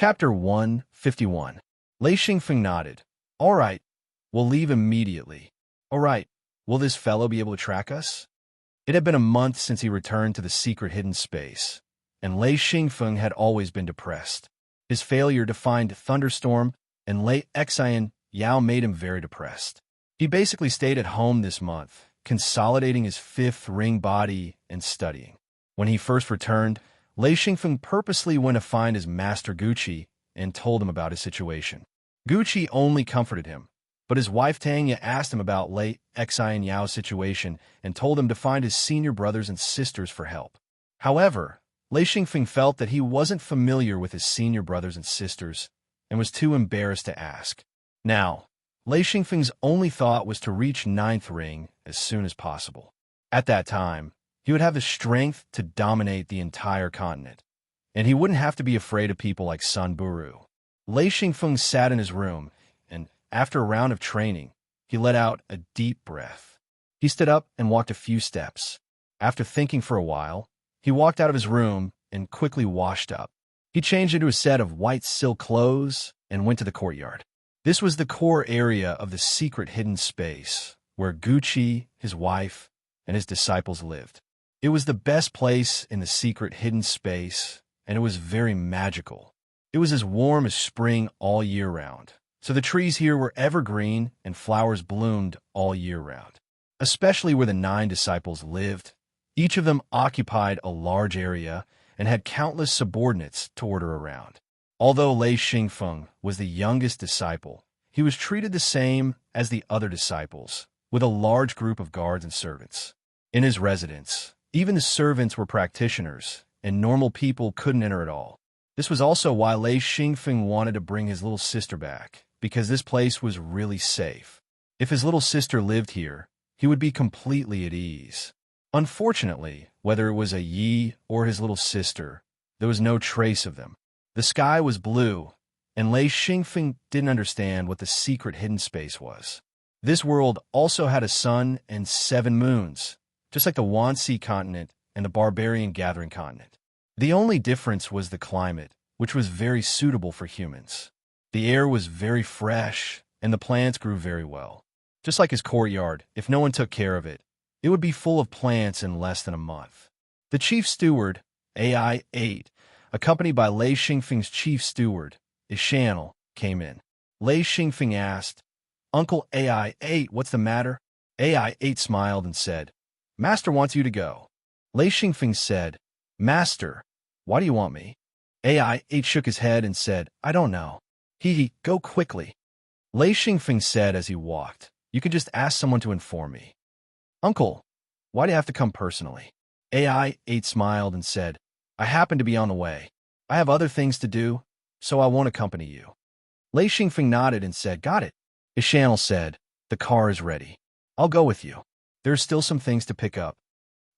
Chapter 151. Lei Xingfeng nodded. All right, we'll leave immediately. All right, will this fellow be able to track us? It had been a month since he returned to the secret hidden space, and Lei Xingfeng had always been depressed. His failure to find Thunderstorm and Lei Xian Yao made him very depressed. He basically stayed at home this month, consolidating his fifth ring body and studying. When he first returned, Lei Xingfeng purposely went to find his master Guqi and told him about his situation. Guqi only comforted him, but his wife Tanya asked him about Lei Xian Yao's situation and told him to find his senior brothers and sisters for help. However, Lei Xingfeng felt that he wasn't familiar with his senior brothers and sisters and was too embarrassed to ask. Now, Lei Xingfeng's only thought was to reach ninth ring as soon as possible. At that time, he would have the strength to dominate the entire continent, and he wouldn't have to be afraid of people like Sun Buru. Lei Xingfeng sat in his room, and after a round of training, he let out a deep breath. He stood up and walked a few steps. After thinking for a while, he walked out of his room and quickly washed up. He changed into a set of white silk clothes and went to the courtyard. This was the core area of the secret hidden space, where Guqi, his wife, and his disciples lived. It was the best place in the secret hidden space, and it was very magical. It was as warm as spring all year round, so the trees here were evergreen and flowers bloomed all year round. Especially where the 9 disciples lived, each of them occupied a large area and had countless subordinates to order around. Although Lei Xingfeng was the youngest disciple, he was treated the same as the other disciples, with a large group of guards and servants. In his residence, even the servants were practitioners, and normal people couldn't enter at all. This was also why Lei Xingfeng wanted to bring his little sister back, because this place was really safe. If his little sister lived here, he would be completely at ease. Unfortunately, whether it was a Yi or his little sister, there was no trace of them. The sky was blue, and Lei Xingfeng didn't understand what the secret hidden space was. This world also had a sun and 7 moons, just like the Wanxi continent and the Barbarian Gathering continent. The only difference was the climate, which was very suitable for humans. The air was very fresh, and the plants grew very well. Just like his courtyard, if no one took care of it, it would be full of plants in less than a month. The chief steward, AI-8, accompanied by Lei Xingfeng's chief steward, Ishannel, came in. Lei Xingfeng asked, "Uncle AI-8, what's the matter?" AI-8 smiled and said, "Master wants you to go." Lei Xingfeng said, "Master, why do you want me?" AI-8 shook his head and said, "I don't know." Go quickly." Lei Xingfeng said as he walked, "You could just ask someone to inform me." "Uncle, why do you have to come personally?" AI-8 smiled and said, "I happen to be on the way. I have other things to do, so I won't accompany you." Lei Xingfeng nodded and said, "Got it." Ishannel said, "The car is ready. I'll go with you. There are still some things to pick up."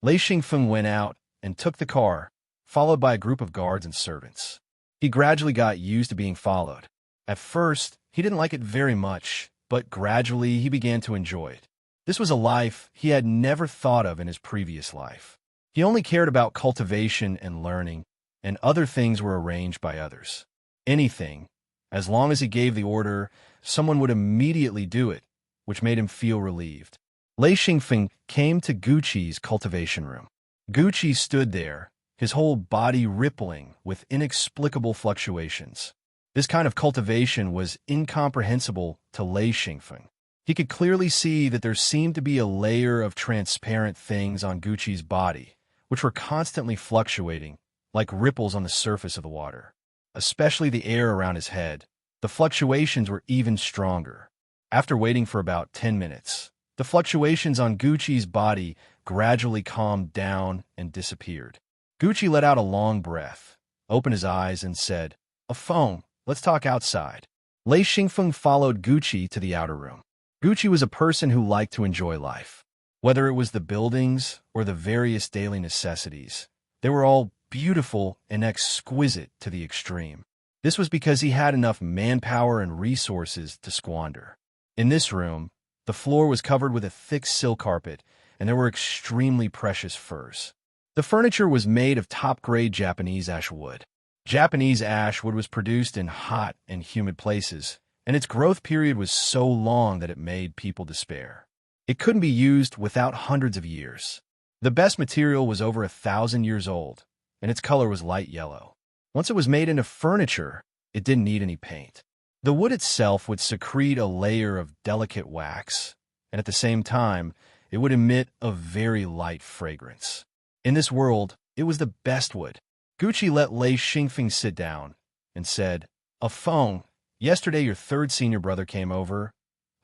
Lei Xingfeng went out and took the car, followed by a group of guards and servants. He gradually got used to being followed. At first, he didn't like it very much, but gradually he began to enjoy it. This was a life he had never thought of in his previous life. He only cared about cultivation and learning, and other things were arranged by others. Anything, as long as he gave the order, someone would immediately do it, which made him feel relieved. Lei Xingfeng came to Guqi's cultivation room. Guqi stood there, his whole body rippling with inexplicable fluctuations. This kind of cultivation was incomprehensible to Lei Xingfeng. He could clearly see that there seemed to be a layer of transparent things on Guqi's body, which were constantly fluctuating, like ripples on the surface of the water. Especially the air around his head. The fluctuations were even stronger. After waiting for about 10 minutes, the fluctuations on Guqi's body gradually calmed down and disappeared. Guqi let out a long breath, opened his eyes, and said, "A phone. Let's talk outside." Lei Xingfeng followed Guqi to the outer room. Guqi was a person who liked to enjoy life. Whether it was the buildings or the various daily necessities, they were all beautiful and exquisite to the extreme. This was because he had enough manpower and resources to squander. In this room, the floor was covered with a thick silk carpet, and there were extremely precious furs. The furniture was made of top-grade Japanese ash wood. Japanese ash wood was produced in hot and humid places, and its growth period was so long that it made people despair. It couldn't be used without hundreds of years. The best material was over 1,000 years old, and its color was light yellow. Once it was made into furniture, it didn't need any paint. The wood itself would secrete a layer of delicate wax, and at the same time, it would emit a very light fragrance. In this world, it was the best wood. Gucci let Lei Xingfeng sit down and said, "A phone. Yesterday your third senior brother came over."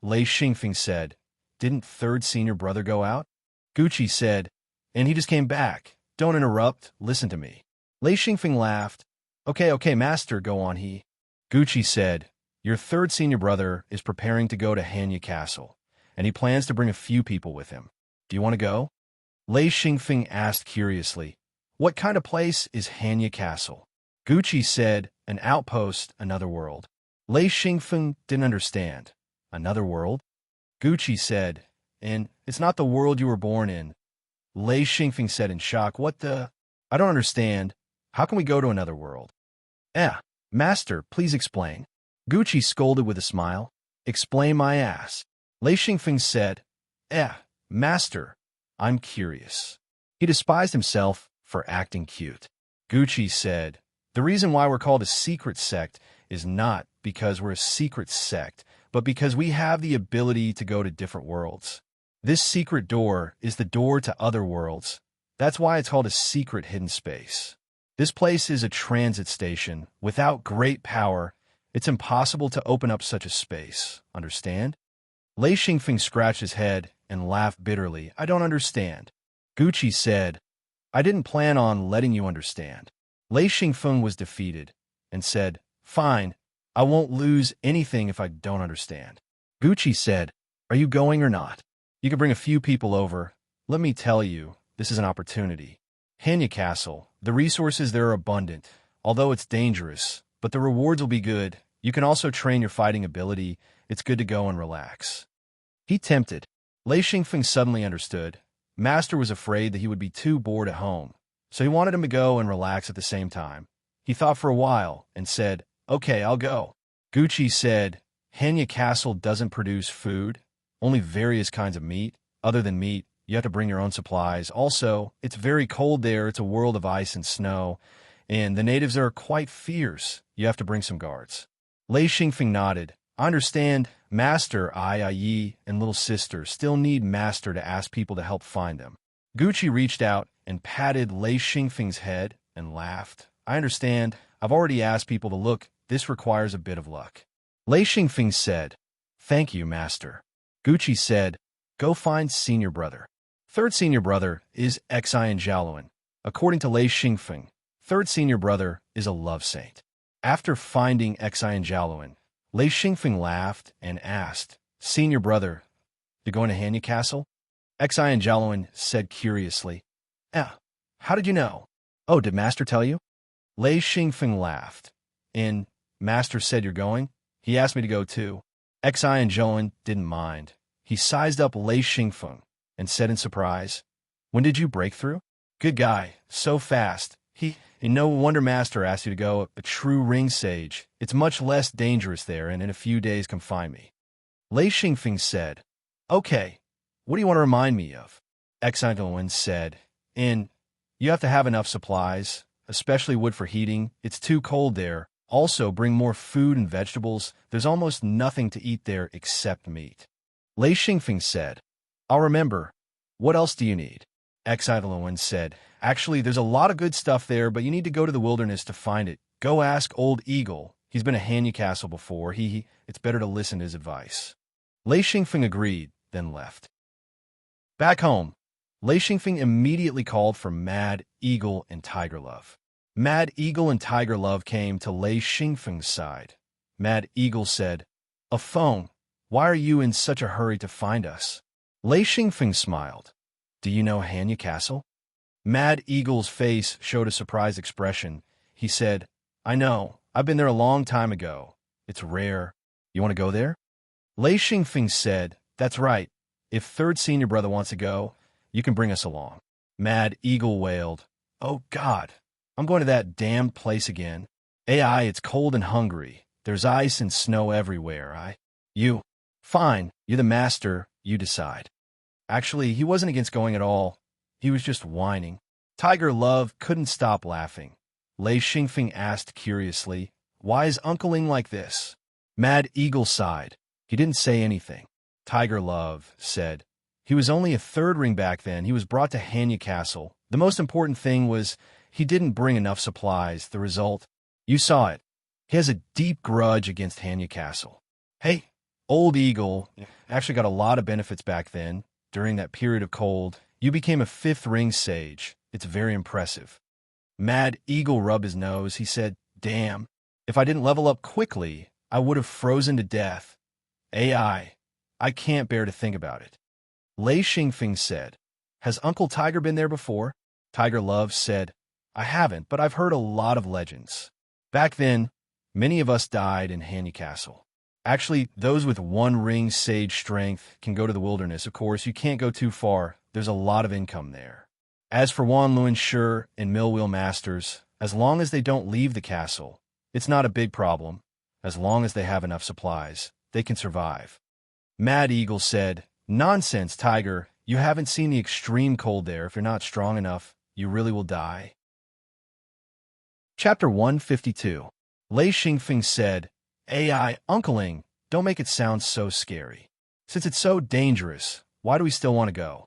Lei Xingfeng said, "Didn't third senior brother go out?" Gucci said, "And he just came back. Don't interrupt, listen to me." Lei Xingfeng laughed. Okay, master, go on." Gucci said, "Your third senior brother is preparing to go to Hanya Castle, and he plans to bring a few people with him. Do you want to go?" Lei Xingfeng asked curiously, "What kind of place is Hanya Castle?" Gucci said, "An outpost, another world." Lei Xingfeng didn't understand. Another world? Gucci said, "And it's not the world you were born in." Lei Xingfeng said in shock, "What the? I don't understand. How can we go to another world?" Master, please explain." Gucci scolded with a smile. "Explain my ass." Lei Xingfeng said, Master, I'm curious." He despised himself for acting cute. Gucci said, "The reason why we're called a secret sect is not because we're a secret sect, but because we have the ability to go to different worlds. This secret door is the door to other worlds. That's why it's called a secret hidden space. This place is a transit station. Without great power, it's impossible to open up such a space. Understand?" Lei Xingfeng scratched his head and laughed bitterly. "I don't understand." Gucci said, "I didn't plan on letting you understand." Lei Xingfeng was defeated and said, "Fine, I won't lose anything if I don't understand." Gucci said, "Are you going or not? You can bring a few people over. Let me tell you, this is an opportunity. Hanya Castle, the resources there are abundant, although it's dangerous, but the rewards will be good. You can also train your fighting ability. It's good to go and relax." He tempted. Lei Xingfeng suddenly understood. Master was afraid that he would be too bored at home, so he wanted him to go and relax at the same time. He thought for a while and said, "Okay, I'll go." Gucci said, "Hanya Castle doesn't produce food, only various kinds of meat. Other than meat, you have to bring your own supplies. Also, it's very cold there. It's a world of ice and snow, and the natives are quite fierce. You have to bring some guards." Lei Xingfeng nodded. "I understand. Master, Yi, and little sister still need Master to ask people to help find them." Gucci reached out and patted Lei Xingfeng's head and laughed. "I understand. I've already asked people to look. This requires a bit of luck." Lei Xingfeng said, "Thank you, Master." Gucci said, "Go find senior brother." Third senior brother is Xian Jiaoluan. According to Lei Xingfeng, third senior brother is a love saint. After finding Xian Jiaoluan, Lei Xingfeng laughed and asked, "Senior brother, you going to Hanya Castle?" Xian Jiaoluan said curiously, How did you know?" "Oh, did Master tell you?" Lei Xingfeng laughed. "And Master said you're going? He asked me to go too." Xian Jiaoluan didn't mind. He sized up Lei Xingfeng and said in surprise, "When did you break through?" "Good guy, so fast. And no wonder Master asked you to go. A true ring sage. It's much less dangerous there, and in a few days come find me." Lei Xingfeng said, "Okay, what do you want to remind me of?" Xian Jiaoluan said, "And you have to have enough supplies, especially wood for heating. It's too cold there. Also, bring more food and vegetables. There's almost nothing to eat there except meat." Lei Xingfeng said, "I'll remember. What else do you need?" Xian Jiaoluan said, "Actually, there's a lot of good stuff there, but you need to go to the wilderness to find it. Go ask Old Eagle. He's been to Hanya Castle before. It's better to listen to his advice." Lei Xingfeng agreed, then left. Back home, Lei Xingfeng immediately called for Mad Eagle and Tiger Love. Mad Eagle and Tiger Love came to Lei Xingfeng's side. Mad Eagle said, "A phone. Why are you in such a hurry to find us?" Lei Xingfeng smiled. "Do you know Hanya Castle?" Mad Eagle's face showed a surprised expression. He said, "I know. I've been there a long time ago. It's rare. You want to go there?" Lei Xingfeng said, "That's right. If third senior brother wants to go, you can bring us along." Mad Eagle wailed, "Oh God, I'm going to that damned place again. AI, it's cold and hungry. There's ice and snow everywhere. You. Fine, you're the master, you decide. Actually, he wasn't against going at all. He was just whining. Tiger Love couldn't stop laughing. Lei Xingfeng asked curiously, "Why is Uncle Ling like this?" Mad Eagle sighed. He didn't say anything. Tiger Love said, "He was only a third ring back then. He was brought to Hanya Castle. The most important thing was he didn't bring enough supplies. The result, you saw it. He has a deep grudge against Hanya Castle." Hey, Old Eagle actually got a lot of benefits back then. During that period of cold, you became a fifth ring sage. It's very impressive. Mad Eagle rubbed his nose. He said, "Damn, if I didn't level up quickly, I would have frozen to death. I can't bear to think about it." Lei Xingfeng said, "Has Uncle Tiger been there before?" Tiger Love said, "I haven't, but I've heard a lot of legends. Back then, many of us died in Hanya Castle. Actually, those with one ring sage strength can go to the wilderness. Of course, you can't go too far. There's a lot of income there. As for Wan Luan Shi and Millwheel Masters, as long as they don't leave the castle, it's not a big problem. As long as they have enough supplies, they can survive." Mad Eagle said, "Nonsense, Tiger. You haven't seen the extreme cold there. If you're not strong enough, you really will die." Chapter 152. Lei Xingfeng said, Uncle Ling, don't make it sound so scary. Since it's so dangerous, why do we still want to go?"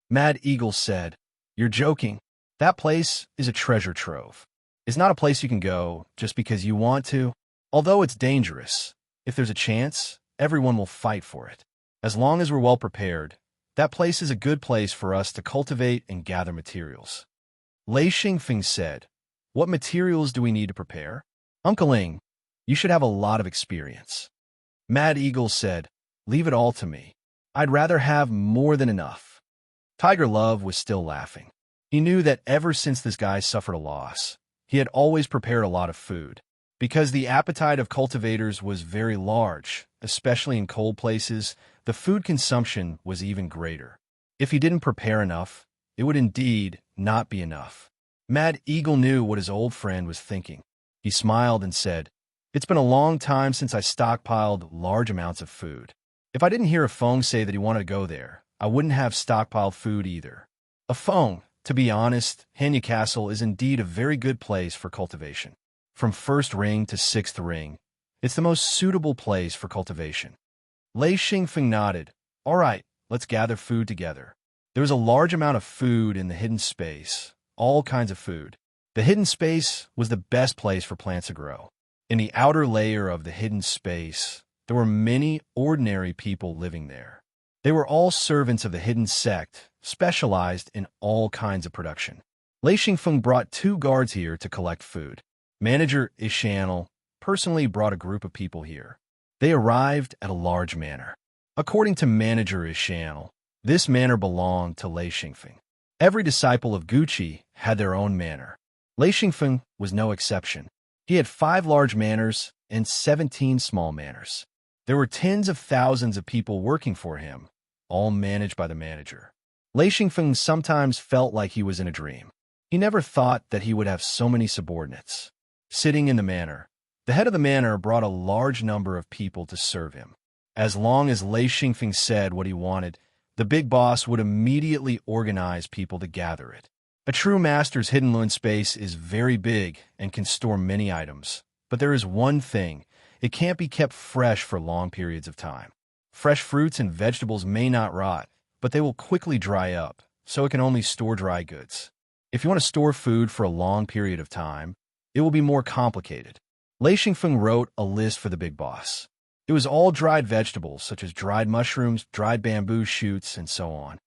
Mad Eagle said, "You're joking. That place is a treasure trove. It's not a place you can go just because you want to. Although it's dangerous, if there's a chance, everyone will fight for it. As long as we're well prepared, that place is a good place for us to cultivate and gather materials." Lei Xingfeng said, "What materials do we need to prepare?" "Uncle Ling, you should have a lot of experience." Mad Eagle said, "Leave it all to me. I'd rather have more than enough." Tiger Love was still laughing. He knew that ever since this guy suffered a loss, he had always prepared a lot of food. Because the appetite of cultivators was very large, especially in cold places, the food consumption was even greater. If he didn't prepare enough, it would indeed not be enough. Mad Eagle knew what his old friend was thinking. He smiled and said, "It's been a long time since I stockpiled large amounts of food. If I didn't hear a Feng say that he wanted to go there, I wouldn't have stockpiled food either." A Feng, to be honest, Hanya Castle is indeed a very good place for cultivation. From first ring to sixth ring, it's the most suitable place for cultivation. Lei Xingfeng nodded. "All right, let's gather food together." There was a large amount of food in the hidden space, all kinds of food. The hidden space was the best place for plants to grow. In the outer layer of the hidden space, there were many ordinary people living there. They were all servants of the hidden sect, specialized in all kinds of production. Lei Xingfeng brought 2 guards here to collect food. Manager Ishanel personally brought a group of people here. They arrived at a large manor. According to Manager Ishanel, this manor belonged to Lei Xingfeng. Every disciple of Gucci had their own manor. Lei Xingfeng was no exception. He had 5 large manors and 17 small manors. There were tens of thousands of people working for him, all managed by the manager. Lei Xingfeng sometimes felt like he was in a dream. He never thought that he would have so many subordinates. Sitting in the manor, the head of the manor brought a large number of people to serve him. As long as Lei Xingfeng said what he wanted, the big boss would immediately organize people to gather it. A true master's hidden loon space is very big and can store many items. But there is one thing: it can't be kept fresh for long periods of time. Fresh fruits and vegetables may not rot, but they will quickly dry up, so it can only store dry goods. If you want to store food for a long period of time, it will be more complicated. Lei Xingfeng wrote a list for the big boss. It was all dried vegetables, such as dried mushrooms, dried bamboo shoots, and so on.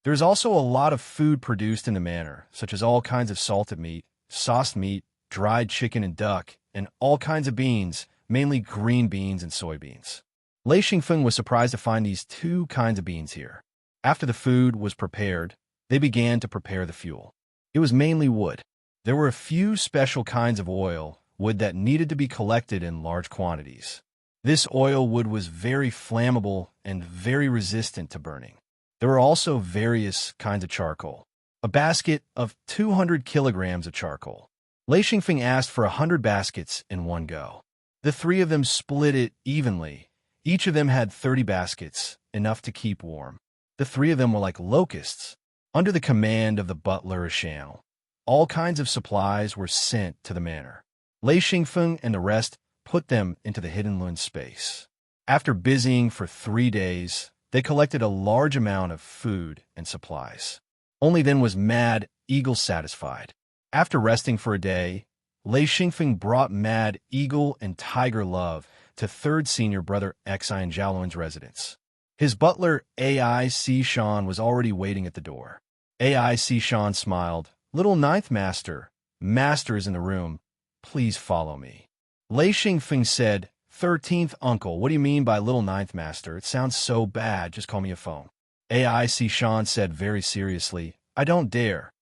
There is also a lot of food produced in the manor, such as all kinds of salted meat, sauced meat, dried chicken and duck, and all kinds of beans, mainly green beans and soybeans. Lei Xingfeng was surprised to find these 2 kinds of beans here. After the food was prepared, they began to prepare the fuel. It was mainly wood. There were a few special kinds of oil, wood that needed to be collected in large quantities. This oil wood was very flammable and very resistant to burning. There were also various kinds of charcoal. a basket of 200 kilograms of charcoal. Lei Xingfeng asked for 100 baskets in one go. The three of them split it evenly. Each of them had 30 baskets, enough to keep warm. The three of them were like locusts, under the command of the butler Ashao. All kinds of supplies were sent to the manor. Lei Xingfeng and the rest put them into the hidden Lun space. After busying for 3 days, they collected a large amount of food and supplies. Only then was Mad Eagle satisfied. After resting for a day, Lei Xingfeng brought Mad Eagle and Tiger Love to third senior brother Xi and Jiaoluan's residence. His butler Ai Shan was already waiting at the door. Ai Shan smiled. "Little ninth master, master is in the room. Please follow me." Lei Xingfeng said, "13th uncle, what do you mean by little ninth master? It sounds so bad, just call me a phone." Ai Shan said very seriously, "I don't dare.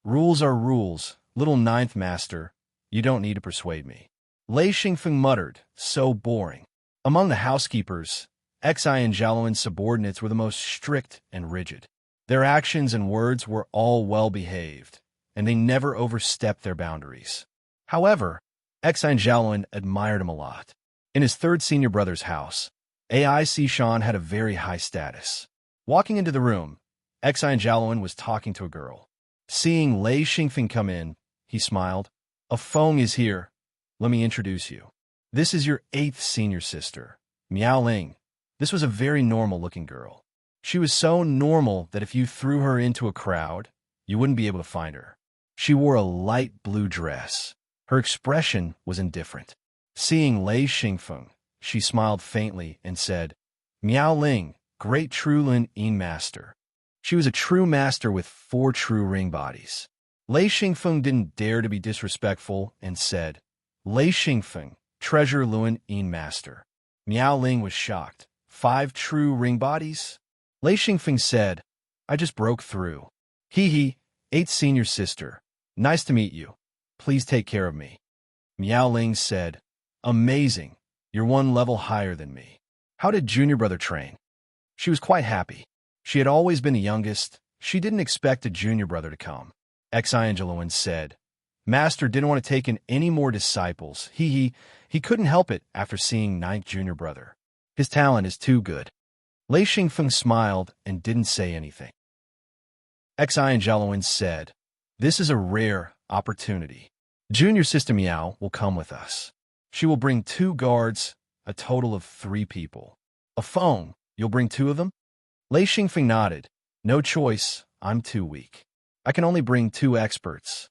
Rules are rules. Little ninth master, you don't need to persuade me." Lei Xingfeng muttered, "So boring." Among the housekeepers, Xi and Jiaoluan's subordinates were the most strict and rigid. Their actions and words were all well-behaved, and they never overstepped their boundaries. However, Xi and Jiaoluan admired him a lot. In his third senior brother's house, Ai Shan had a very high status. Walking into the room, Xi and Jiaoluan was talking to a girl. Seeing Lei Xingfeng come in, he smiled. "A Feng is here. Let me introduce you. This is your 8th senior sister, Miao Ling." This was a very normal-looking girl. She was so normal that if you threw her into a crowd, you wouldn't be able to find her. She wore a light blue dress. Her expression was indifferent. Seeing Lei Xingfeng, she smiled faintly and said, "Miao Ling, great true Lin Yin master." She was a true master with 4 true ring bodies. Lei Xingfeng didn't dare to be disrespectful and said, "Lei Xingfeng, treasure Lun Yin master." Miao Ling was shocked. 5 true ring bodies? Lei Xingfeng said, "I just broke through." "Hee, 8th senior sister. Nice to meet you. Please take care of me." Miao Ling said, "Amazing. You're 1 level higher than me. How did junior brother train?" She was quite happy. She had always been the youngest. She didn't expect a junior brother to come. Xi and Jiaoluan said, "Master didn't want to take in any more disciples. He couldn't help it after seeing 9th junior brother. His talent is too good." Lei Xingfeng smiled and didn't say anything. Xi and Jiaoluan said, "This is a rare opportunity. Junior sister Miao will come with us. She will bring 2 guards, a total of 3 people. A Feng, you'll bring 2 of them?" Lei Xingfeng nodded. "No choice, I'm too weak. I can only bring 2 experts."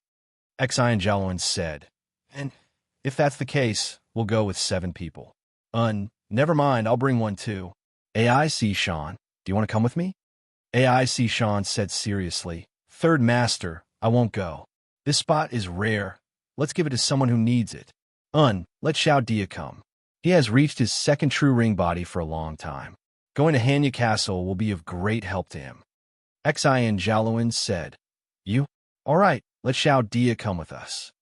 Xi and Jiaoluan said, "And if that's the case, we'll go with 7 people." Never mind, I'll bring 1 too. Ai Shan, do you want to come with me?" Ai Shan said seriously, "Third master, I won't go. This spot is rare. Let's give it to someone who needs it. Let Xiao Dia come. He has reached his 2nd true ring body for a long time. Going to Hanya Castle will be of great help to him." Xi and Jiaoluan said, "You? All right, let Xiao Dia come with us."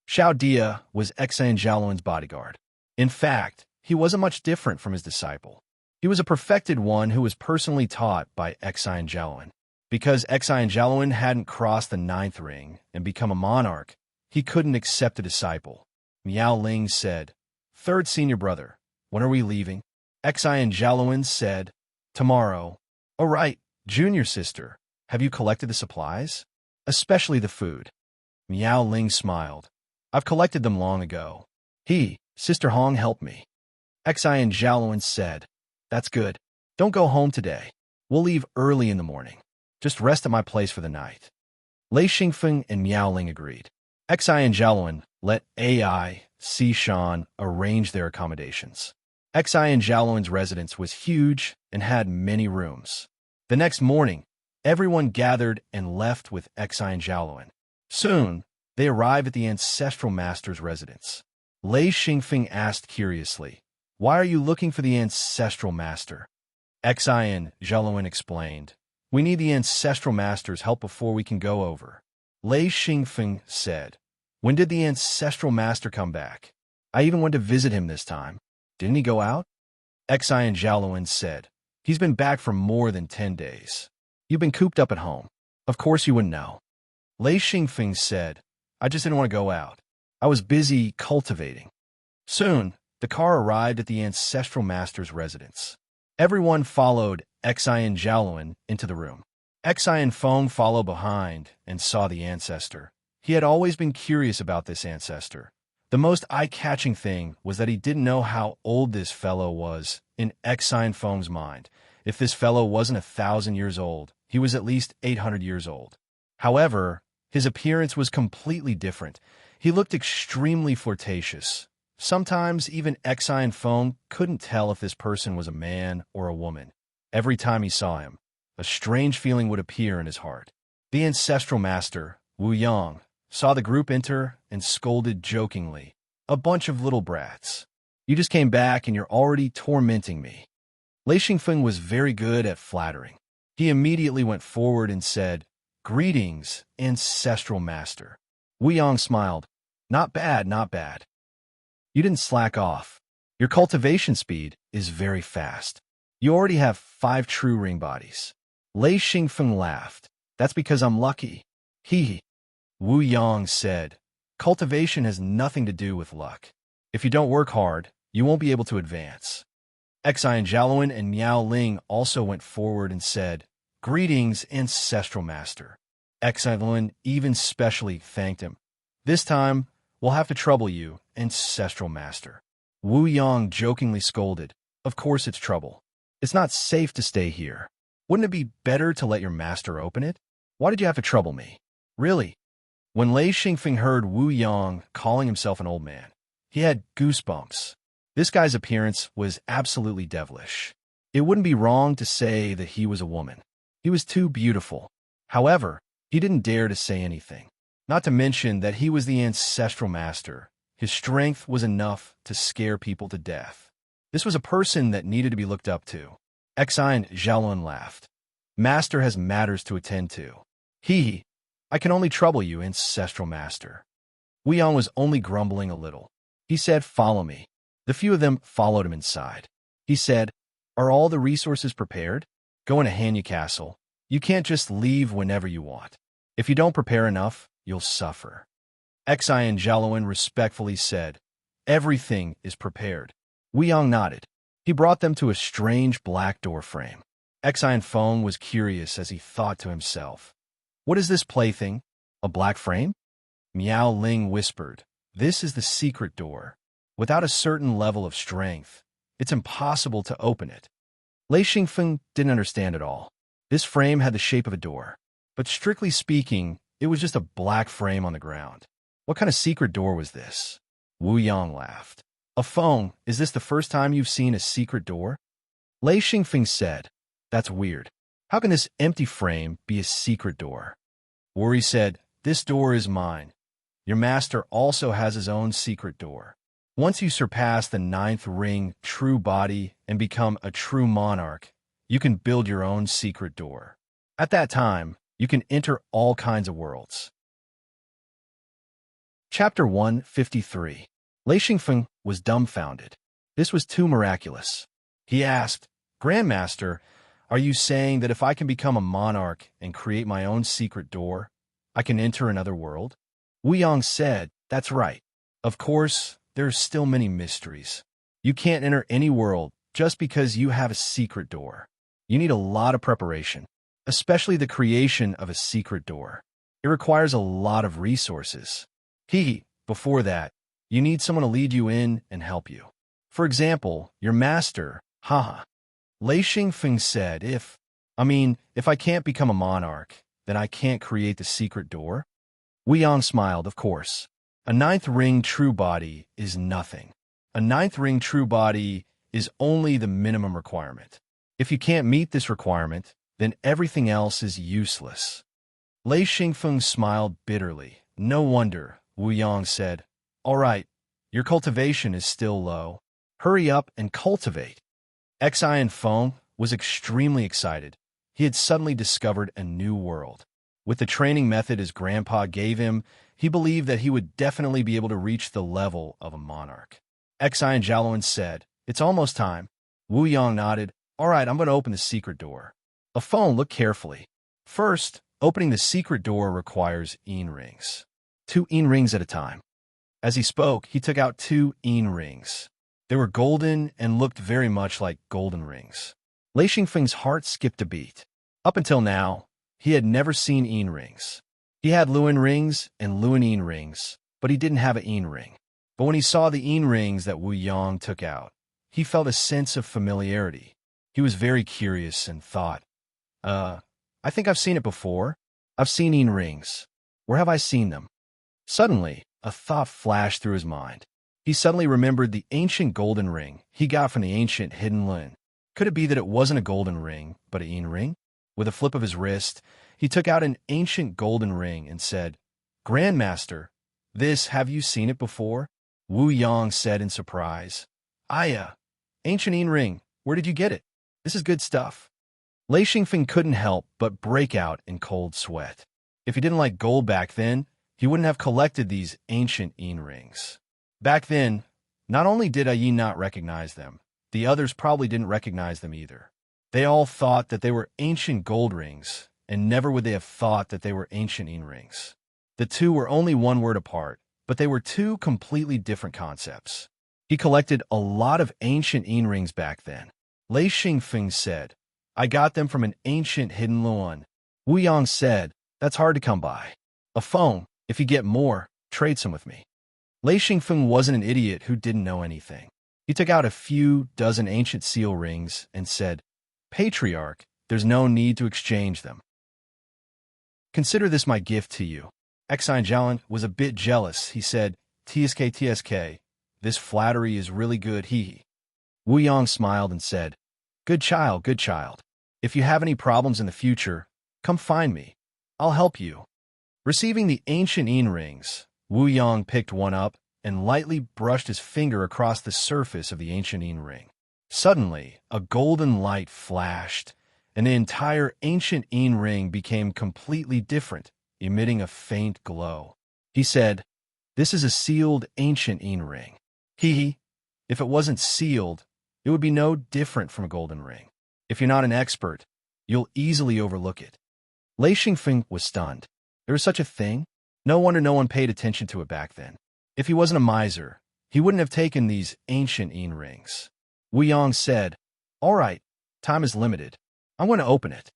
Xiao Dia was Xi and Jiaoluan's bodyguard. In fact, he wasn't much different from his disciple. He was a perfected one who was personally taught by Xi and Jiaoluan. Because Xi and Jiaoluan hadn't crossed the 9th ring and become a monarch, he couldn't accept a disciple. Miao Ling said, "Third senior brother, when are we leaving?" Xi and Jiaoluan said, "Tomorrow." "All right, junior sister, have you collected the supplies? Especially the food." Miao Ling smiled. "I've collected them long ago. Sister Hong helped me." Xi and Jiaoluan said, "That's good. Don't go home today. We'll leave early in the morning. Just rest at my place for the night." Lei Xingfeng and Miao Ling agreed. Xi and Jiaoluan let Ai Shan arrange their accommodations. Xi and Jiaoluan's residence was huge and had many rooms. The next morning, everyone gathered and left with Xi and Jiaoluan. Soon, they arrived at the ancestral master's residence. Lei Xingfeng asked curiously, "Why are you looking for the ancestral master?" Xi and Jiaoluan explained, "We need the ancestral master's help before we can go over." Lei Xingfeng said, "When did the ancestral master come back? I even went to visit him this time. Didn't he go out?" Xi and Jiaoluan said, "He's been back for more than 10 days. You've been cooped up at home. Of course you wouldn't know." Lei Xingfeng said, I just didn't want to go out. I was busy cultivating. Soon, the car arrived at the ancestral master's residence. Everyone followed Xian Jiaoluan into the room. Xian Feng followed behind and saw the ancestor. He had always been curious about this ancestor. The most eye-catching thing was that he didn't know how old this fellow was in Xian Feng's mind. If this fellow wasn't 1,000 years old, he was at least 800 years old. However, his appearance was completely different. He looked extremely flirtatious. Sometimes even Xian Feng couldn't tell if this person was a man or a woman. Every time he saw him, a strange feeling would appear in his heart. The ancestral master, Wu Yang, saw the group enter and scolded jokingly, "A bunch of little brats. You just came back and you're already tormenting me." Lei Xingfeng was very good at flattering. He immediately went forward and said, "Greetings, ancestral master." Wu Yang smiled. "Not bad, not bad. You didn't slack off. Your cultivation speed is very fast. You already have 5 true ring bodies." Lei Xingfeng laughed. "That's because I'm lucky." He. Wu Yang said, "Cultivation has nothing to do with luck. If you don't work hard, you won't be able to advance." Xian Jiaoluan and Miao Ling also went forward and said, "Greetings, ancestral master." Xian Jiaoluan even specially thanked him. "This time, we'll have to trouble you, ancestral master." Wu Yang jokingly scolded, "Of course it's trouble. It's not safe to stay here. Wouldn't it be better to let your master open it? Why did you have to trouble me?" Really? When Lei Xingfeng heard Wu Yang calling himself an old man, he had goosebumps. This guy's appearance was absolutely devilish. It wouldn't be wrong to say that he was a woman. He was too beautiful. However, he didn't dare to say anything. Not to mention that he was the ancestral master. His strength was enough to scare people to death. This was a person that needed to be looked up to. Xian Jiaoluan laughed. "Master has matters to attend to. I can only trouble you, ancestral master." Wu Yang was only grumbling a little. He said, "Follow me." The few of them followed him inside. He said, "Are all the resources prepared? Go into Hanyu Castle. You can't just leave whenever you want. If you don't prepare enough, you'll suffer." Xian Jiaoluan respectfully said, "Everything is prepared." Wu Yang nodded. He brought them to a strange black door frame. Xian Feng was curious as he thought to himself, "What is this plaything? A black frame?" Miao Ling whispered, "This is the secret door. Without a certain level of strength, it's impossible to open it." Lei Xingfeng didn't understand at all. This frame had the shape of a door, but strictly speaking, it was just a black frame on the ground. What kind of secret door was this? Wu Yang laughed. "A Feng, is this the first time you've seen a secret door?" Lei Xingfeng said, "That's weird. How can this empty frame be a secret door?" Wuri said, "This door is mine. Your master also has his own secret door. Once you surpass the 9th ring true body and become a true monarch, you can build your own secret door. At that time, you can enter all kinds of worlds." Chapter 153. Lei Xingfeng was dumbfounded. This was too miraculous. He asked, "Grandmaster, are you saying that if I can become a monarch and create my own secret door, I can enter another world?" Wu Yang said, "That's right. Of course, there are still many mysteries. You can't enter any world just because you have a secret door. You need a lot of preparation, especially the creation of a secret door. It requires a lot of resources. Before that, you need someone to lead you in and help you. For example, your master, haha." Lei Xingfeng said, if I can't become a monarch, then I can't create the secret door?" Wu Yang smiled, "Of course. A 9th ring true body is nothing. A 9th ring true body is only the minimum requirement. If you can't meet this requirement, then everything else is useless." Lei Xingfeng smiled bitterly. "No wonder," Wu Yang said. "All right, your cultivation is still low. Hurry up and cultivate." Xian Feng was extremely excited. He had suddenly discovered a new world. With the training method his grandpa gave him, he believed that he would definitely be able to reach the level of a monarch. Xian Jiaoluan said, "It's almost time." Wu Yang nodded. "All right, I'm going to open the secret door." A Feng looked carefully. First, Opening the secret door requires rings. 2 rings at a time. As he spoke, he took out 2 rings. They were golden and looked very much like golden rings. Lei Xingfeng's heart skipped a beat. Up until now, he had never seen rings. He had Luan rings and Luan rings, but he didn't have a ring. But when he saw the rings that Wu Yang took out, he felt a sense of familiarity. He was very curious and thought, I think I've seen it before. I've seen rings. Where have I seen them? Suddenly, a thought flashed through his mind. He suddenly remembered the ancient golden ring he got from the ancient hidden Lin. Could it be that it wasn't a golden ring, but a ring? With a flip of his wrist, he took out an ancient golden ring and said, Grandmaster, have you seen it before? Wu Yang said in surprise. Ancient ring, where did you get it? This is good stuff. Lei Xingfeng couldn't help but break out in cold sweat. If he didn't like gold back then, he wouldn't have collected these ancient rings. Back then, not only did Yi not recognize them, the others probably didn't recognize them either. They all thought that they were ancient gold rings, and never would they have thought that they were ancient rings. The two were only one word apart, but they were 2 completely different concepts. He collected a lot of ancient rings back then. Lei Xingfeng said, I got them from an ancient hidden Luan. Wu Yang said, that's hard to come by. A phone, if you get more, trade some with me. Lei Xingfeng wasn't an idiot who didn't know anything. He took out a few dozen ancient seal rings and said, Patriarch, there's no need to exchange them. Consider this my gift to you. Exine Jialan was a bit jealous. He said, TSK, this flattery is really good, hee. Wu Yang smiled and said, good child, good child. If you have any problems in the future, come find me. I'll help you. Receiving the ancient rings, Wu Yang picked one up and lightly brushed his finger across the surface of the ancient ring. Suddenly, a golden light flashed, and the entire ancient ring became completely different, emitting a faint glow. He said, this is a sealed ancient ring. Hee. If it wasn't sealed, it would be no different from a golden ring. If you're not an expert, you'll easily overlook it. Lei Xingfeng was stunned. There was such a thing? No wonder no one paid attention to it back then. If he wasn't a miser, he wouldn't have taken these ancient rings. Wu Yang said, all right, time is limited. I'm going to open it.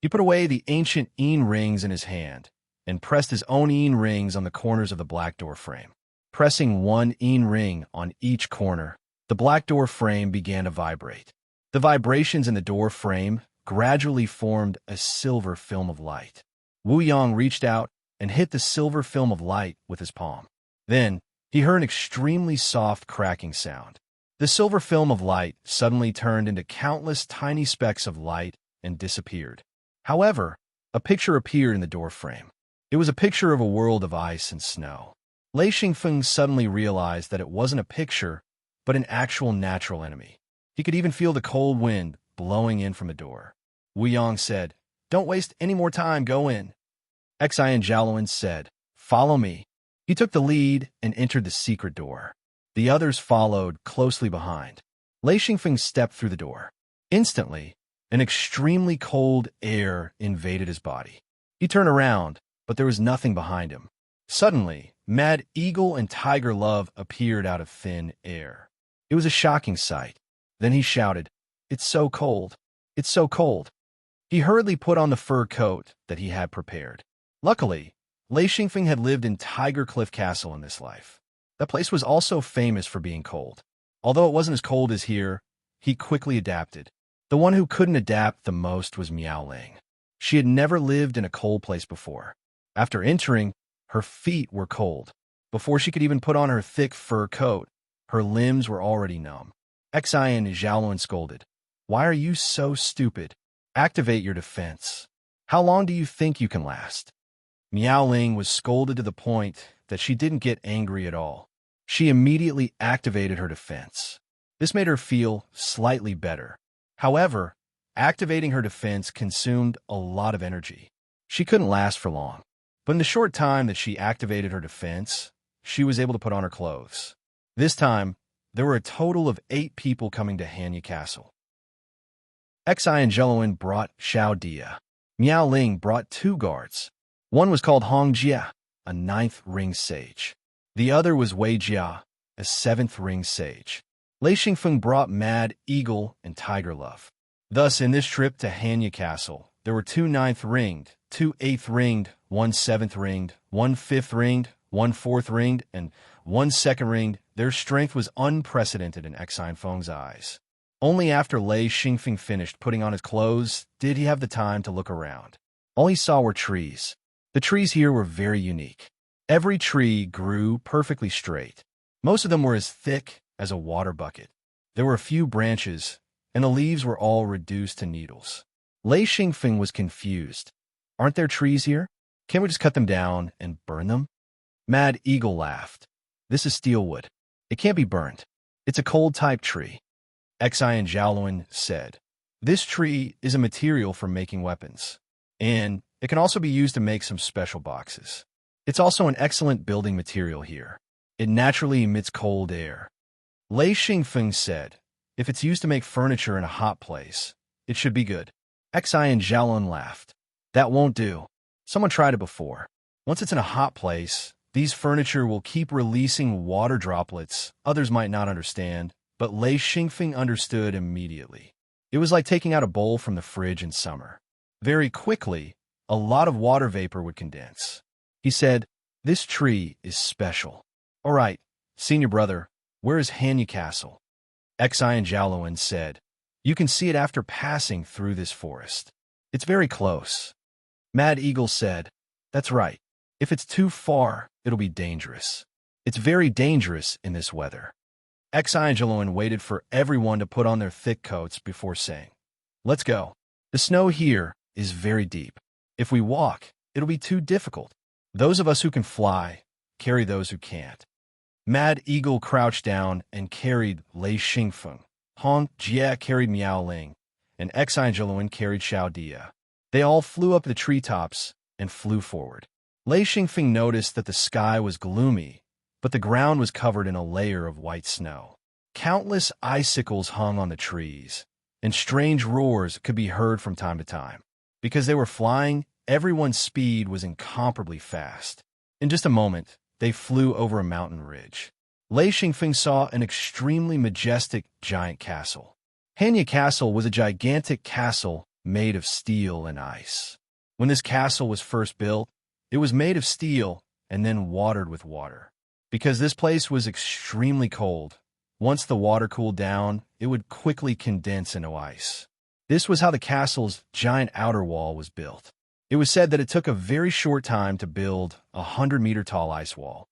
He put away the ancient rings in his hand and pressed his own rings on the corners of the black door frame. Pressing one ring on each corner, the black door frame began to vibrate. The vibrations in the door frame gradually formed a silver film of light. Wu Yang reached out and hit the silver film of light with his palm. Then, he heard an extremely soft cracking sound. The silver film of light suddenly turned into countless tiny specks of light and disappeared. However, a picture appeared in the door frame. It was a picture of a world of ice and snow. Lei Xingfeng suddenly realized that it wasn't a picture, but an actual natural enemy. He could even feel the cold wind blowing in from the door. Wu Yang said, don't waste any more time, go in. Xian Jialuan said, follow me. He took the lead and entered the secret door. The others followed closely behind. Lei Xingfeng stepped through the door. Instantly, an extremely cold air invaded his body. He turned around, but there was nothing behind him. Suddenly, Mad Eagle and Tiger Love appeared out of thin air. It was a shocking sight. Then he shouted, it's so cold. It's so cold. He hurriedly put on the fur coat that he had prepared. Luckily, Lei Xingfeng had lived in Tiger Cliff Castle in this life. That place was also famous for being cold. Although it wasn't as cold as here, he quickly adapted. The one who couldn't adapt the most was Miao Ling. She had never lived in a cold place before. After entering, her feet were cold. Before she could even put on her thick fur coat, her limbs were already numb. Xian Jialuan scolded, why are you so stupid? Activate your defense. How long do you think you can last? Miao Ling was scolded to the point that she didn't get angry at all. She immediately activated her defense. This made her feel slightly better. However, activating her defense consumed a lot of energy. She couldn't last for long. But in the short time that she activated her defense, she was able to put on her clothes. This time, there were a total of 8 people coming to Hanya Castle. Xian Jialuan brought Xiao Dia. Miao Ling brought 2 guards. One was called Hong Jia, a 9th ring sage. The other was Wei Jia, a 7th ring sage. Lei Xingfeng brought Mad Eagle and Tiger Love. Thus, in this trip to Hanya Castle, there were 2 9th ringed, 2 8th ringed, 1 7th ringed, 1 5th ringed, 1 4th ringed, and 1 2nd ringed. Their strength was unprecedented in Xine Feng's eyes. Only after Lei Xingfeng finished putting on his clothes did he have the time to look around. All he saw were trees. The trees here were very unique. Every tree grew perfectly straight. Most of them were as thick as a water bucket. There were a few branches, and the leaves were all reduced to needles. Lei Xingfeng was confused. Aren't there trees here? Can't we just cut them down and burn them? Mad Eagle laughed. This is steel wood. It can't be burned. It's a cold-type tree. Xian Zhaoluan said, this tree is a material for making weapons, and it can also be used to make some special boxes. It's also an excellent building material here. It naturally emits cold air. Lei Xingfeng said, if it's used to make furniture in a hot place, it should be good. Xian Zhaoluan laughed. That won't do. Someone tried it before. Once it's in a hot place, these furniture will keep releasing water droplets. Others might not understand, but Lei Xingfeng understood immediately. It was like taking out a bowl from the fridge in summer. Very quickly, a lot of water vapor would condense. He said, this tree is special. All right, senior brother, where is Hanya Castle? Xian Zhaoluan said, you can see it after passing through this forest. It's very close. Mad Eagle said, that's right. If it's too far, it'll be dangerous. It's very dangerous in this weather. Xian Zhaoluan waited for everyone to put on their thick coats before saying, let's go. The snow here is very deep. If we walk, it'll be too difficult. Those of us who can fly, carry those who can't. Mad Eagle crouched down and carried Lei Xingfeng. Hong Jia carried Miao Ling, and Xian Zhaoluan carried Xiao Dia. They all flew up the treetops and flew forward. Lei Xingfeng noticed that the sky was gloomy, but the ground was covered in a layer of white snow. Countless icicles hung on the trees, and strange roars could be heard from time to time. Because they were flying, everyone's speed was incomparably fast. In just a moment, they flew over a mountain ridge. Lei Xingfeng saw an extremely majestic giant castle. Hanya Castle was a gigantic castle made of steel and ice. When this castle was first built, it was made of steel and then watered with water. Because this place was extremely cold, once the water cooled down, it would quickly condense into ice. This was how the castle's giant outer wall was built. It was said that it took a very short time to build a 100-meter-tall ice wall.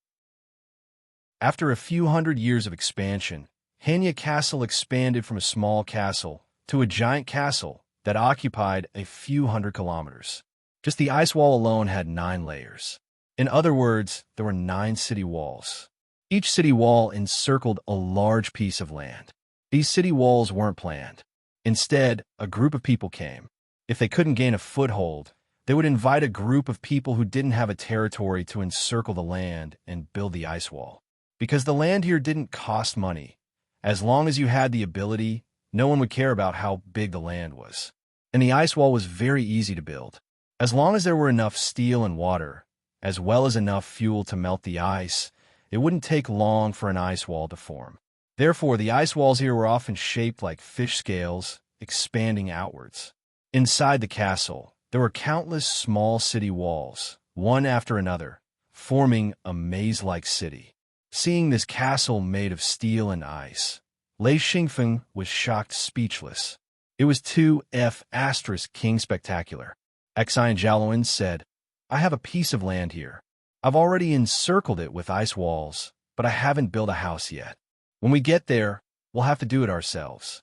After a few hundred years of expansion, Hanya Castle expanded from a small castle to a giant castle that occupied a few hundred kilometers. Just the ice wall alone had 9 layers. In other words, there were 9 city walls. Each city wall encircled a large piece of land. These city walls weren't planned. Instead, a group of people came. If they couldn't gain a foothold, they would invite a group of people who didn't have a territory to encircle the land and build the ice wall. Because the land here didn't cost money. As long as you had the ability, no one would care about how big the land was. And the ice wall was very easy to build. As long as there were enough steel and water, as well as enough fuel to melt the ice, it wouldn't take long for an ice wall to form. Therefore, the ice walls here were often shaped like fish scales, expanding outwards. Inside the castle, there were countless small city walls, one after another, forming a maze-like city. Seeing this castle made of steel and ice, Lei Xingfeng was shocked speechless. It was 2F** King Spectacular. Xian Zhaoluan said, I have a piece of land here. I've already encircled it with ice walls, but I haven't built a house yet. When we get there, we'll have to do it ourselves.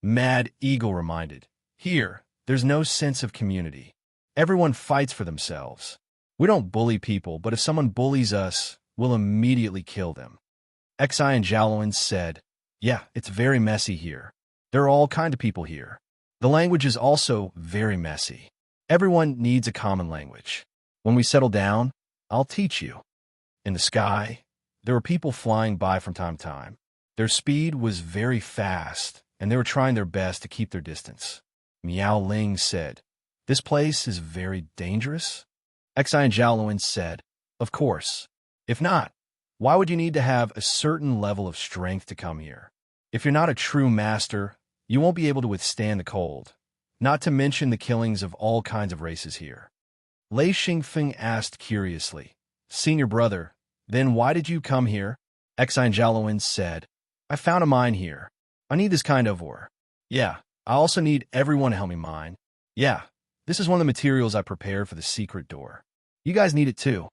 Mad Eagle reminded, here, there's no sense of community. Everyone fights for themselves. We don't bully people, but if someone bullies us, we'll immediately kill them. Xian Zhaoluan said, yeah, it's very messy here. There are all kinds of people here. The language is also very messy. Everyone needs a common language. When we settle down, I'll teach you. In the sky, there were people flying by from time to time. Their speed was very fast, and they were trying their best to keep their distance. Miao Ling said, This place is very dangerous? Xi and Xiaoluan said, Of course. If not, why would you need to have a certain level of strength to come here? If you're not a true master, you won't be able to withstand the cold, not to mention the killings of all kinds of races here. Lei Xingfeng asked curiously, Senior brother, then why did you come here? Xi and Xiaoluan said, I found a mine here. I need this kind of ore. Yeah, I also need everyone to help me mine. Yeah, this is one of the materials I prepared for the secret door. You guys need it too.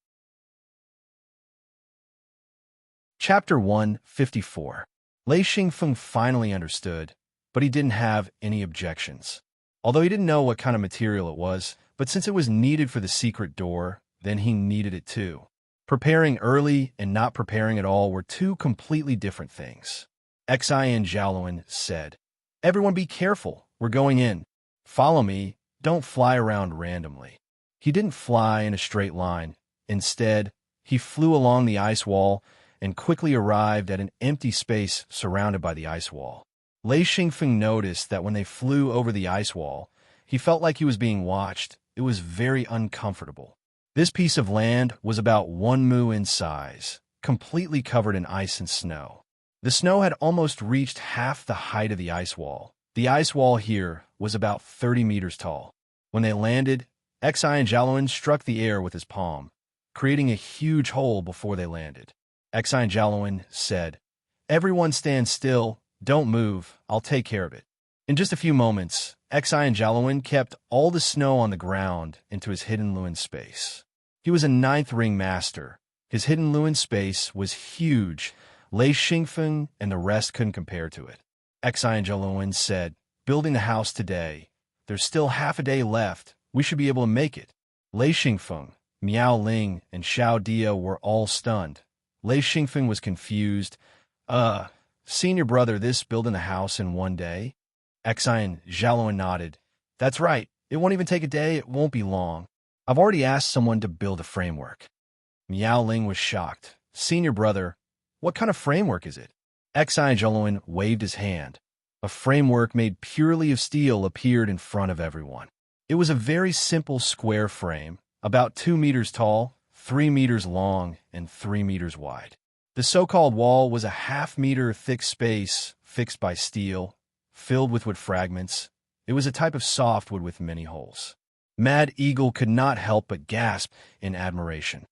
Chapter 154. Lei Xingfeng finally understood, but he didn't have any objections. Although he didn't know what kind of material it was, but since it was needed for the secret door, then he needed it too. Preparing early and not preparing at all were two completely different things. Xi and Xiaoluan said, Everyone be careful, we're going in. Follow me, don't fly around randomly. He didn't fly in a straight line. Instead, he flew along the ice wall and quickly arrived at an empty space surrounded by the ice wall. Lei Xingfeng noticed that when they flew over the ice wall, he felt like he was being watched. It was very uncomfortable. This piece of land was about 1 mu in size, completely covered in ice and snow. The snow had almost reached half the height of the ice wall. The ice wall here was about 30 meters tall. When they landed, Xi and Xiaoluan struck the air with his palm, creating a huge hole before they landed. Xi and Xiaoluan said, Everyone stand still, don't move, I'll take care of it. In just a few moments, Xi and Xiaoluan kept all the snow on the ground into his hidden Luin space. He was a 9th ring master. His hidden Luin space was huge. Lei Xingfeng and the rest couldn't compare to it. Xi and Xiaoluan said, Building the house today. There's still half a day left. We should be able to make it. Lei Xingfeng, Miao Ling, and Xiao Dia were all stunned. Lei Xingfeng was confused. Senior brother, this building the house in 1 day? Xi and Xiaoluan nodded. That's right. It won't even take a day. It won't be long. I've already asked someone to build a framework. Miao Ling was shocked. Senior brother, what kind of framework is it? Xi and Xiaoluan waved his hand. A framework made purely of steel appeared in front of everyone. It was a very simple square frame, about 2 meters tall, 3 meters long, and 3 meters wide. The so-called wall was a half-meter thick space fixed by steel, filled with wood fragments. It was a type of softwood with many holes. Mad Eagle could not help but gasp in admiration.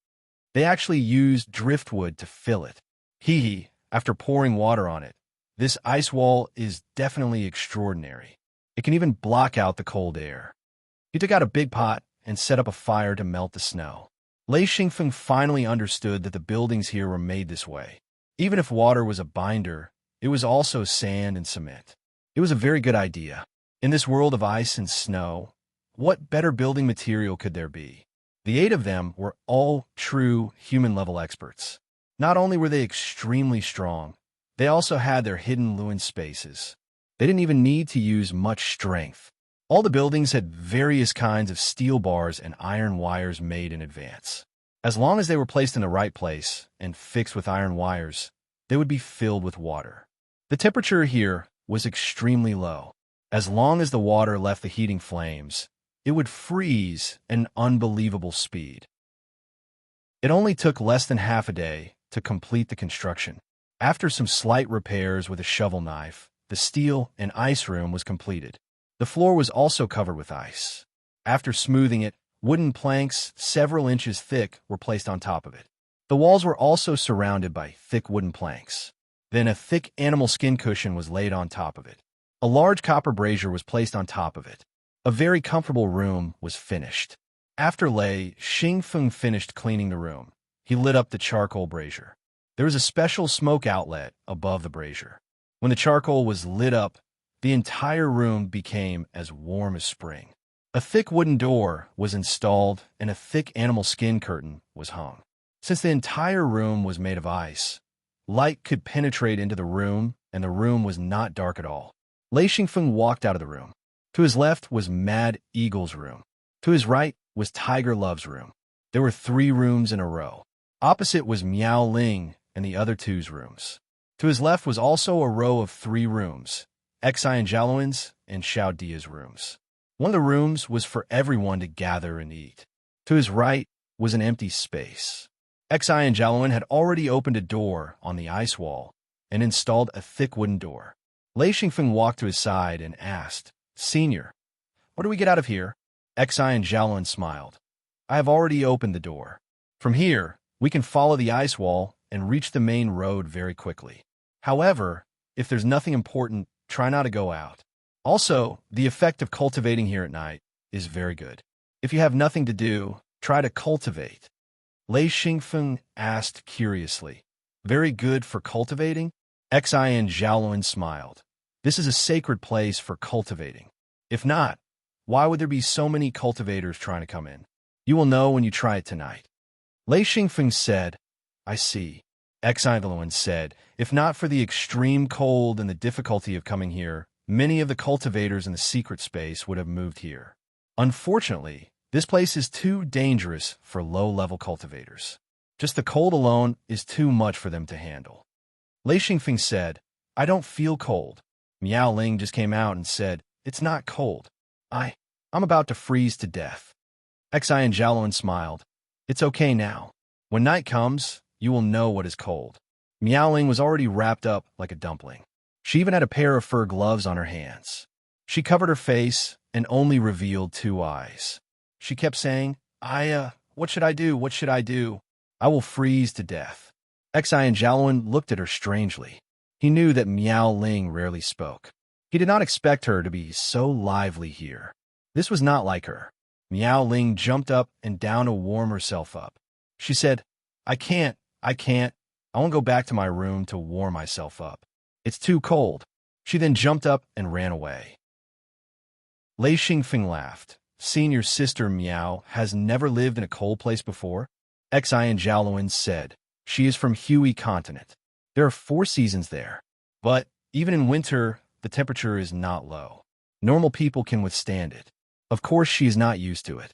They actually used driftwood to fill it. Hee, after pouring water on it. This ice wall is definitely extraordinary. It can even block out the cold air. He took out a big pot and set up a fire to melt the snow. Lei Xingfeng finally understood that the buildings here were made this way. Even if water was a binder, it was also sand and cement. It was a very good idea. In this world of ice and snow, what better building material could there be? The 8 of them were all true human-level experts. Not only were they extremely strong, they also had their hidden Luin spaces. They didn't even need to use much strength. All the buildings had various kinds of steel bars and iron wires made in advance. As long as they were placed in the right place and fixed with iron wires, they would be filled with water. The temperature here was extremely low. As long as the water left the heating flames, it would freeze at an unbelievable speed. It only took less than half a day to complete the construction. After some slight repairs with a shovel knife, the steel and ice room was completed. The floor was also covered with ice. After smoothing it, wooden planks several inches thick were placed on top of it. The walls were also surrounded by thick wooden planks. Then a thick animal skin cushion was laid on top of it. A large copper brazier was placed on top of it. A very comfortable room was finished. After Lei Xingfeng finished cleaning the room, he lit up the charcoal brazier. There was a special smoke outlet above the brazier. When the charcoal was lit up, the entire room became as warm as spring. A thick wooden door was installed and a thick animal skin curtain was hung. Since the entire room was made of ice, light could penetrate into the room and the room was not dark at all. Lei Xingfeng walked out of the room. To his left was Mad Eagle's room. To his right was Tiger Love's room. There were 3 rooms in a row. Opposite was Miao Ling and the other 2's rooms. To his left was also a row of 3 rooms, Xi and Xiaoluan's and Xiao Dia's rooms. One of the rooms was for everyone to gather and eat. To his right was an empty space. Xi and Jaloin had already opened a door on the ice wall and installed a thick wooden door. Lei Xingfeng walked to his side and asked, "Senior, what do we get out of here?" Xi and Jaloin smiled. "I have already opened the door. From here, we can follow the ice wall and reach the main road very quickly. However, if there's nothing important, try not to go out. Also, the effect of cultivating here at night is very good. If you have nothing to do, try to cultivate." Lei Xingfeng asked curiously, "Very good for cultivating?" Xi and Xiaoluan smiled. "This is a sacred place for cultivating. If not, why would there be so many cultivators trying to come in? You will know when you try it tonight." Lei Xingfeng said, "I see." Xi Xiaoluan said, "If not for the extreme cold and the difficulty of coming here, many of the cultivators in the secret space would have moved here. Unfortunately, this place is too dangerous for low-level cultivators. Just the cold alone is too much for them to handle." Lei Xingfeng said, "I don't feel cold." Miao Ling just came out and said, "It's not cold. I'm about to freeze to death." Xi and Xiaoluan smiled. "It's okay now. When night comes, you will know what is cold." Miao Ling was already wrapped up like a dumpling. She even had a pair of fur gloves on her hands. She covered her face and only revealed 2 eyes. She kept saying, what should I do? What should I do? I will freeze to death." Xi and Xiaoluan looked at her strangely. He knew that Miao Ling rarely spoke. He did not expect her to be so lively here. This was not like her. Miao Ling jumped up and down to warm herself up. She said, I can't. I want to go back to my room to warm myself up. It's too cold." She then jumped up and ran away. Lei Xingfeng laughed. "Senior sister Miao has never lived in a cold place before?" Xi and Xiaoluan said, "She is from Hui continent. There are 4 seasons there. But even in winter, the temperature is not low. Normal people can withstand it. Of course, she is not used to it."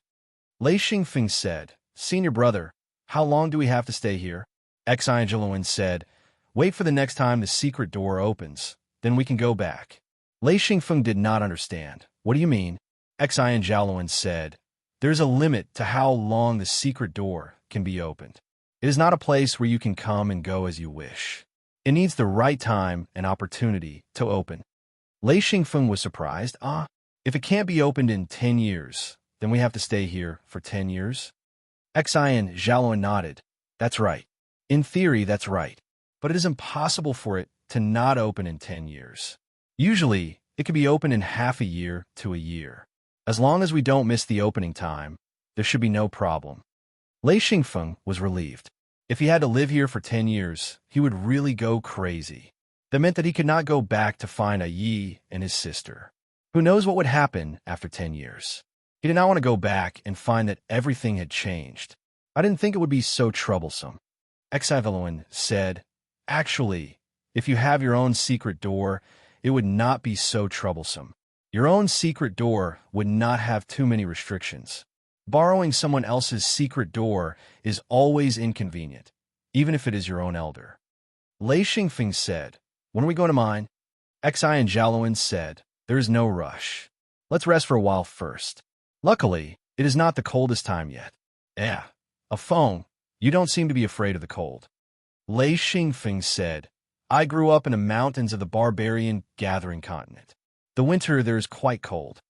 Lei Xingfeng said, "Senior brother, how long do we have to stay here?" Xi and Xiaoluan said, "Wait for the next time the secret door opens. Then we can go back." Lei Xingfeng did not understand. "What do you mean?" Xi and Xiaoluan said, "There's a limit to how long the secret door can be opened. It is not a place where you can come and go as you wish. It needs the right time and opportunity to open." Lei Xingfeng was surprised. If it can't be opened in 10 years, then we have to stay here for 10 years? Xi and Xiaoluan nodded. "That's right. In theory, that's right. But it is impossible for it to not open in 10 years. Usually, it can be open in half a year to a year. As long as we don't miss the opening time, there should be no problem." Lei Xingfeng was relieved. If he had to live here for 10 years, he would really go crazy. That meant that he could not go back to find Yi and his sister. Who knows what would happen after 10 years? He did not want to go back and find that everything had changed. "I didn't think it would be so troublesome." Xi said, "Actually, if you have your own secret door, it would not be so troublesome. Your own secret door would not have too many restrictions. Borrowing someone else's secret door is always inconvenient, even if it is your own elder." Lei Xingfeng said, "When are we going to mine?" Xi and Xiaoluan said, "There is no rush. Let's rest for a while first. Luckily, it is not the coldest time yet." A phone. You don't seem to be afraid of the cold." Lei Xingfeng said, "I grew up in the mountains of the barbarian gathering continent. The winter there is quite cold."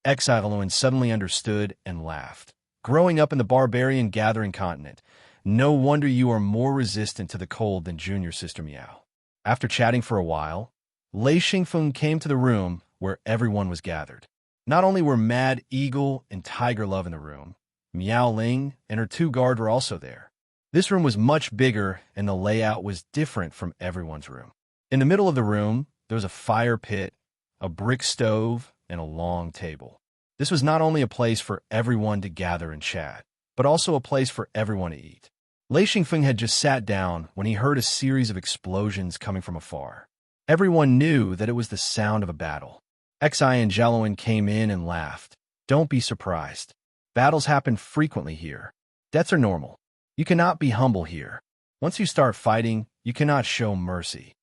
Xi suddenly understood and laughed. "Growing up in the barbarian gathering continent, no wonder you are more resistant to the cold than junior sister Miao." After chatting for a while, Lei Xingfeng came to the room where everyone was gathered. Not only were Mad Eagle and Tiger Love in the room, Miao Ling and her 2 guards were also there. This room was much bigger, and the layout was different from everyone's room. In the middle of the room, there was a fire pit, a brick stove, and a long table. This was not only a place for everyone to gather and chat, but also a place for everyone to eat. Lei Xingfeng had just sat down when he heard a series of explosions coming from afar. Everyone knew that it was the sound of a battle. Xi and Xiaoluan came in and laughed. "Don't be surprised. Battles happen frequently here. Deaths are normal. You cannot be humble here. Once you start fighting, you cannot show mercy."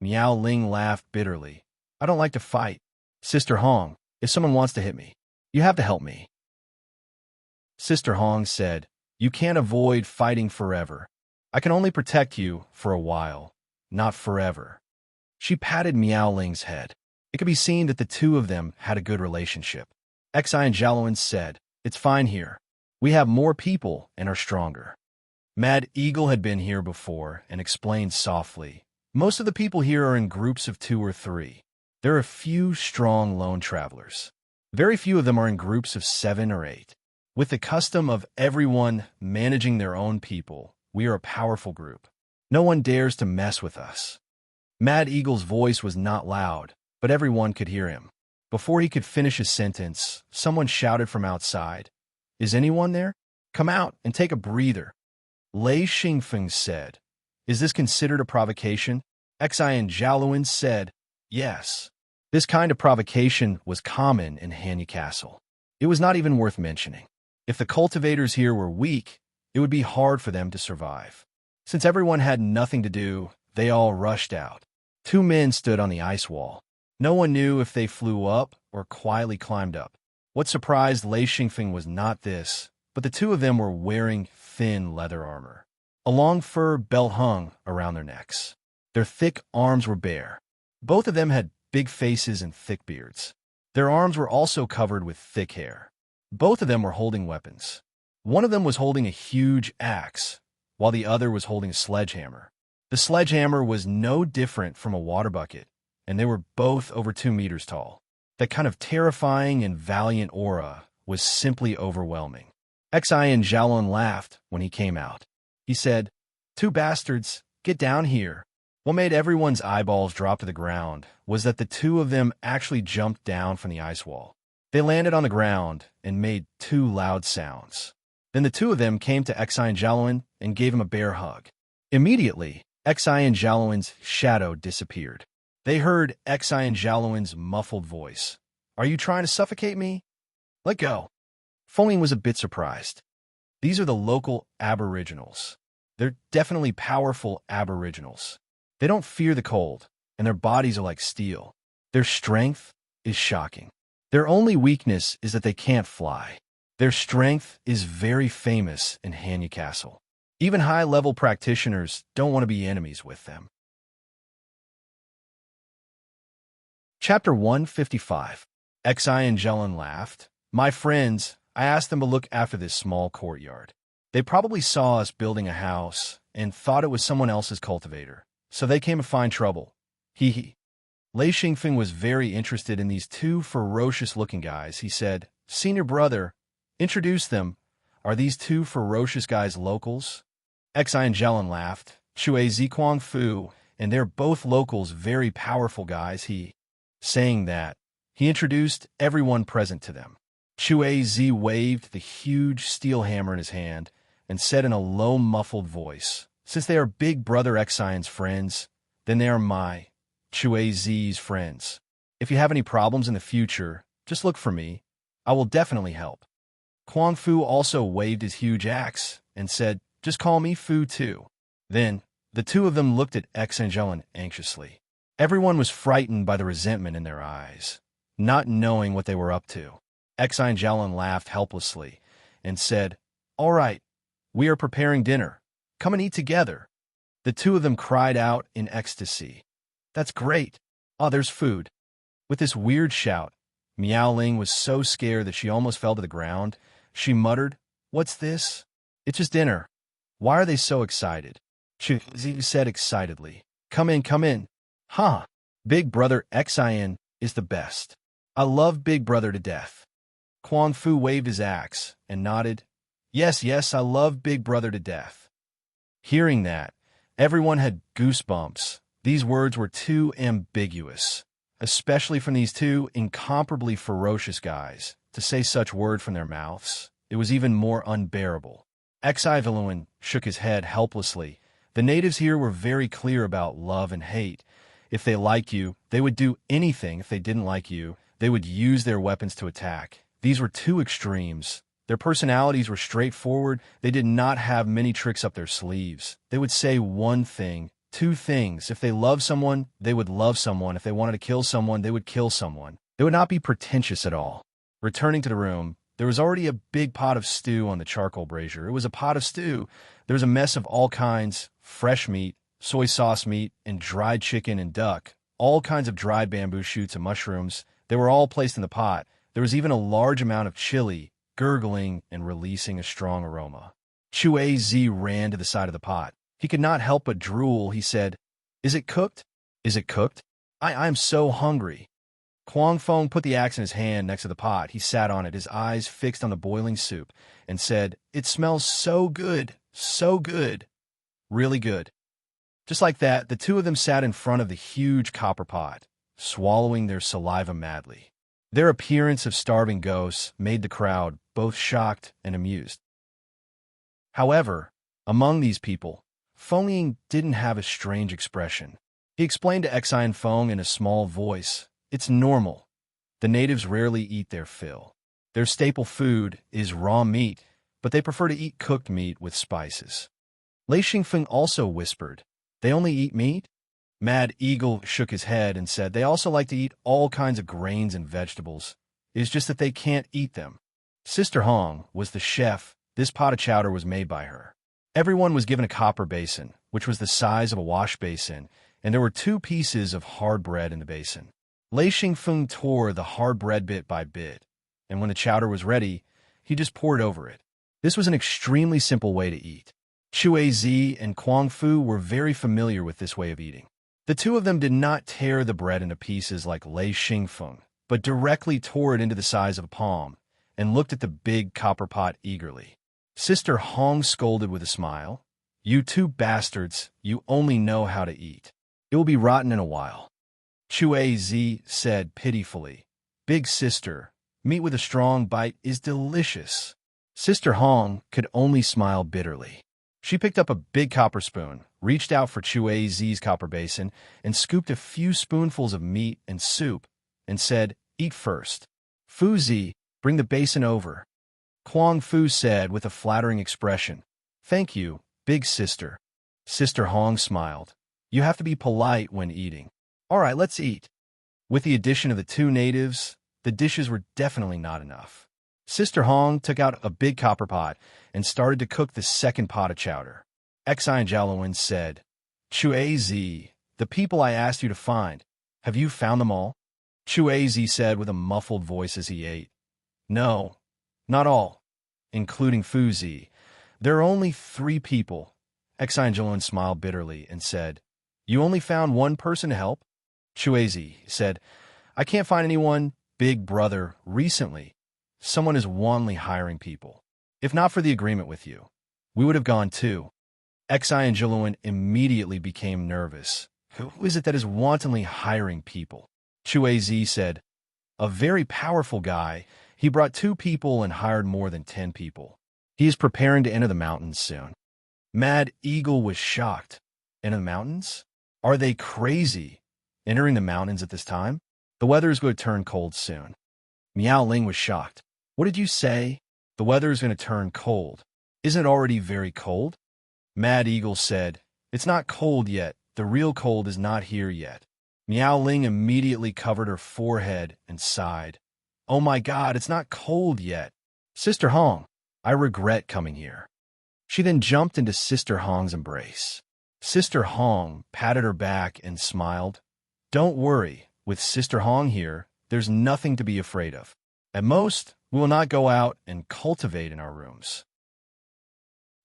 Miao Ling laughed bitterly. "I don't like to fight. Sister Hong, if someone wants to hit me, You have to help me. Sister Hong said, You can't avoid fighting forever. I can only protect you for a while, not forever. She patted Miao Ling's head. It could be seen that the two of them had a good relationship. Xi and Jalowin said, It's fine here. We have more people and are stronger. Mad Eagle had been here before and explained softly, Most of the people here are in groups of 2 or 3. There are a few strong lone travelers. Very few of them are in groups of 7 or 8. With the custom of everyone managing their own people, we are a powerful group. No one dares to mess with us. Mad Eagle's voice was not loud, but everyone could hear him. Before he could finish his sentence, someone shouted from outside, Is anyone there? Come out and take a breather. Lei Xingfeng said, Is this considered a provocation? Xi and Jalowin said, Yes. This kind of provocation was common in Hanyu Castle. It was not even worth mentioning. If the cultivators here were weak, it would be hard for them to survive. Since everyone had nothing to do, they all rushed out. 2 men stood on the ice wall. No one knew if they flew up or quietly climbed up. What surprised Lei Xingfeng was not this, but the 2 of them were wearing thin leather armor. A long fur belt hung around their necks. Their thick arms were bare. Both of them had big faces and thick beards. Their arms were also covered with thick hair. Both of them were holding weapons. One of them was holding a huge axe, while the other was holding a sledgehammer. The sledgehammer was no different from a water bucket, and they were both over 2 meters tall. That kind of terrifying and valiant aura was simply overwhelming. Xi and Jalon laughed when he came out. He said, 2 bastards, get down here. What made everyone's eyeballs drop to the ground was that the 2 of them actually jumped down from the ice wall. They landed on the ground and made 2 loud sounds. Then the 2 of them came to Xi and Jalowin and gave him a bear hug. Immediately, Xi and Jalowin's shadow disappeared. They heard Xi and Jalowin's muffled voice. Are you trying to suffocate me? Let go. Fengling was a bit surprised. These are the local aboriginals. They're definitely powerful aboriginals. They don't fear the cold, and their bodies are like steel. Their strength is shocking. Their only weakness is that they can't fly. Their strength is very famous in Hanyu Castle. Even high-level practitioners don't want to be enemies with them. Chapter 155. Xi and Jelen laughed. My friends, I asked them to look after this small courtyard. They probably saw us building a house and thought it was someone else's cultivator, so they came to find trouble. Hee hee. Lei Xingfeng was very interested in these 2 ferocious-looking guys. He said, Senior brother, introduce them. Are these 2 ferocious guys locals? Xi and Jelen laughed. Shui Ziquang Fu, and they're both locals, very powerful guys. Saying that, he introduced everyone present to them. Shui Zi waved the huge steel hammer in his hand and said in a low, muffled voice, Since they are Big Brother Xian's friends, then they are my Shui Zi's friends. If you have any problems in the future, just look for me. I will definitely help. Quang Fu also waved his huge axe and said, Just call me Fu too. Then, the 2 of them looked at X and Jelen anxiously. Everyone was frightened by the resentment in their eyes, not knowing what they were up to. X and Jelen laughed helplessly and said, All right, we are preparing dinner. Come and eat together. The 2 of them cried out in ecstasy. That's great. Oh, there's food. With this weird shout, Miao Ling was so scared that she almost fell to the ground. She muttered, What's this? It's just dinner. Why are they so excited? Chu Zi said excitedly. Come in, come in. Huh. Big Brother Xian is the best. I love Big Brother to death. Quang Fu waved his axe and nodded. Yes, yes, I love Big Brother to death. Hearing that, everyone had goosebumps. These words were too ambiguous, especially from these 2 incomparably ferocious guys. To say such word from their mouths, it was even more unbearable. Xi Viluan shook his head helplessly. The natives here were very clear about love and hate. If they liked you, they would do anything. If they didn't like you, they would use their weapons to attack. These were 2 extremes. Their personalities were straightforward. They did not have many tricks up their sleeves. They would say one thing, 2 things. If they loved someone, they would love someone. If they wanted to kill someone, they would kill someone. They would not be pretentious at all. Returning to the room, there was already a big pot of stew on the charcoal brazier. It was a pot of stew. There was a mess of all kinds, fresh meat, soy sauce meat, and dried chicken and duck, all kinds of dried bamboo shoots and mushrooms. They were all placed in the pot. There was even a large amount of chili, gurgling and releasing a strong aroma. Chui Zi ran to the side of the pot. He could not help but drool. He said, "Is it cooked? Is it cooked? I'm so hungry." Kuang Feng put the axe in his hand next to the pot. He sat on it, his eyes fixed on the boiling soup, and said, "It smells so good, so good, really good." Just like that, the two of them sat in front of the huge copper pot, swallowing their saliva madly. Their appearance of starving ghosts made the crowd both shocked and amused. However, among these people, Feng Ying didn't have a strange expression. He explained to Xi and Feng in a small voice, "It's normal. The natives rarely eat their fill. Their staple food is raw meat, but they prefer to eat cooked meat with spices." Lei Xingfeng also whispered, "They only eat meat?" Mad Eagle shook his head and said, "They also like to eat all kinds of grains and vegetables. It's just that they can't eat them." Sister Hong was the chef. This pot of chowder was made by her. Everyone was given a copper basin, which was the size of a wash basin, and there were 2 pieces of hard bread in the basin. Lei Xingfeng tore the hard bread bit by bit, and when the chowder was ready, he just poured over it. This was an extremely simple way to eat. Chui Zi and Kuang Fu were very familiar with this way of eating. The two of them did not tear the bread into pieces like Lei Xingfeng, but directly tore it into the size of a palm and looked at the big copper pot eagerly. Sister Hong scolded with a smile, "You 2 bastards, you only know how to eat. It will be rotten in a while." Chui Zi said pitifully, "Big sister, meat with a strong bite is delicious." Sister Hong could only smile bitterly. She picked up a big copper spoon, reached out for Chui Zi's copper basin, and scooped a few spoonfuls of meat and soup, and said, "Eat first. Fu Zi, bring the basin over." Kuang Fu said with a flattering expression, "Thank you, big sister." Sister Hong smiled. "You have to be polite when eating. All right, let's eat." With the addition of the 2 natives, the dishes were definitely not enough. Sister Hong took out a big copper pot and started to cook the second pot of chowder. Xi and Jiaoluan said, "Chui Zi, the people I asked you to find, have you found them all?" Chui Zi said with a muffled voice as he ate, "No, not all, including Fu Zi. There are only 3 people." Xi and Jiaoluan smiled bitterly and said, "You only found 1 person to help?" Chui Zi said, "I can't find anyone, big brother, recently. Someone is wantonly hiring people. If not for the agreement with you, we would have gone too." Xi and Jiaoluan immediately became nervous. "Who is it that is wantonly hiring people?" Chui Zi said, "A very powerful guy. He brought 2 people and hired more than 10 people. He is preparing to enter the mountains soon." Mad Eagle was shocked. "Enter the mountains? Are they crazy? Entering the mountains at this time? The weather is going to turn cold soon." Miao Ling was shocked. "What did you say? The weather is going to turn cold. Isn't it already very cold?" Mad Eagle said, "It's not cold yet. The real cold is not here yet." Miao Ling immediately covered her forehead and sighed. "Oh my God, it's not cold yet. Sister Hong, I regret coming here." She then jumped into Sister Hong's embrace. Sister Hong patted her back and smiled. "Don't worry, with Sister Hong here, there's nothing to be afraid of. At most, we will not go out and cultivate in our rooms."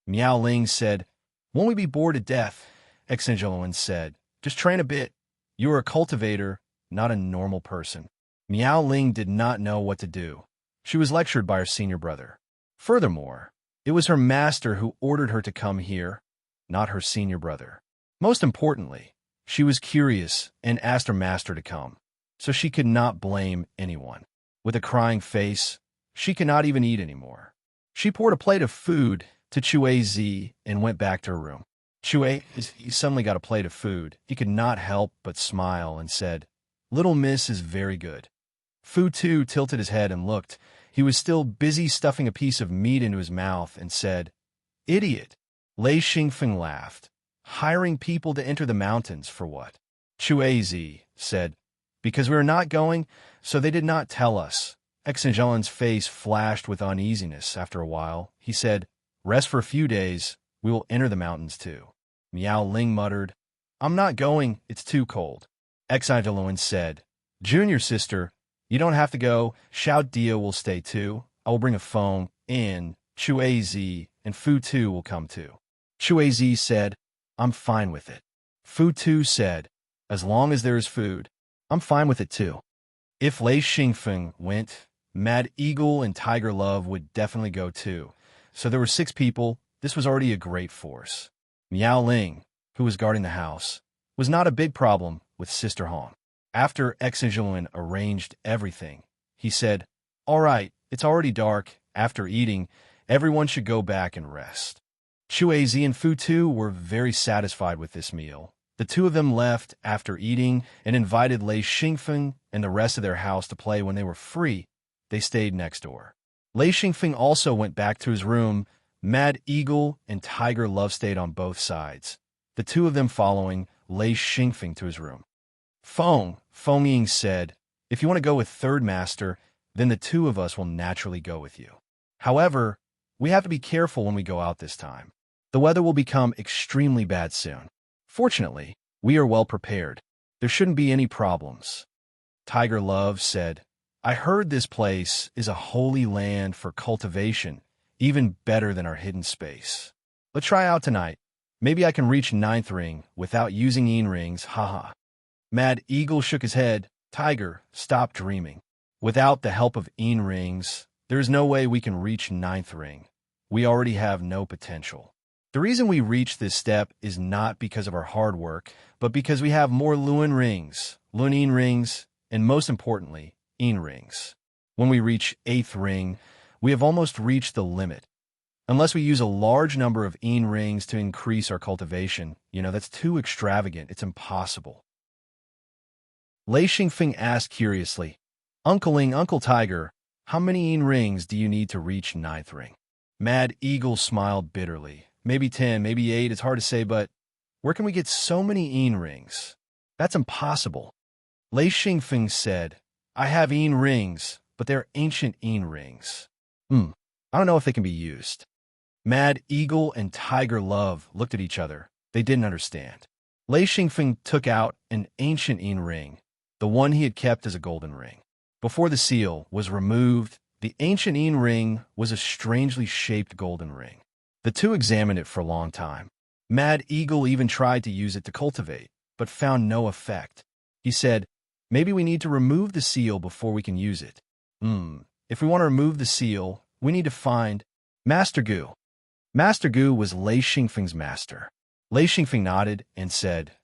Miao Ling said, "Won't we be bored to death?" Exangeloan said, "Just train a bit. You are a cultivator, not a normal person." Miao Ling did not know what to do. She was lectured by her senior brother. Furthermore, it was her master who ordered her to come here, not her senior brother. Most importantly, she was curious and asked her master to come, so she could not blame anyone. With a crying face, she could not even eat anymore. She poured a plate of food to Chui Zi and went back to her room. Chui Zi suddenly got a plate of food. He could not help but smile and said, "Little miss is very good." Fu Tu tilted his head and looked. He was still busy stuffing a piece of meat into his mouth and said, "Idiot." Lei Xingfeng laughed. "Hiring people to enter the mountains for what?" Chui Zi said, "Because we are not going, so they did not tell us. Exangelin's face flashed with uneasiness after a while. He said, "Rest for a few days. We will enter the mountains too." Miao Ling muttered, "I'm not going. It's too cold." Exangelin said, "Junior sister, you don't have to go. Xiao Dia will stay too. I will bring a phone in. Chue Zi and Fu Tu will come too." Chue Zi said, "I'm fine with it." Fu Tu said, "As long as there is food, I'm fine with it too." If Lei Xingfeng went, Mad Eagle and Tiger Love would definitely go too. So there were 6 people. This was already a great force. Miao Ling, who was guarding the house, was not a big problem with Sister Hong. After Exangeline arranged everything, he said, "All right, it's already dark. After eating, everyone should go back and rest." Chue Zi and Fu Tu were very satisfied with this meal. The 2 of them left after eating and invited Lei Xingfeng and the rest of their house to play when they were free. They stayed next door. Lei Xingfeng also went back to his room. Mad Eagle and Tiger Love stayed on both sides, the 2 of them following Lei Xingfeng to his room. Feng Ying said, "If you want to go with Third Master, then the 2 of us will naturally go with you. However, we have to be careful when we go out this time. The weather will become extremely bad soon. Fortunately, we are well prepared. There shouldn't be any problems." Tiger Love said, "I heard this place is a holy land for cultivation, even better than our hidden space. Let's try out tonight. Maybe I can reach 9th ring without using Yin rings, haha." Mad Eagle shook his head. "Tiger, stop dreaming. Without the help of Yin rings, there is no way we can reach 9th ring. We already have no potential. The reason we reach this step is not because of our hard work, but because we have more Lun rings, Lun Yin rings, and most importantly, Yin rings. When we reach 8th ring, we have almost reached the limit. Unless we use a large number of Yin rings to increase our cultivation, that's too extravagant. It's impossible." Lei Xingfeng asked curiously, Uncle Tiger, how many Yin rings do you need to reach 9th ring?" Mad Eagle smiled bitterly. "Maybe 10, maybe 8, it's hard to say, but where can we get so many Yin rings? That's impossible." Lei Xingfeng said, "I have Yin rings, but they're ancient Yin rings. I don't know if they can be used." Mad Eagle and Tiger Love looked at each other. They didn't understand. Lei Xingfeng took out an ancient Yin ring, the one he had kept as a golden ring. Before the seal was removed, the ancient Yin ring was a strangely shaped golden ring. The 2 examined it for a long time. Mad Eagle even tried to use it to cultivate, but found no effect. He said, "Maybe we need to remove the seal before we can use it. If we want to remove the seal, we need to find Master Gu." Master Gu was Lei Xingfeng's master. Lei Xingfeng nodded and said,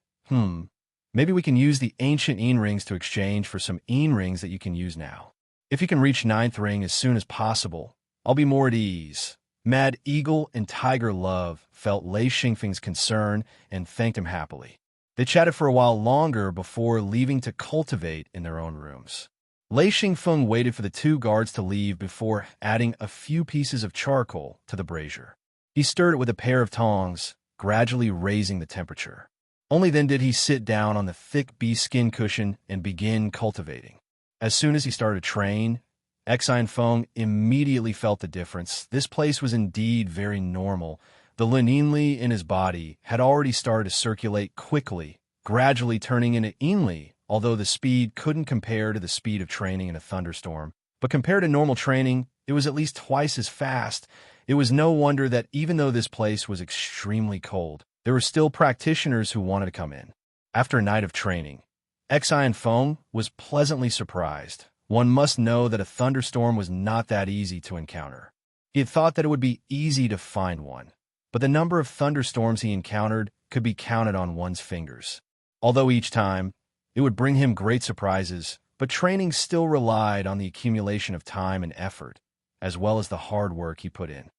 Maybe we can use the ancient Yin rings to exchange for some Yin rings that you can use now. If you can reach 9th ring as soon as possible, I'll be more at ease." Mad Eagle and Tiger Love felt Lei Xingfeng's concern and thanked him happily. They chatted for a while longer before leaving to cultivate in their own rooms. Lei Xingfeng waited for the 2 guards to leave before adding a few pieces of charcoal to the brazier. He stirred it with a pair of tongs, gradually raising the temperature. Only then did he sit down on the thick bee skin cushion and begin cultivating. As soon as he started to train, Exanfeng immediately felt the difference. This place was indeed very normal. The Linli in his body had already started to circulate quickly, gradually turning into Yinli, although the speed couldn't compare to the speed of training in a thunderstorm. But compared to normal training, it was at least twice as fast. It was no wonder that even though this place was extremely cold, there were still practitioners who wanted to come in. After a night of training, Exanfeng was pleasantly surprised. One must know that a thunderstorm was not that easy to encounter. He had thought that it would be easy to find one, but the number of thunderstorms he encountered could be counted on one's fingers. Although each time, it would bring him great surprises, but training still relied on the accumulation of time and effort, as well as the hard work he put in.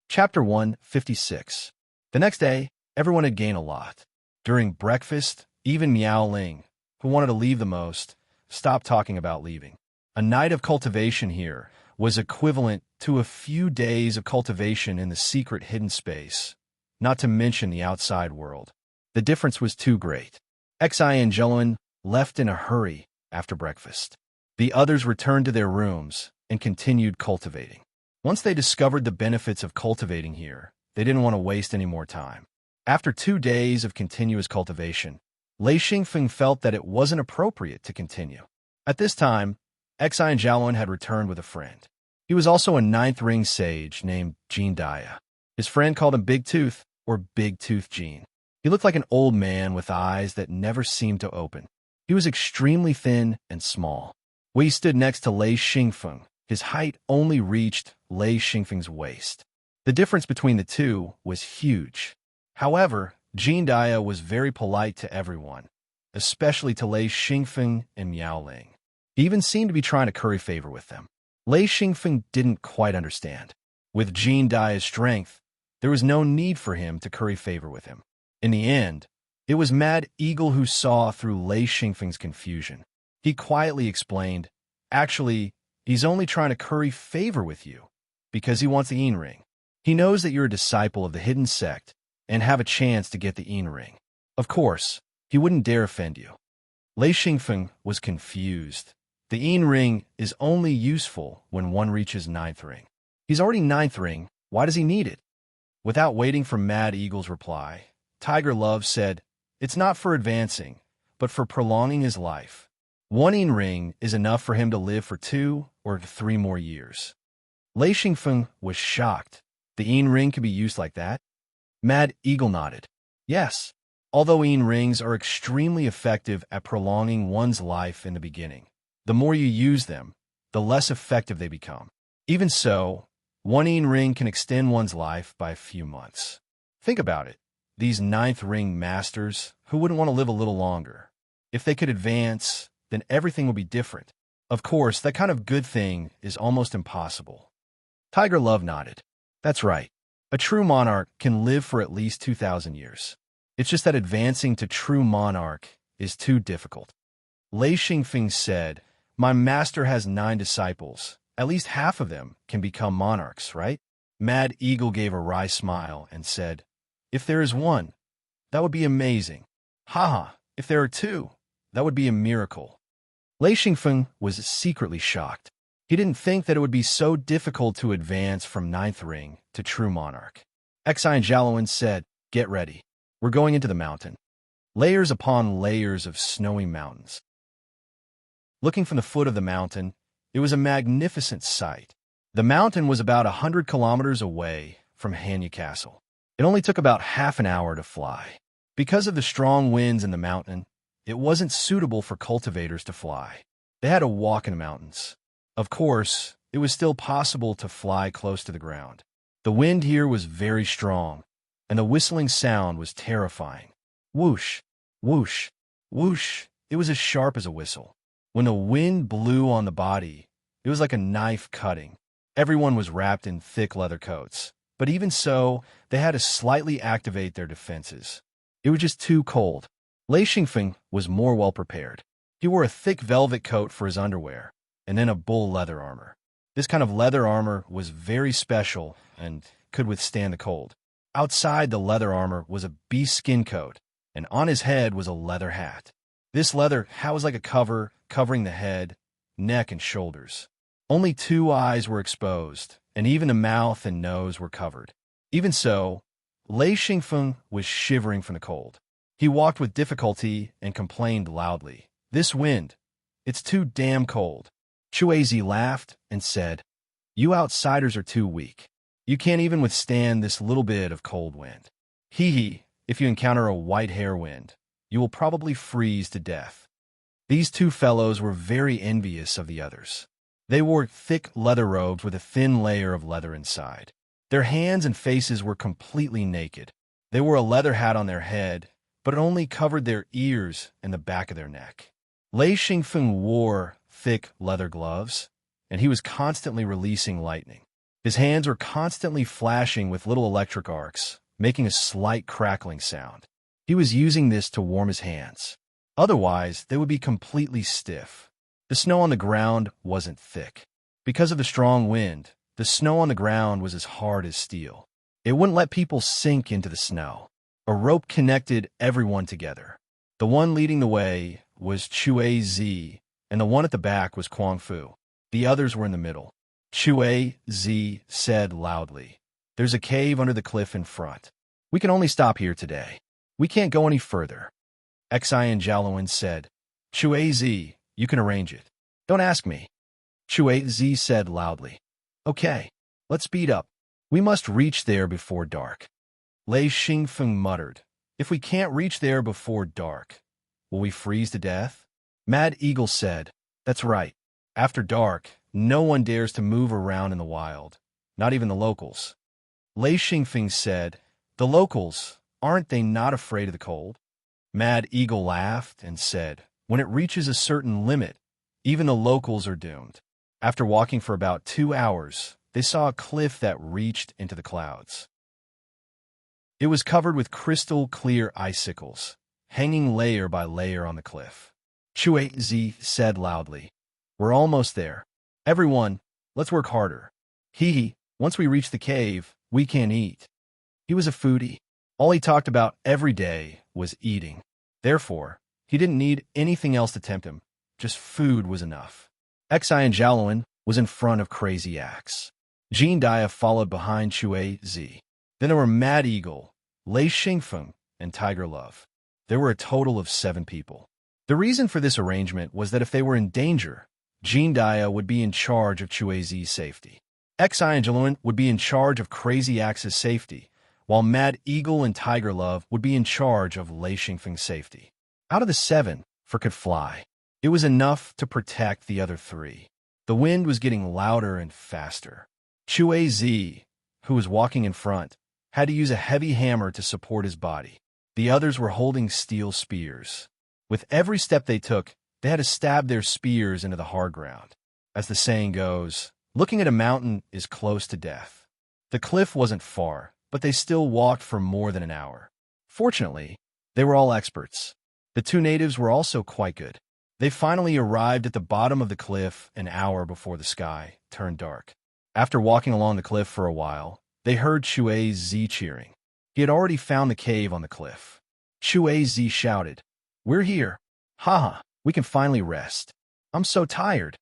Chapter 156. The next day, everyone had gained a lot. During breakfast, even Miao Ling, who wanted to leave the most, stopped talking about leaving. A night of cultivation here was equivalent to a few days of cultivation in the secret hidden space, not to mention the outside world. The difference was too great. Exangeline left in a hurry. after breakfast. The others returned to their rooms and continued cultivating. Once they discovered the benefits of cultivating here, they didn't want to waste any more time. After 2 days of continuous cultivation, Lei Xingfeng felt that it wasn't appropriate to continue. At this time, Xi and Zhaowen had returned with a friend. He was also a ninth ring sage named Jean Daya. His friend called him Big Tooth or Big Tooth Jean. He looked like an old man with eyes that never seemed to open. He was extremely thin and small. When he stood next to Lei Xingfeng, his height only reached Lei Xingfeng's waist. The difference between the two was huge. However, Jean Daya was very polite to everyone, especially to Lei Xingfeng and Miaoling. He even seemed to be trying to curry favor with them. Lei Xingfeng didn't quite understand. With Jean Daya's strength, there was no need for him to curry favor with him. In the end, it was Mad Eagle who saw through Lei Xingfeng's confusion. He quietly explained, "Actually, he's only trying to curry favor with you because he wants the Yin Ring. He knows that you're a disciple of the hidden sect and have a chance to get the Yin Ring. Of course, he wouldn't dare offend you." Lei Xingfeng was confused. The Yin Ring is only useful when one reaches ninth ring. He's already ninth ring, why does he need it? Without waiting for Mad Eagle's reply, Tiger Love said, "It's not for advancing, but for prolonging his life. One Yin Ring is enough for him to live for 2 or 3 more years." Lei Xingfeng was shocked. The Yin Ring could be used like that? Mad Eagle nodded. Yes, although Yin Rings are extremely effective at prolonging one's life in the beginning, the more you use them, the less effective they become. Even so, one Yin Ring can extend one's life by a few months. Think about it. These ninth ring masters, who wouldn't want to live a little longer? If they could advance, then everything would be different. Of course, that kind of good thing is almost impossible. Tiger Love nodded. That's right. A true monarch can live for at least 2,000 years. It's just that advancing to true monarch is too difficult. Lei Xingfeng said, "My master has 9 disciples. At least half of them can become monarchs, right?" Mad Eagle gave a wry smile and said, "If there is one, that would be amazing. Haha, if there are 2, that would be a miracle." Lei Xingfeng was secretly shocked. He didn't think that it would be so difficult to advance from ninth ring to true monarch. Xi and Zhaowen said, "Get ready. We're going into the mountain." Layers upon layers of snowy mountains. Looking from the foot of the mountain, it was a magnificent sight. The mountain was about 100 kilometers away from Hanya Castle. It only took about half an hour to fly. Because of the strong winds in the mountain, it wasn't suitable for cultivators to fly. They had to walk in the mountains. Of course, it was still possible to fly close to the ground. The wind here was very strong, and the whistling sound was terrifying. Whoosh, whoosh, whoosh. It was as sharp as a whistle. When the wind blew on the body, it was like a knife cutting. Everyone was wrapped in thick leather coats, but even so, they had to slightly activate their defenses. It was just too cold. Lei Xingfeng was more well prepared. He wore a thick velvet coat for his underwear, and then a bull leather armor. This kind of leather armor was very special and could withstand the cold. Outside the leather armor was a beast skin coat, and on his head was a leather hat. This leather hat was like a cover covering the head, neck, and shoulders. Only 2 eyes were exposed, and even the mouth and nose were covered. Even so, Lei Xingfeng was shivering from the cold. He walked with difficulty and complained loudly. "This wind, it's too damn cold." Chuazi laughed and said, "You outsiders are too weak. You can't even withstand this little bit of cold wind. Hee hee, if you encounter a white hair wind, you will probably freeze to death." These 2 fellows were very envious of the others. They wore thick leather robes with a thin layer of leather inside. Their hands and faces were completely naked. They wore a leather hat on their head, but it only covered their ears and the back of their neck. Lei Xingfeng wore thick leather gloves, and he was constantly releasing lightning. His hands were constantly flashing with little electric arcs, making a slight crackling sound. He was using this to warm his hands. Otherwise, they would be completely stiff. The snow on the ground wasn't thick. Because of the strong wind, the snow on the ground was as hard as steel. It wouldn't let people sink into the snow. A rope connected everyone together. The one leading the way was Chuazi, and the one at the back was Kuang Fu. The others were in the middle. Chui Zi said loudly, "There's a cave under the cliff in front. We can only stop here today. We can't go any further." Xi and Jialuan said, "Chui Zi, you can arrange it. Don't ask me." Chui Zi said loudly, "Okay, let's speed up. We must reach there before dark." Lei Xingfeng muttered, "If we can't reach there before dark, will we freeze to death?" Mad Eagle said, "That's right. After dark, no one dares to move around in the wild, not even the locals." Lei Xingfeng said, "The locals, aren't they not afraid of the cold?" Mad Eagle laughed and said, "When it reaches a certain limit, even the locals are doomed." After walking for about 2 hours, they saw a cliff that reached into the clouds. It was covered with crystal-clear icicles, hanging layer by layer on the cliff. Chui Zi said loudly, "We're almost there. Everyone, let's work harder. Hee, once we reach the cave, we can eat." He was a foodie. All he talked about every day was eating. Therefore, he didn't need anything else to tempt him. Just food was enough. Xi and Jialuan was in front of Crazy Axe. Jean Dia followed behind Chui Zi. Then there were Mad Eagle, Lei Xingfeng, and Tiger Love. There were a total of 7 people. The reason for this arrangement was that if they were in danger, Jean Dia would be in charge of Chui Zi's safety. Xi and Jialuan would be in charge of Crazy Axe's safety, while Mad Eagle and Tiger Love would be in charge of Lei Xingfeng's safety. Out of the 7, 4 could fly. It was enough to protect the other 3. The wind was getting louder and faster. Chui Zi, who was walking in front, had to use a heavy hammer to support his body. The others were holding steel spears. With every step they took, they had to stab their spears into the hard ground. As the saying goes, looking at a mountain is close to death. The cliff wasn't far, but they still walked for more than an hour. Fortunately, they were all experts. The 2 natives were also quite good. They finally arrived at the bottom of the cliff an hour before the sky turned dark. After walking along the cliff for a while, they heard Chui Zi cheering. He had already found the cave on the cliff. Chui Zi shouted, "We're here. Haha, we can finally rest. I'm so tired."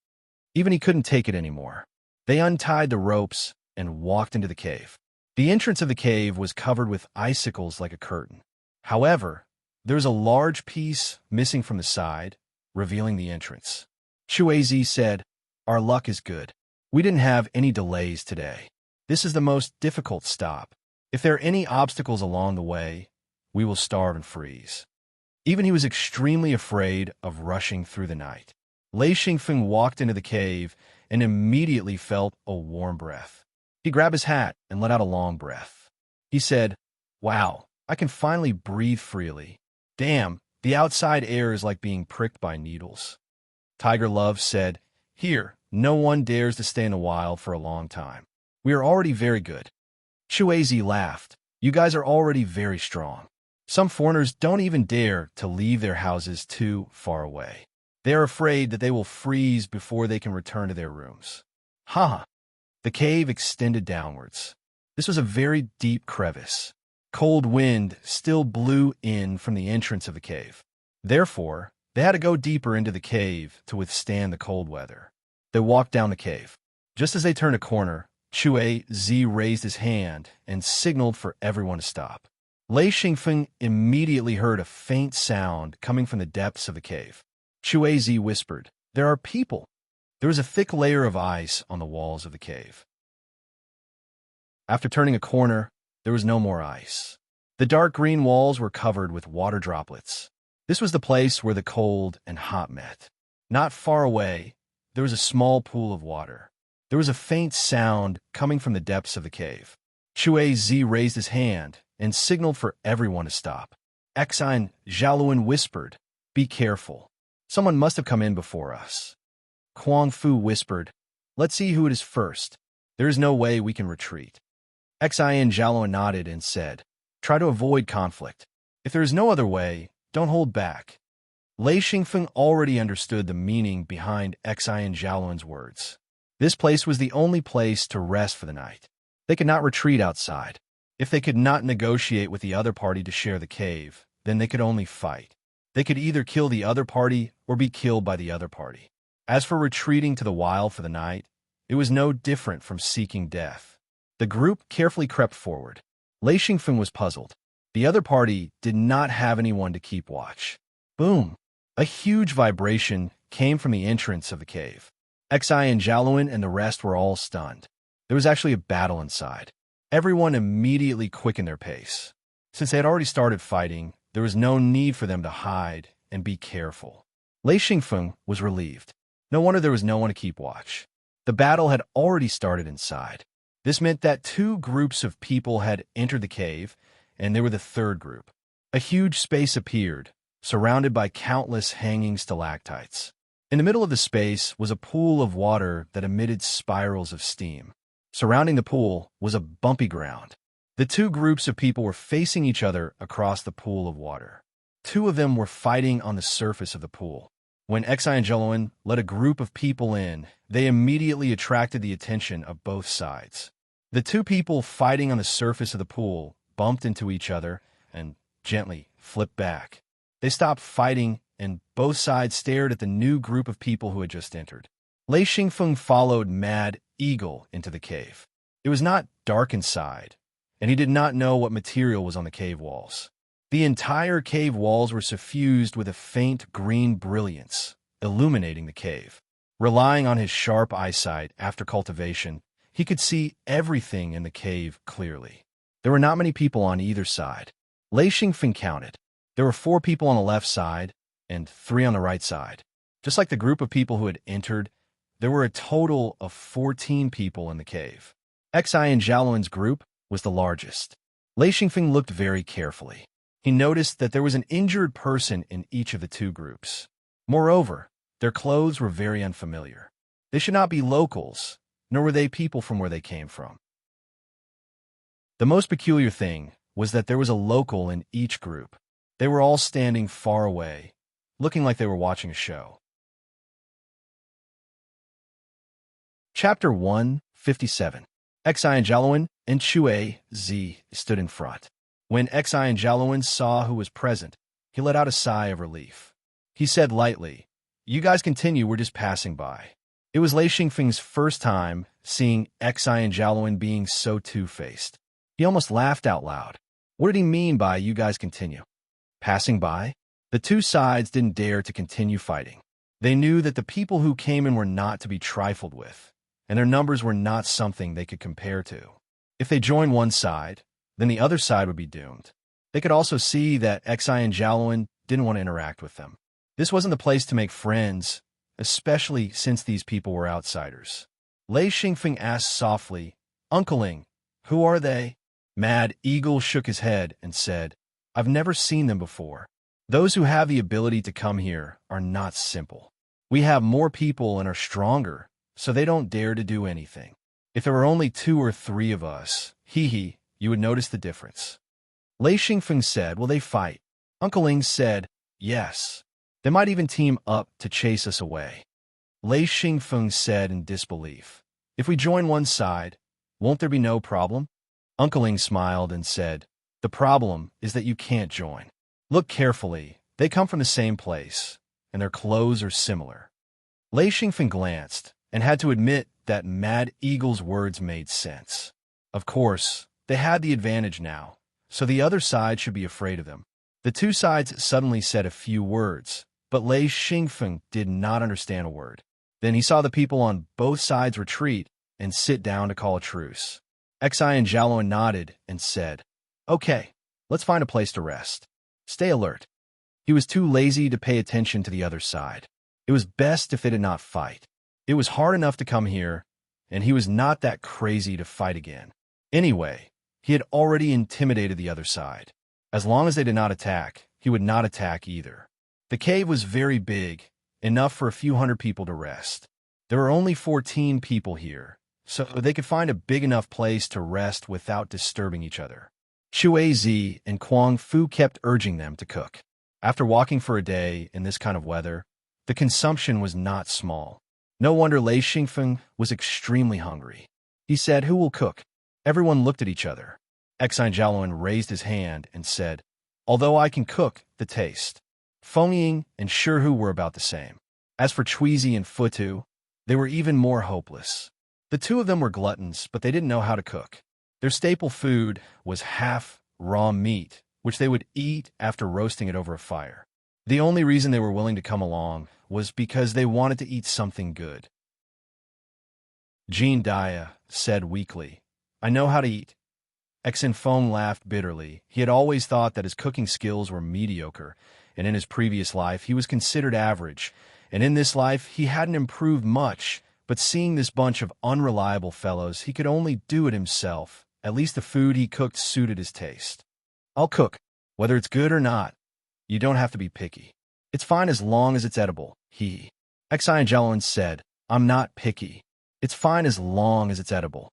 Even he couldn't take it anymore. They untied the ropes and walked into the cave. The entrance of the cave was covered with icicles like a curtain. However, there was a large piece missing from the side, revealing the entrance. Chui Zi said, "Our luck is good. We didn't have any delays today. This is the most difficult stop. If there are any obstacles along the way, we will starve and freeze." Even he was extremely afraid of rushing through the night. Lei Xingfeng walked into the cave and immediately felt a warm breath. He grabbed his hat and let out a long breath. He said, "Wow, I can finally breathe freely. Damn, the outside air is like being pricked by needles." Tiger Love said, "Here, no one dares to stay in the wild for a long time. We are already very good." Chui Zi laughed. "You guys are already very strong. Some foreigners don't even dare to leave their houses too far away. They are afraid that they will freeze before they can return to their rooms." Haha. The cave extended downwards. This was a very deep crevice. Cold wind still blew in from the entrance of the cave. Therefore, they had to go deeper into the cave to withstand the cold weather. They walked down the cave. Just as they turned a corner, Chui Zi raised his hand and signaled for everyone to stop. Lei Xingfeng immediately heard a faint sound coming from the depths of the cave. Chui Zi whispered, "There are people." There was a thick layer of ice on the walls of the cave. After turning a corner, there was no more ice. The dark green walls were covered with water droplets. This was the place where the cold and hot met. Not far away, there was a small pool of water. There was a faint sound coming from the depths of the cave. Chui Zi raised his hand and signaled for everyone to stop. Xi and Jialuan whispered, "Be careful. Someone must have come in before us." Kuang Fu whispered, "Let's see who it is first. There is no way we can retreat." Xi and Jialuan nodded and said, "Try to avoid conflict. If there is no other way, don't hold back." Lei Xingfeng already understood the meaning behind Xi and Jialuan's words. This place was the only place to rest for the night. They could not retreat outside. If they could not negotiate with the other party to share the cave, then they could only fight. They could either kill the other party or be killed by the other party. As for retreating to the wild for the night, it was no different from seeking death. The group carefully crept forward. Lei Xingfeng was puzzled. The other party did not have anyone to keep watch. Boom! A huge vibration came from the entrance of the cave. Xi and Jiaoluan and the rest were all stunned. There was actually a battle inside. Everyone immediately quickened their pace. Since they had already started fighting, there was no need for them to hide and be careful. Lei Xingfeng was relieved. No wonder there was no one to keep watch. The battle had already started inside. This meant that two groups of people had entered the cave, and they were the third group. A huge space appeared, surrounded by countless hanging stalactites. In the middle of the space was a pool of water that emitted spirals of steam. Surrounding the pool was a bumpy ground. The two groups of people were facing each other across the pool of water. Two of them were fighting on the surface of the pool. When Xi and Jiaoluan let a group of people in, they immediately attracted the attention of both sides. The two people fighting on the surface of the pool bumped into each other and gently flipped back. They stopped fighting, and both sides stared at the new group of people who had just entered. Lei Xingfeng followed Mad Eagle into the cave. It was not dark inside, and he did not know what material was on the cave walls. The entire cave walls were suffused with a faint green brilliance, illuminating the cave. Relying on his sharp eyesight after cultivation, he could see everything in the cave clearly. There were not many people on either side. Lei Xingfeng counted. There were 4 people on the left side and 3 on the right side. Just like the group of people who had entered, there were a total of 14 people in the cave. Xi and Jiaoluan's group was the largest. Lei Xingfeng looked very carefully. He noticed that there was an injured person in each of the two groups. Moreover, their clothes were very unfamiliar. They should not be locals, nor were they people from where they came from. The most peculiar thing was that there was a local in each group. They were all standing far away, looking like they were watching a show. Chapter 157. Xi and Jiaoluan and Chui Zi stood in front. When Xi and Jiaoluan saw who was present, he let out a sigh of relief. He said lightly, "You guys continue, we're just passing by." It was Lei Xingfeng's first time seeing Xi and Jiaoluan being so two-faced. He almost laughed out loud. What did he mean by "you guys continue"? Passing by? The two sides didn't dare to continue fighting. They knew that the people who came in were not to be trifled with, and their numbers were not something they could compare to. If they joined one side, then the other side would be doomed. They could also see that Xi and Jiaoluan didn't want to interact with them. This wasn't the place to make friends, especially since these people were outsiders. Lei Xingfeng asked softly, "Uncleing, who are they?" Mad Eagle shook his head and said, "I've never seen them before. Those who have the ability to come here are not simple. We have more people and are stronger, so they don't dare to do anything. If there were only 2 or 3 of us, you would notice the difference." Lei Xingfeng said, "Will they fight?" Uncle Ling said, "Yes. They might even team up to chase us away." Lei Xingfeng said in disbelief, "If we join one side, won't there be no problem?" Uncle Ling smiled and said, "The problem is that you can't join. Look carefully, they come from the same place, and their clothes are similar." Lei Xingfeng glanced and had to admit that Mad Eagle's words made sense. Of course, they had the advantage now, so the other side should be afraid of them. The two sides suddenly said a few words, but Lei Xingfeng did not understand a word. Then he saw the people on both sides retreat and sit down to call a truce. Xi and Jiaoluan nodded and said, "Okay, let's find a place to rest. Stay alert." He was too lazy to pay attention to the other side. It was best if they did not fight. It was hard enough to come here, and he was not that crazy to fight again. Anyway, he had already intimidated the other side. As long as they did not attack, he would not attack either. The cave was very big, enough for a few hundred people to rest. There were only 14 people here, so they could find a big enough place to rest without disturbing each other. Chui Zi and Kuang Fu kept urging them to cook. After walking for a day in this kind of weather, the consumption was not small. No wonder Lei Xingfeng was extremely hungry. He said, "Who will cook?" Everyone looked at each other. Xi Jiaoluan raised his hand and said, "Although I can cook, the taste." Feng Ying and Shihu were about the same. As for Chweezy and Futu, they were even more hopeless. The two of them were gluttons, but they didn't know how to cook. Their staple food was half raw meat, which they would eat after roasting it over a fire. The only reason they were willing to come along was because they wanted to eat something good. Jean Dia said weakly, "I know how to eat." Exinfong laughed bitterly. He had always thought that his cooking skills were mediocre, and in his previous life he was considered average, and in this life he hadn't improved much, but seeing this bunch of unreliable fellows, he could only do it himself. At least the food he cooked suited his taste. "I'll cook, whether it's good or not. You don't have to be picky. It's fine as long as it's edible," Xianjialuan said. "I'm not picky. It's fine as long as it's edible."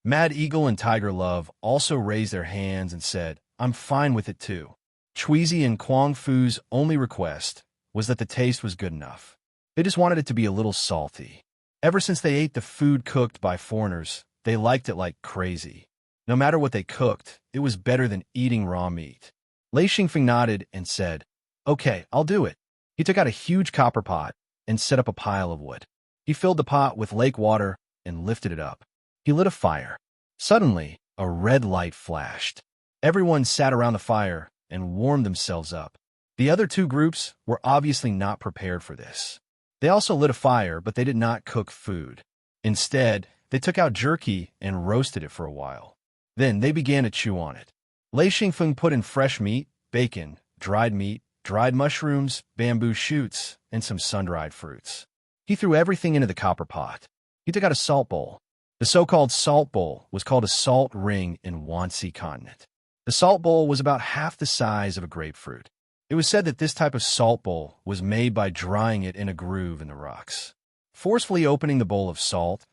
Mad Eagle and Tiger Love also raised their hands and said, "I'm fine with it too." Chweezy and Kwang Fu's only request was that the taste was good enough. They just wanted it to be a little salty. Ever since they ate the food cooked by foreigners, they liked it like crazy. No matter what they cooked, it was better than eating raw meat. Lei Xingfeng nodded and said, "Okay, I'll do it." He took out a huge copper pot and set up a pile of wood. He filled the pot with lake water and lifted it up. He lit a fire. Suddenly, a red light flashed. Everyone sat around the fire and warmed themselves up. The other two groups were obviously not prepared for this. They also lit a fire, but they did not cook food. Instead, they took out jerky and roasted it for a while. Then they began to chew on it. Lei Xingfeng put in fresh meat, bacon, dried meat, dried mushrooms, bamboo shoots, and some sun-dried fruits. He threw everything into the copper pot. He took out a salt bowl. The so-called salt bowl was called a salt ring in Wanxi continent. The salt bowl was about half the size of a grapefruit. It was said that this type of salt bowl was made by drying it in a groove in the rocks. Forcefully opening the bowl of salt,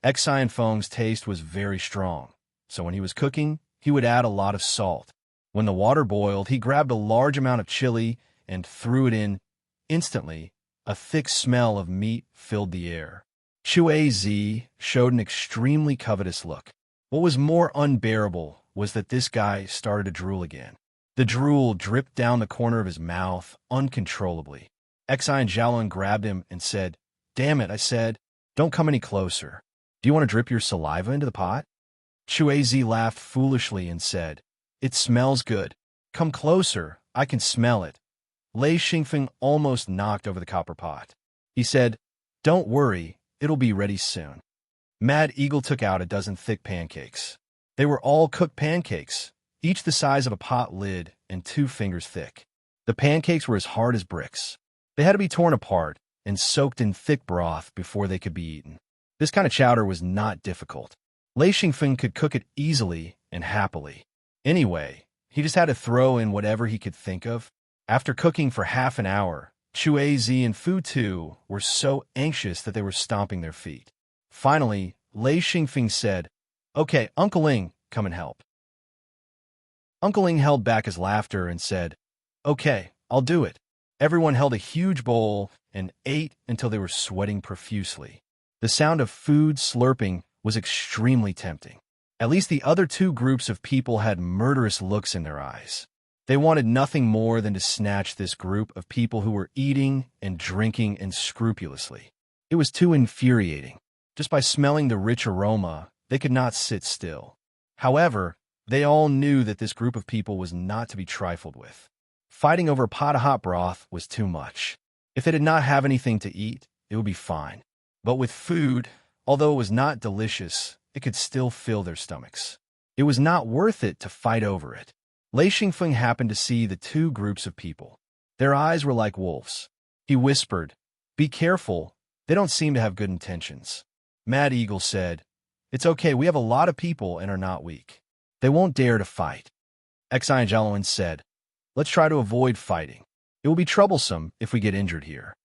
Xianfeng's taste was very strong, so when he was cooking, he would add a lot of salt. When the water boiled, he grabbed a large amount of chili and threw it in. Instantly, a thick smell of meat filled the air. Chue Zi showed an extremely covetous look. What was more unbearable was that this guy started to drool again. The drool dripped down the corner of his mouth uncontrollably. Xianjialuan grabbed him and said, "Damn it," I said. "Don't come any closer. Do you want to drip your saliva into the pot?" Chue Zi laughed foolishly and said, "It smells good. Come closer, I can smell it." Lei Xingfeng almost knocked over the copper pot. He said, "Don't worry, it'll be ready soon." Mad Eagle took out a dozen thick pancakes. They were all cooked pancakes, each the size of a pot lid and 2 fingers thick. The pancakes were as hard as bricks. They had to be torn apart and soaked in thick broth before they could be eaten. This kind of chowder was not difficult. Lei Xingfeng could cook it easily and happily. Anyway, he just had to throw in whatever he could think of. After cooking for half an hour, Chue Zi and Fu Tu were so anxious that they were stomping their feet. Finally, Lei Xingfeng said, "Okay, Uncle Ling, come and help." Uncle Ling held back his laughter and said, "Okay, I'll do it." Everyone held a huge bowl and ate until they were sweating profusely. The sound of food slurping was extremely tempting. At least the other two groups of people had murderous looks in their eyes. They wanted nothing more than to snatch this group of people who were eating and drinking unscrupulously. It was too infuriating. Just by smelling the rich aroma, they could not sit still. However, they all knew that this group of people was not to be trifled with. Fighting over a pot of hot broth was too much. If they did not have anything to eat, it would be fine. But with food, although it was not delicious, it could still fill their stomachs. It was not worth it to fight over it. Lei Xingfeng happened to see the two groups of people. Their eyes were like wolves. He whispered, "Be careful, they don't seem to have good intentions." Mad Eagle said, "It's okay, we have a lot of people and are not weak. They won't dare to fight." Xianjialuan said, "Let's try to avoid fighting. It will be troublesome if we get injured here."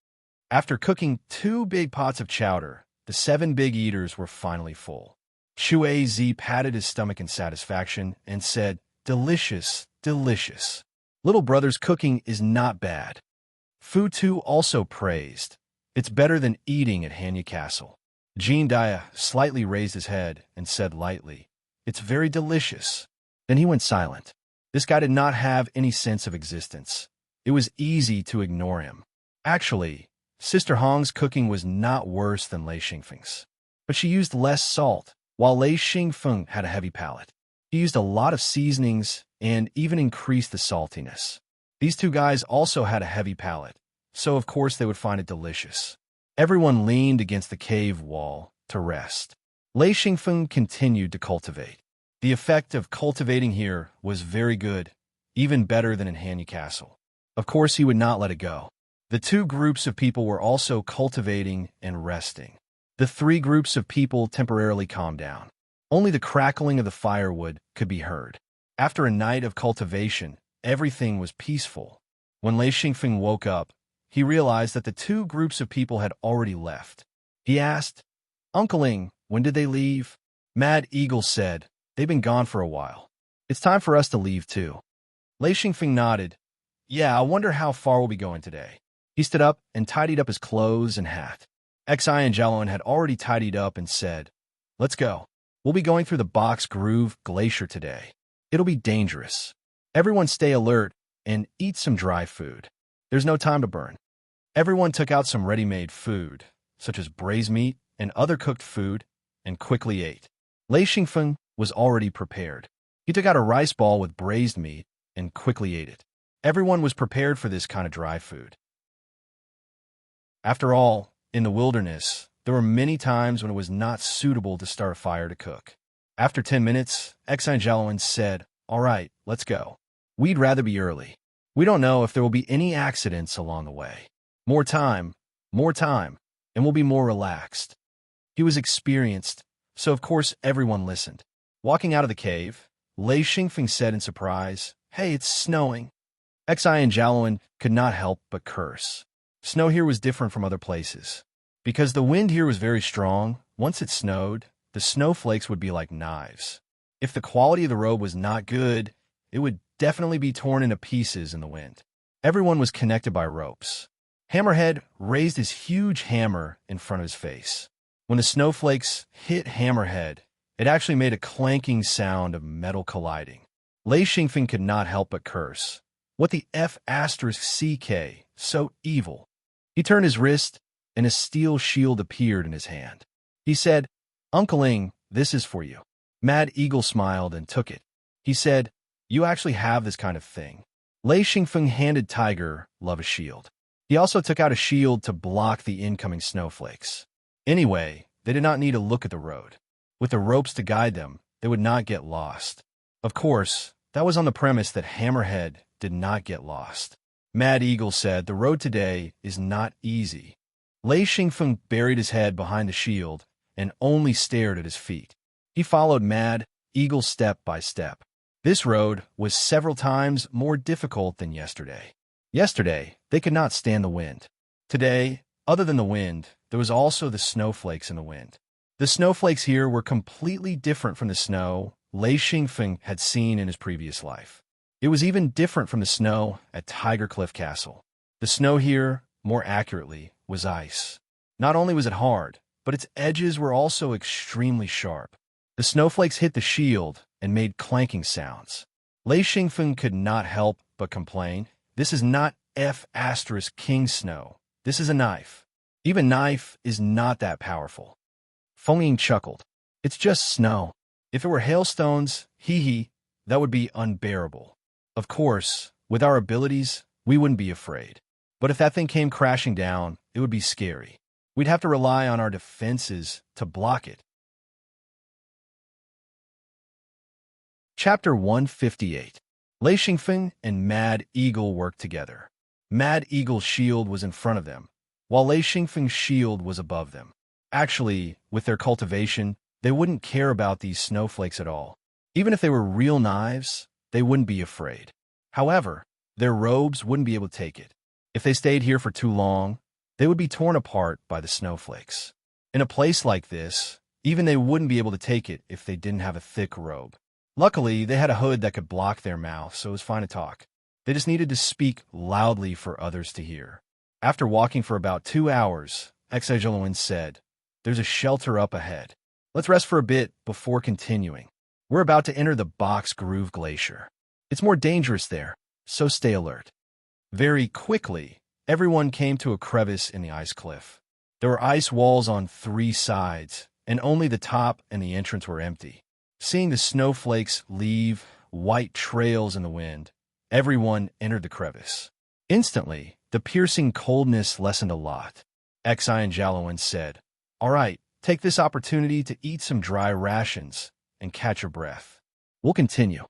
After cooking 2 big pots of chowder, the 7 big eaters were finally full. Chue Zi patted his stomach in satisfaction and said, "Delicious, delicious. Little brother's cooking is not bad." Fu Tu also praised, "It's better than eating at Hanya Castle." Jean Dia slightly raised his head and said lightly, "It's very delicious." Then he went silent. This guy did not have any sense of existence. It was easy to ignore him. Actually, Sister Hong's cooking was not worse than Lei Xingfeng's, but she used less salt, while Lei Xingfeng had a heavy palate. She used a lot of seasonings and even increased the saltiness. These two guys also had a heavy palate, so of course they would find it delicious. Everyone leaned against the cave wall to rest. Lei Xingfeng continued to cultivate. The effect of cultivating here was very good, even better than in Hanyu Castle. Of course, he would not let it go. The two groups of people were also cultivating and resting. The three groups of people temporarily calmed down. Only the crackling of the firewood could be heard. After a night of cultivation, everything was peaceful. When Lei Xingfeng woke up, he realized that the two groups of people had already left. He asked, "Uncleing, when did they leave?" Mad Eagle said, "They've been gone for a while. It's time for us to leave too." Lei Xingfeng nodded. "Yeah, I wonder how far we'll be going today." He stood up and tidied up his clothes and hat. Xi and Jiaowen had already tidied up and said, "Let's go. We'll be going through the Box Groove Glacier today. It'll be dangerous. Everyone stay alert and eat some dry food. There's no time to burn." Everyone took out some ready-made food, such as braised meat and other cooked food, and quickly ate. Lei Xingfeng was already prepared. He took out a rice ball with braised meat and quickly ate it. Everyone was prepared for this kind of dry food. After all, in the wilderness, there were many times when it was not suitable to start a fire to cook. After 10 minutes, Xi and Jiaowen said, "All right, let's go. We'd rather be early. We don't know if there will be any accidents along the way. More time, and we'll be more relaxed." He was experienced, so of course everyone listened. Walking out of the cave, Lei Xingfeng said in surprise, "Hey, it's snowing." Xi and Jiaowen could not help but curse. Snow here was different from other places. Because the wind here was very strong, once it snowed, the snowflakes would be like knives. If the quality of the robe was not good, it would definitely be torn into pieces in the wind. Everyone was connected by ropes. Hammerhead raised his huge hammer in front of his face. When the snowflakes hit Hammerhead, it actually made a clanking sound of metal colliding. Lei Xingfeng could not help but curse. What the F***CK, so evil. He turned his wrist, and a steel shield appeared in his hand. He said, "Uncleing, this is for you." Mad Eagle smiled and took it. He said, "You actually have this kind of thing." Lei Xingfeng handed Tiger Love a shield. He also took out a shield to block the incoming snowflakes. Anyway, they did not need to look at the road. With the ropes to guide them, they would not get lost. Of course, that was on the premise that Hammerhead did not get lost. Mad Eagle said, "The road today is not easy." Lei Xingfeng buried his head behind the shield and only stared at his feet. He followed Mad Eagle step by step. This road was several times more difficult than yesterday. Yesterday, they could not stand the wind. Today, other than the wind, there was also the snowflakes in the wind. The snowflakes here were completely different from the snow Lei Xingfeng had seen in his previous life. It was even different from the snow at Tiger Cliff Castle. The snow here, more accurately, was ice. Not only was it hard, but its edges were also extremely sharp. The snowflakes hit the shield and made clanking sounds. Lei Xingfeng could not help but complain, "This is not F***King snow. This is a knife. Even knife is not that powerful." Feng Ying chuckled. "It's just snow. If it were hailstones, hee, that would be unbearable. Of course, with our abilities, we wouldn't be afraid. But if that thing came crashing down, it would be scary. We'd have to rely on our defenses to block it." Chapter 158. Lei Xingfeng and Mad Eagle worked together. Mad Eagle's shield was in front of them, while Lei Xingfeng's shield was above them. Actually, with their cultivation, they wouldn't care about these snowflakes at all. Even if they were real knives, they wouldn't be afraid. However, their robes wouldn't be able to take it. If they stayed here for too long, they would be torn apart by the snowflakes. In a place like this, even they wouldn't be able to take it if they didn't have a thick robe. Luckily, they had a hood that could block their mouth, so it was fine to talk. They just needed to speak loudly for others to hear. After walking for about 2 hours, Exagelowin said, "There's a shelter up ahead. Let's rest for a bit before continuing. We're about to enter the Box Groove Glacier. It's more dangerous there, so stay alert." Very quickly, everyone came to a crevice in the ice cliff. There were ice walls on 3 sides, and only the top and the entrance were empty. Seeing the snowflakes leave white trails in the wind, everyone entered the crevice. Instantly, the piercing coldness lessened a lot. Xi and Jalowin said, "All right, take this opportunity to eat some dry rations and catch your breath. We'll continue."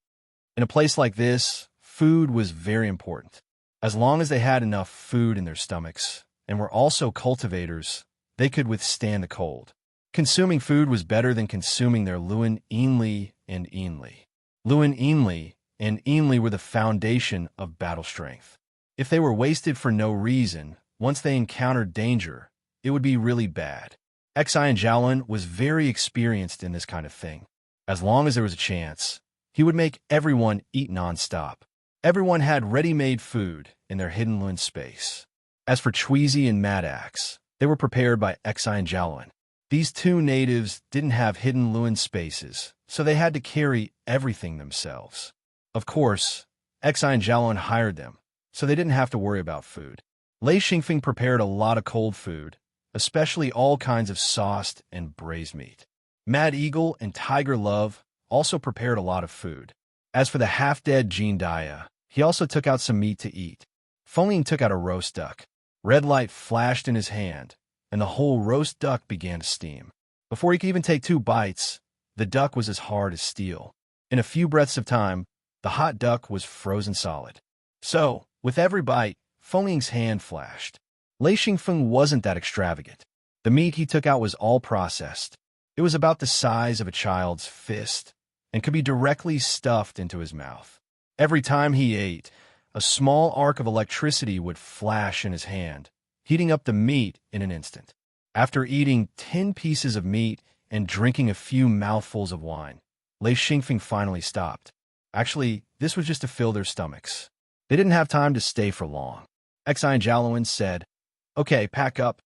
In a place like this, food was very important. As long as they had enough food in their stomachs and were also cultivators, they could withstand the cold. Consuming food was better than consuming their Luan Enli and Enli. Luan Enli and Enli were the foundation of battle strength. If they were wasted for no reason, once they encountered danger, it would be really bad. Xi and Jalowin was very experienced in this kind of thing. As long as there was a chance, he would make everyone eat non-stop. Everyone had ready-made food in their hidden Luan space. As for Chweezy and Madax, they were prepared by Xi and Jalowin. These 2 natives didn't have hidden Luan spaces, so they had to carry everything themselves. Of course, Xi and Jalowin hired them, so they didn't have to worry about food. Lei Xingfeng prepared a lot of cold food, especially all kinds of sauced and braised meat. Mad Eagle and Tiger Love also prepared a lot of food. As for the half-dead Jean Dia, he also took out some meat to eat. Feng took out a roast duck. Red light flashed in his hand, and the whole roast duck began to steam. Before he could even take 2 bites, the duck was as hard as steel. In a few breaths of time, the hot duck was frozen solid. So, with every bite, Feng's hand flashed. Lei Xingfeng wasn't that extravagant. The meat he took out was all processed. It was about the size of a child's fist and could be directly stuffed into his mouth. Every time he ate, a small arc of electricity would flash in his hand, heating up the meat in an instant. After eating 10 pieces of meat and drinking a few mouthfuls of wine, Lei Xingfeng finally stopped. Actually, this was just to fill their stomachs. They didn't have time to stay for long. Xi and Jalowin said, "Okay, pack up.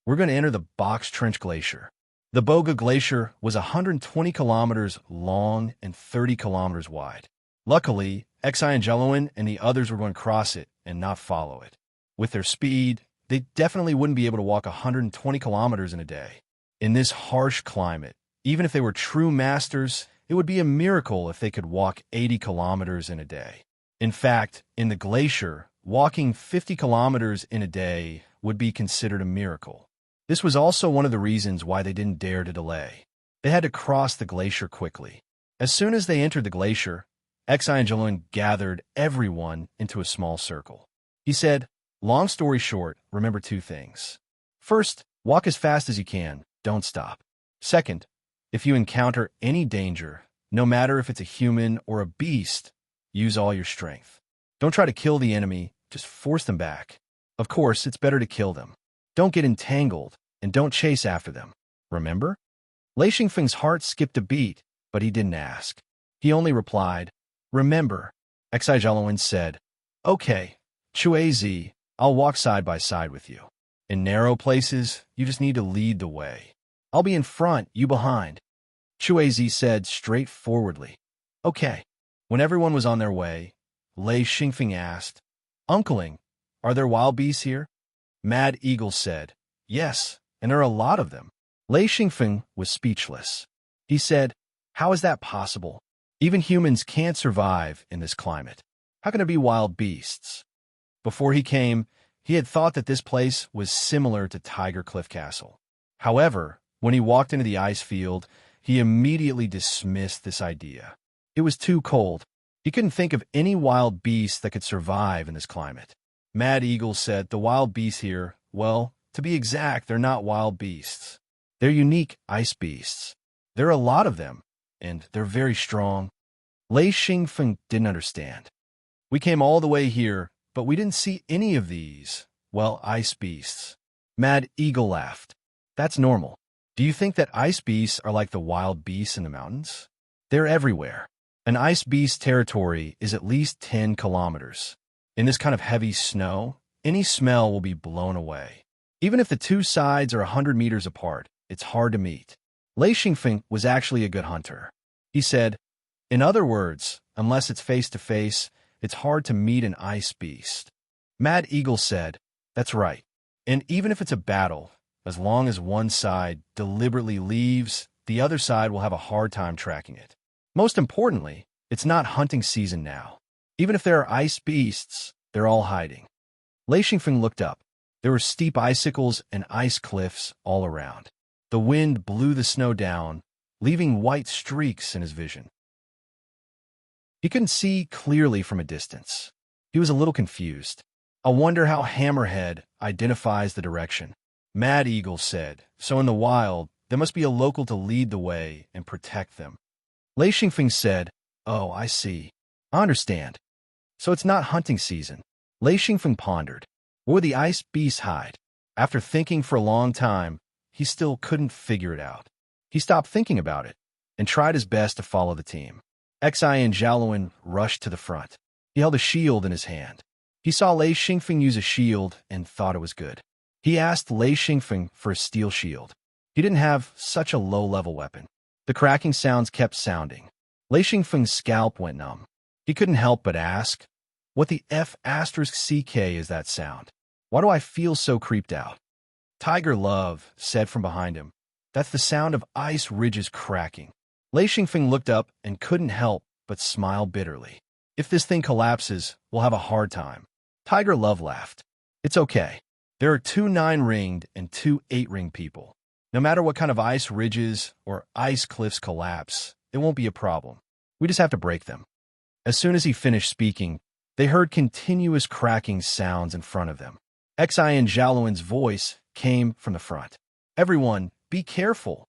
We're going to enter the Box Trench Glacier." The Boga Glacier was 120 kilometers long and 30 kilometers wide. Luckily, Xi and Jalowin and the others were going to cross it and not follow it. With their speed, they definitely wouldn't be able to walk 120 kilometers in a day. In this harsh climate, even if they were true masters, it would be a miracle if they could walk 80 kilometers in a day. In fact, in the glacier, walking 50 kilometers in a day would be considered a miracle. This was also one of the reasons why they didn't dare to delay. They had to cross the glacier quickly. As soon as they entered the glacier, Xi and Jalowin gathered everyone into a small circle. He said, "Long story short, remember 2 things. First, walk as fast as you can, don't stop. Second, if you encounter any danger, no matter if it's a human or a beast, use all your strength. Don't try to kill the enemy, just force them back. Of course, it's better to kill them. Don't get entangled, and don't chase after them. Remember?" Lei Xingfeng's heart skipped a beat, but he didn't ask. He only replied, "Remember." Xi Jalowin said, "Okay, Chuazi, I'll walk side by side with you. In narrow places, you just need to lead the way. I'll be in front, you behind." Chuazi said straightforwardly, "Okay." When everyone was on their way, Lei Xingfeng asked, "Uncling, are there wild beasts here?" Mad Eagle said, "Yes, and there are a lot of them." Lei Xingfeng was speechless. He said, "How is that possible? Even humans can't survive in this climate. How can there be wild beasts?" Before he came, he had thought that this place was similar to Tiger Cliff Castle. However, when he walked into the ice field, he immediately dismissed this idea. It was too cold. He couldn't think of any wild beast that could survive in this climate. Mad Eagle said the wild beasts here, well, to be exact, they're not wild beasts. They're unique ice beasts. There are a lot of them, and they're very strong. Lei Xingfeng didn't understand. "We came all the way here, but we didn't see any of these, well, ice beasts." Mad Eagle laughed. "That's normal. Do you think that ice beasts are like the wild beasts in the mountains? They're everywhere. An ice beast territory is at least 10 kilometers. In this kind of heavy snow, any smell will be blown away. Even if the 2 sides are 100 meters apart, it's hard to meet." Lei Xingfeng was actually a good hunter. He said, "In other words, unless it's face-to-face, it's hard to meet an ice beast." Mad Eagle said, "That's right. And even if it's a battle, as long as one side deliberately leaves, the other side will have a hard time tracking it. Most importantly, it's not hunting season now. Even if there are ice beasts, they're all hiding." Lei Xingfeng looked up. There were steep icicles and ice cliffs all around. The wind blew the snow down, leaving white streaks in his vision. He couldn't see clearly from a distance. He was a little confused. "I wonder how Hammerhead identifies the direction," Mad Eagle said. "So in the wild, there must be a local to lead the way and protect them." Lei Xingfeng said, "Oh, I see. I understand. So it's not hunting season." Lei Xingfeng pondered. Where would the ice beasts hide? After thinking for a long time, he still couldn't figure it out. He stopped thinking about it and tried his best to follow the team. Xi and Xiaoluan rushed to the front. He held a shield in his hand. He saw Lei Xingfeng use a shield and thought it was good. He asked Lei Xingfeng for a steel shield. He didn't have such a low-level weapon. The cracking sounds kept sounding. Lei Xingfeng's scalp went numb. He couldn't help but ask, "What the F***CK is that sound? Why do I feel so creeped out?" Tiger Love said from behind him, "That's the sound of ice ridges cracking." Lei Xingfeng looked up and couldn't help but smile bitterly. "If this thing collapses, we'll have a hard time." Tiger Love laughed. "It's okay. There are 2 9-ringed and 2 8-ringed people. No matter what kind of ice ridges or ice cliffs collapse, it won't be a problem. We just have to break them." As soon as he finished speaking, they heard continuous cracking sounds in front of them. Xi and Xiaoluan's voice came from the front. "Everyone, be careful."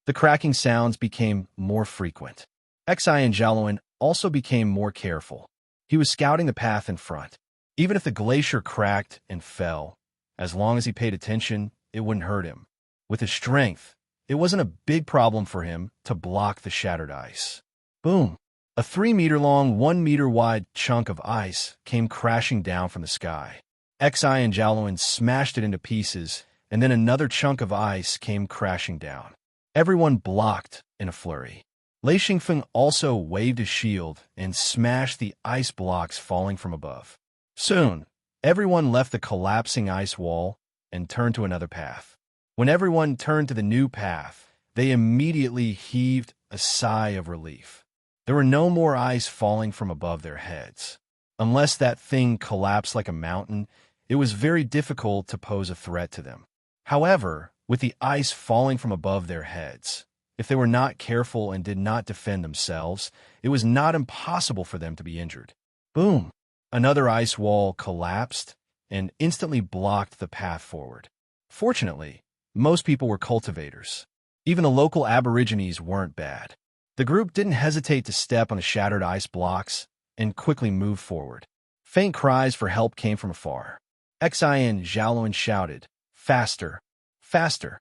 The cracking sounds became more frequent. Xi and Xiaoluan also became more careful. He was scouting the path in front. Even if the glacier cracked and fell, as long as he paid attention, it wouldn't hurt him. With his strength, it wasn't a big problem for him to block the shattered ice. Boom! A 3-meter-long, 1-meter-wide chunk of ice came crashing down from the sky. Xi and Xiaoluan smashed it into pieces, and then another chunk of ice came crashing down. Everyone blocked in a flurry. Lei Xingfeng also waved his shield and smashed the ice blocks falling from above. Soon, everyone left the collapsing ice wall and turned to another path. When everyone turned to the new path, they immediately heaved a sigh of relief. There were no more ice falling from above their heads. Unless that thing collapsed like a mountain, it was very difficult to pose a threat to them. However, with the ice falling from above their heads, if they were not careful and did not defend themselves, it was not impossible for them to be injured. Boom! Another ice wall collapsed and instantly blocked the path forward. Fortunately, most people were cultivators. Even the local aborigines weren't bad. The group didn't hesitate to step on the shattered ice blocks and quickly moved forward. Faint cries for help came from afar. Xi and Xiaoluan shouted, "Faster! Faster!"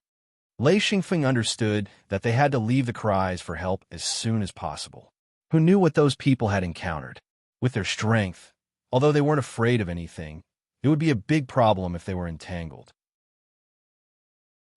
Lei Xingfeng understood that they had to leave the cries for help as soon as possible. Who knew what those people had encountered? With their strength, although they weren't afraid of anything, it would be a big problem if they were entangled.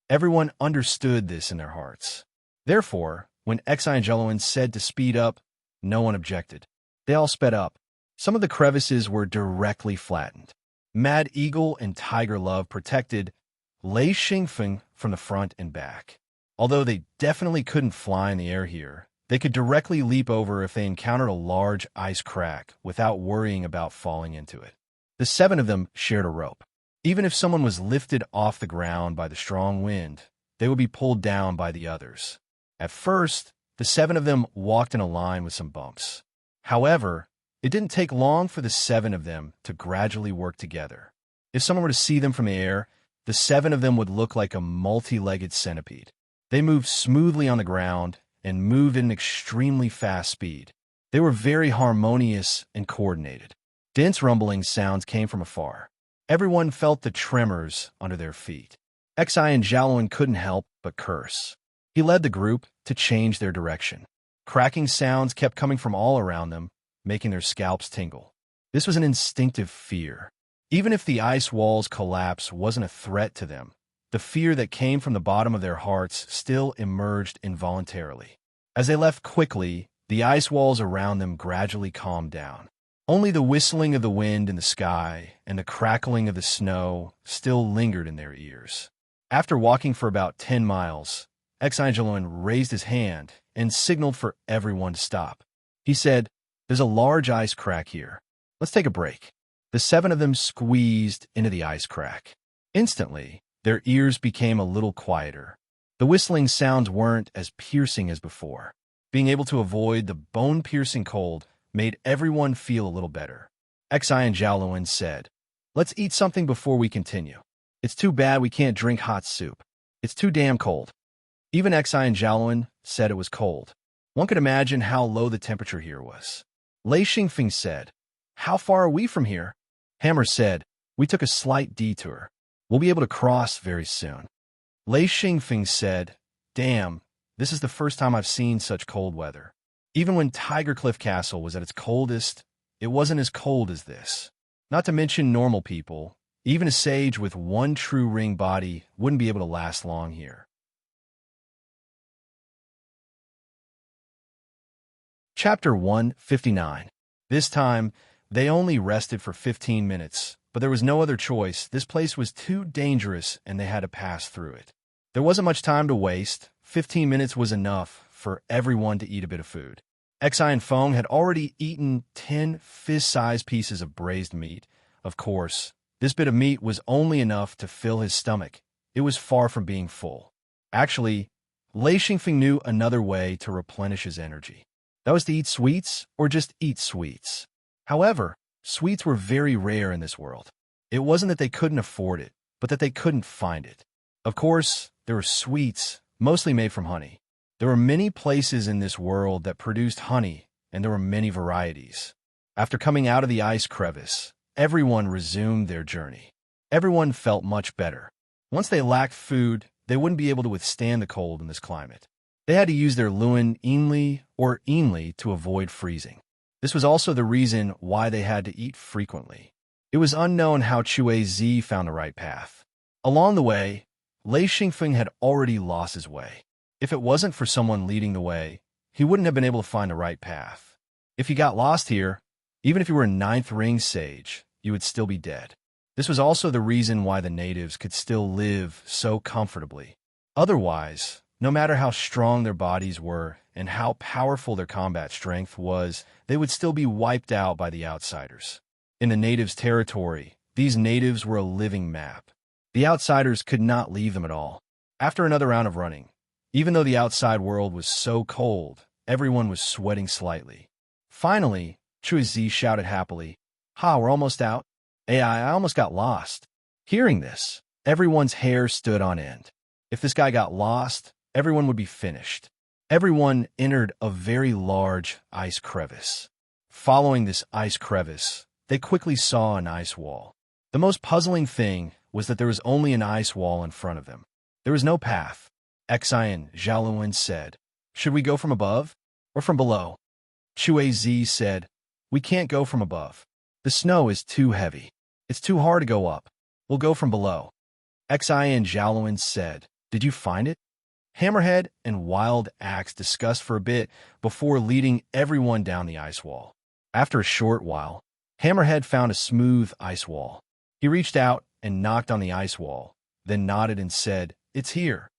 Everyone understood this in their hearts. Therefore, when Xi and Xiaoluan said to speed up, no one objected. They all sped up. Some of the crevices were directly flattened. Mad Eagle and Tiger Love protected Lei Xingfeng from the front and back. Although they definitely couldn't fly in the air here, they could directly leap over if they encountered a large ice crack without worrying about falling into it. The 7 of them shared a rope. Even if someone was lifted off the ground by the strong wind, they would be pulled down by the others. At first, the 7 of them walked in a line with some bumps. However, it didn't take long for the 7 of them to gradually work together. If someone were to see them from the air, the 7 of them would look like a multi-legged centipede. They moved smoothly on the ground and moved at an extremely fast speed. They were very harmonious and coordinated. Dense rumbling sounds came from afar. Everyone felt the tremors under their feet. Xi and Xiaoluan couldn't help but curse. He led the group to change their direction. Cracking sounds kept coming from all around them, making their scalps tingle. This was an instinctive fear. Even if the ice wall's collapse wasn't a threat to them, the fear that came from the bottom of their hearts still emerged involuntarily. As they left quickly, the ice walls around them gradually calmed down. Only the whistling of the wind in the sky and the crackling of the snow still lingered in their ears. After walking for about 10 miles, Exangeloan raised his hand and signaled for everyone to stop. He said, "There's a large ice crack here. Let's take a break." The 7 of them squeezed into the ice crack. Instantly, their ears became a little quieter. The whistling sounds weren't as piercing as before. Being able to avoid the bone-piercing cold made everyone feel a little better. Exangeloan said, "Let's eat something before we continue. It's too bad we can't drink hot soup. It's too damn cold." Even Exangeloan said it was cold. One could imagine how low the temperature here was. Lei Xingfeng said, "How far are we from here?" Hammer said, "We took a slight detour. We'll be able to cross very soon." Lei Xingfeng said, "Damn, this is the first time I've seen such cold weather. Even when Tiger Cliff Castle was at its coldest, it wasn't as cold as this. Not to mention normal people, even a sage with one true ring body wouldn't be able to last long here." Chapter 159. This time, they only rested for 15 minutes, but there was no other choice. This place was too dangerous and they had to pass through it. There wasn't much time to waste. 15 minutes was enough for everyone to eat a bit of food. Exai and Feng had already eaten 10 fist-sized pieces of braised meat. Of course, this bit of meat was only enough to fill his stomach. It was far from being full. Actually, Lei Xingfeng knew another way to replenish his energy. That was to eat sweets or just eat sweets. However, sweets were very rare in this world. It wasn't that they couldn't afford it, but that they couldn't find it. Of course, there were sweets, mostly made from honey. There were many places in this world that produced honey, and there were many varieties. After coming out of the ice crevice, everyone resumed their journey. Everyone felt much better. Once they lacked food, they wouldn't be able to withstand the cold in this climate. They had to use their Luen Inli or Inli to avoid freezing. This was also the reason why they had to eat frequently. It was unknown how Chui Zi found the right path. Along the way, Lei Xingfeng had already lost his way. If it wasn't for someone leading the way, he wouldn't have been able to find the right path. If he got lost here, even if you were a 9th ring sage, you would still be dead. This was also the reason why the natives could still live so comfortably. Otherwise, no matter how strong their bodies were and how powerful their combat strength was, they would still be wiped out by the outsiders. In the natives' territory, these natives were a living map. The outsiders could not leave them at all. After another round of running, even though the outside world was so cold, everyone was sweating slightly. Finally, Chui Zi shouted happily, "Ha, we're almost out. I almost got lost." Hearing this, everyone's hair stood on end. If this guy got lost, everyone would be finished. Everyone entered a very large ice crevice. Following this ice crevice, they quickly saw an ice wall. The most puzzling thing was that there was only an ice wall in front of them. There was no path. Exangeloan said, "Should we go from above or from below?" Chui Zi said, "We can't go from above. The snow is too heavy. It's too hard to go up. We'll go from below." Exangeloan said, "Did you find it?" Hammerhead and Wild Axe discussed for a bit before leading everyone down the ice wall. After a short while, Hammerhead found a smooth ice wall. He reached out and knocked on the ice wall, then nodded and said, "It's here."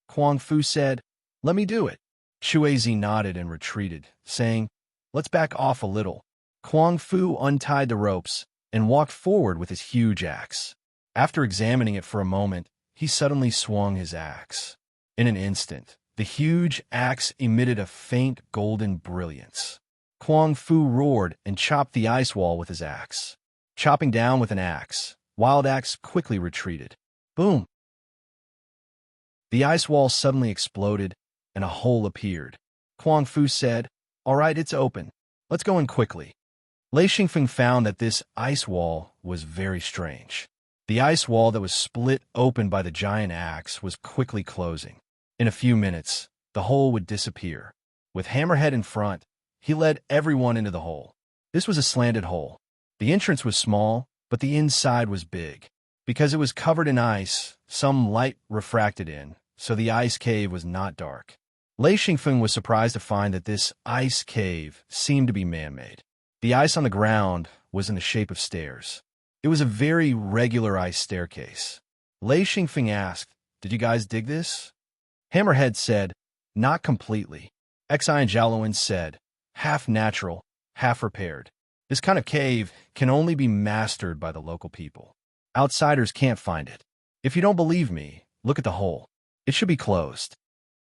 Kuang Fu said, "Let me do it." Chui Zi nodded and retreated, saying, "Let's back off a little." Kuang Fu untied the ropes and walked forward with his huge axe. After examining it for a moment, he suddenly swung his axe. In an instant, the huge axe emitted a faint golden brilliance. Kuang Fu roared and chopped the ice wall with his axe. Chopping down with an axe, Wild Axe quickly retreated. Boom! The ice wall suddenly exploded, and a hole appeared. Kuang Fu said, "All right, it's open. Let's go in quickly." Lei Xingfeng found that this ice wall was very strange. The ice wall that was split open by the giant axe was quickly closing. In a few minutes, the hole would disappear. With Hammerhead in front, he led everyone into the hole. This was a slanted hole. The entrance was small, but the inside was big. Because it was covered in ice, some light refracted in, so the ice cave was not dark. Lei Xingfeng was surprised to find that this ice cave seemed to be man-made. The ice on the ground was in the shape of stairs. It was a very regular ice staircase. Lei Xingfeng asked, "Did you guys dig this?" Hammerhead said, "Not completely." Xi and Jiaoluan said, "Half natural, half repaired. This kind of cave can only be mastered by the local people. Outsiders can't find it. If you don't believe me, look at the hole. It should be closed."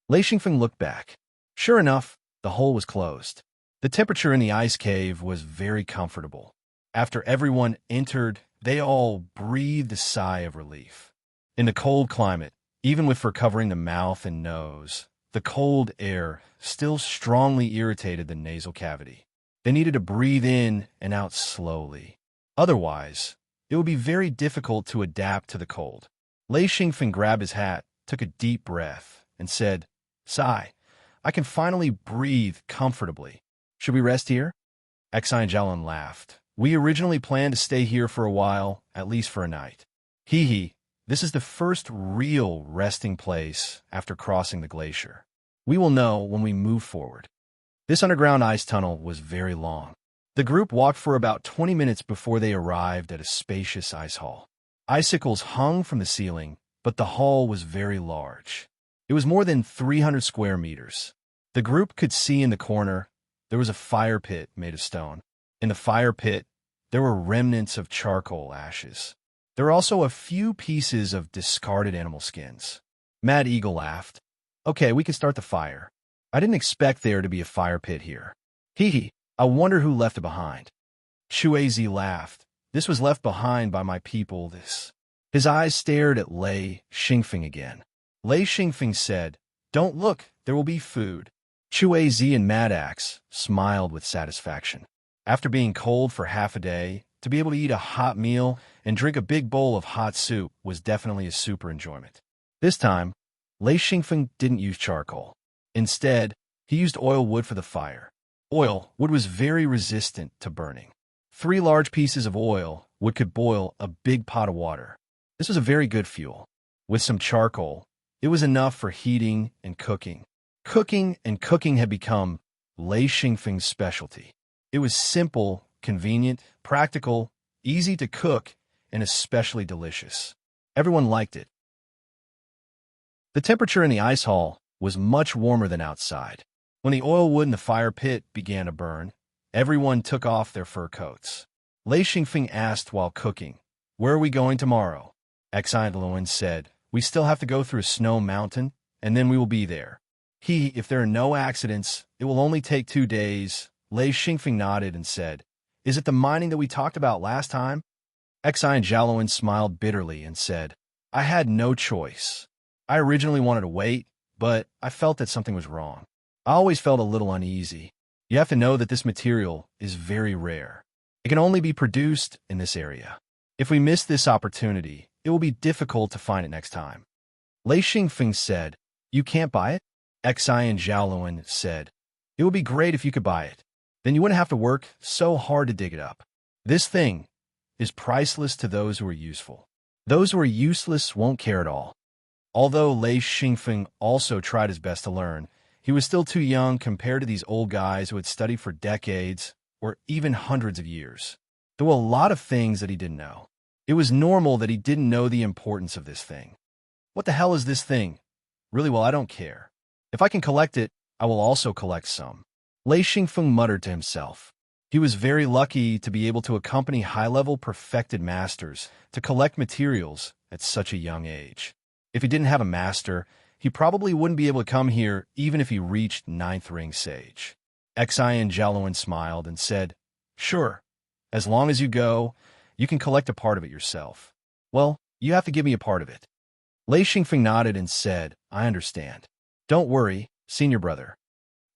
Lei Xingfeng looked back. Sure enough, the hole was closed. The temperature in the ice cave was very comfortable. After everyone entered, they all breathed a sigh of relief. In the cold climate, even with fur covering the mouth and nose, the cold air still strongly irritated the nasal cavity. They needed to breathe in and out slowly. Otherwise, it would be very difficult to adapt to the cold. Lei Xingfeng grabbed his hat, took a deep breath, and said, "Sigh, I can finally breathe comfortably. Should we rest here?" Xi and Jiaoluan laughed. "We originally planned to stay here for a while, at least for a night. Hee hee, this is the first real resting place after crossing the glacier. We will know when we move forward." This underground ice tunnel was very long. The group walked for about 20 minutes before they arrived at a spacious ice hall. Icicles hung from the ceiling, but the hall was very large. It was more than 300 square meters. The group could see in the corner there was a fire pit made of stone. In the fire pit, there were remnants of charcoal ashes. There were also a few pieces of discarded animal skins. Mad Eagle laughed. "Okay, we can start the fire. I didn't expect there to be a fire pit here. Hee hee, I wonder who left it behind." Shuizi laughed. "This was left behind by my people, this." His eyes stared at Lei Xingfeng again. Lei Xingfeng said, "Don't look, there will be food." Shuizi and Mad Axe smiled with satisfaction. After being cold for half a day, to be able to eat a hot meal and drink a big bowl of hot soup was definitely a super enjoyment. This time, Lei Xingfeng didn't use charcoal. Instead, he used oil wood for the fire. Oil wood was very resistant to burning. 3 large pieces of oil wood could boil a big pot of water. This was a very good fuel. With some charcoal, it was enough for heating and cooking. Cooking had become Lei Xingfeng's specialty. It was simple, convenient, practical, easy to cook, and especially delicious. Everyone liked it. The temperature in the ice hall was much warmer than outside. When the oil wood in the fire pit began to burn, everyone took off their fur coats. Lei Xingfeng asked while cooking, "Where are we going tomorrow?" Xi and Jiaoluan said, "We still have to go through a snow mountain, and then we will be there. If there are no accidents, it will only take 2 days." Lei Xingfeng nodded and said, "Is it the mining that we talked about last time?" Xi and Jiaoluan smiled bitterly and said, "I had no choice. I originally wanted to wait, but I felt that something was wrong. I always felt a little uneasy. You have to know that this material is very rare. It can only be produced in this area. If we miss this opportunity, it will be difficult to find it next time." Lei Xingfeng said, "You can't buy it?" Xi and Jiaoluan said, "It would be great if you could buy it. Then you wouldn't have to work so hard to dig it up. This thing is priceless to those who are useful. Those who are useless won't care at all." Although Lei Xingfeng also tried his best to learn, he was still too young compared to these old guys who had studied for decades or even hundreds of years. There were a lot of things that he didn't know. It was normal that he didn't know the importance of this thing. What the hell is this thing? Really, well, I don't care. If I can collect it, I will also collect some. Lei Xingfeng muttered to himself. He was very lucky to be able to accompany high-level perfected masters to collect materials at such a young age. If he didn't have a master, he probably wouldn't be able to come here even if he reached 9th ring sage. Xi and Jiaoluan smiled and said, "Sure, as long as you go, you can collect a part of it yourself. Well, you have to give me a part of it." Lei Xingfeng nodded and said, "I understand. Don't worry, senior brother."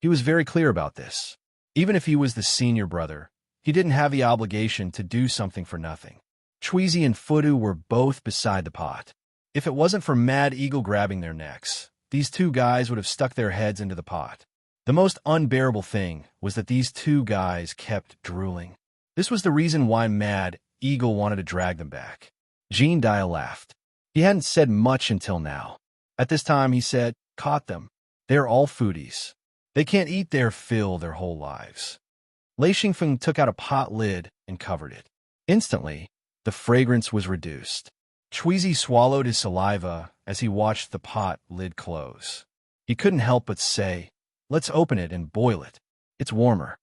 He was very clear about this. Even if he was the senior brother, he didn't have the obligation to do something for nothing. Chuizi and Fudu were both beside the pot. If it wasn't for Mad Eagle grabbing their necks, these 2 guys would have stuck their heads into the pot. The most unbearable thing was that these 2 guys kept drooling. This was the reason why Mad Eagle wanted to drag them back. Jean Dia laughed. He hadn't said much until now. At this time, he said, "Caught them. They're all foodies. They can't eat their fill their whole lives." Lei Xingfeng took out a pot lid and covered it. Instantly, the fragrance was reduced. Chuizi swallowed his saliva as he watched the pot lid close. He couldn't help but say, "Let's open it and boil it. It's warmer."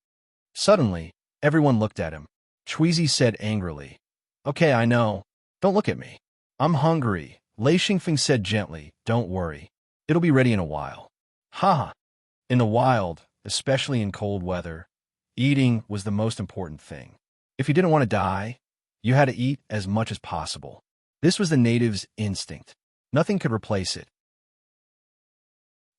Suddenly, everyone looked at him. Chuizi said angrily, "Okay, I know. Don't look at me. I'm hungry." Lei Xingfeng said gently, "Don't worry. It'll be ready in a while." Haha. In the wild, especially in cold weather, eating was the most important thing. If you didn't want to die, you had to eat as much as possible. This was the natives' instinct. Nothing could replace it.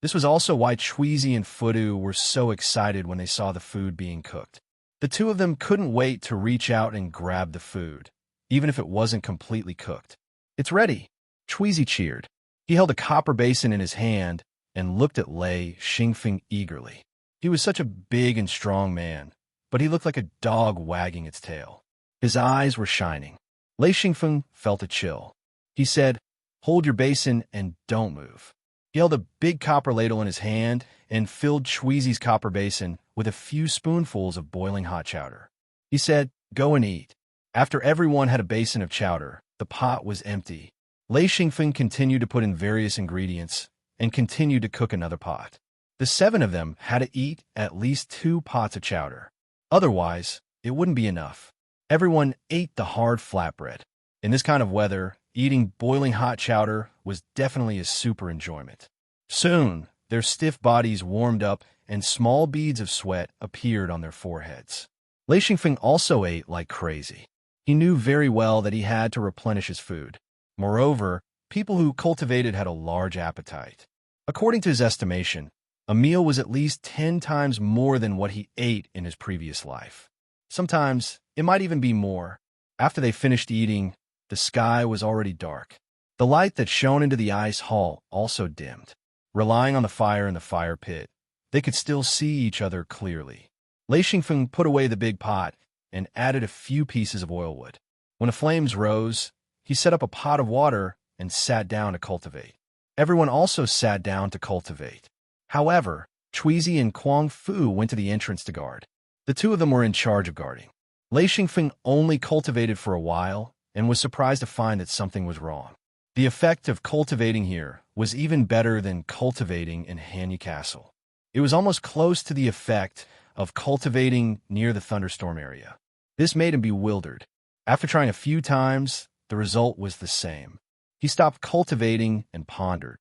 This was also why Chuizi and Fudu were so excited when they saw the food being cooked. The two of them couldn't wait to reach out and grab the food, even if it wasn't completely cooked. "It's ready," Chuizi cheered. He held a copper basin in his hand and looked at Lei Xingfeng eagerly. He was such a big and strong man, but he looked like a dog wagging its tail. His eyes were shining. Lei Xingfeng felt a chill. He said, "Hold your basin and don't move." He held a big copper ladle in his hand and filled Chuizi's copper basin with a few spoonfuls of boiling hot chowder. He said, "Go and eat." After everyone had a basin of chowder, the pot was empty. Lei Xingfeng continued to put in various ingredients and continued to cook another pot. The 7 of them had to eat at least 2 pots of chowder. Otherwise, it wouldn't be enough. Everyone ate the hard flatbread. In this kind of weather, eating boiling hot chowder was definitely a super enjoyment. Soon, their stiff bodies warmed up and small beads of sweat appeared on their foreheads. Lei Xingfeng also ate like crazy. He knew very well that he had to replenish his food. Moreover, people who cultivated had a large appetite. According to his estimation, a meal was at least 10 times more than what he ate in his previous life. Sometimes, it might even be more. After they finished eating, the sky was already dark. The light that shone into the ice hall also dimmed. Relying on the fire in the fire pit, they could still see each other clearly. Lei Xingfeng put away the big pot and added a few pieces of oilwood. When the flames rose, he set up a pot of water and sat down to cultivate. Everyone also sat down to cultivate. However, Chuizi and Kuang Fu went to the entrance to guard. The two of them were in charge of guarding. Lei Xingfeng only cultivated for a while and was surprised to find that something was wrong. The effect of cultivating here was even better than cultivating in Hanyu Castle. It was almost close to the effect of cultivating near the thunderstorm area. This made him bewildered. After trying a few times, the result was the same. He stopped cultivating and pondered.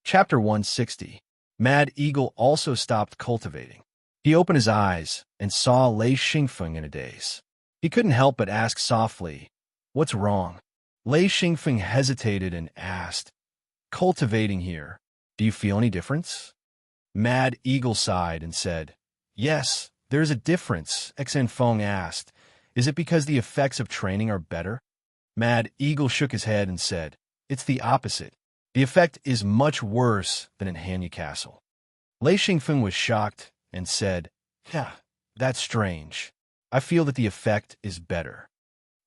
Chapter 160. Mad Eagle also stopped cultivating. He opened his eyes and saw Lei Xingfeng in a daze. He couldn't help but ask softly, "What's wrong?" Lei Xingfeng hesitated and asked, "Cultivating here, do you feel any difference?" Mad Eagle sighed and said, "Yes, there's a difference." Xen Feng asked, "Is it because the effects of training are better?" Mad Eagle shook his head and said, "It's the opposite. The effect is much worse than in Hanyu Castle." Lei Xingfeng was shocked and said, "Yeah, that's strange. I feel that the effect is better."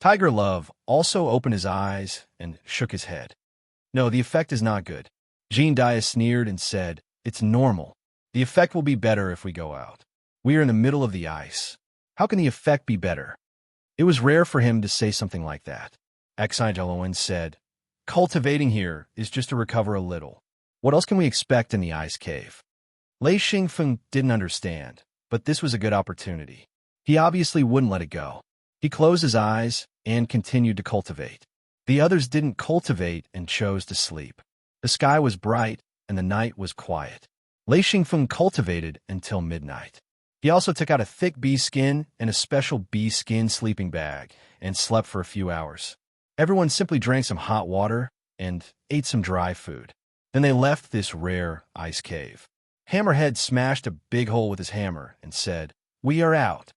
Tiger Love also opened his eyes and shook his head. "No, the effect is not good." Jean Dia sneered and said, "It's normal. The effect will be better if we go out. We are in the middle of the ice. How can the effect be better?" It was rare for him to say something like that. Xi Jalowen said, "Cultivating here is just to recover a little. What else can we expect in the ice cave?" Lei Xingfeng didn't understand, but this was a good opportunity. He obviously wouldn't let it go. He closed his eyes and continued to cultivate. The others didn't cultivate and chose to sleep. The sky was bright and the night was quiet. Lei Xingfeng cultivated until midnight. He also took out a thick bee skin and a special bee skin sleeping bag and slept for a few hours. Everyone simply drank some hot water and ate some dry food. Then they left this rare ice cave. Hammerhead smashed a big hole with his hammer and said, "We are out."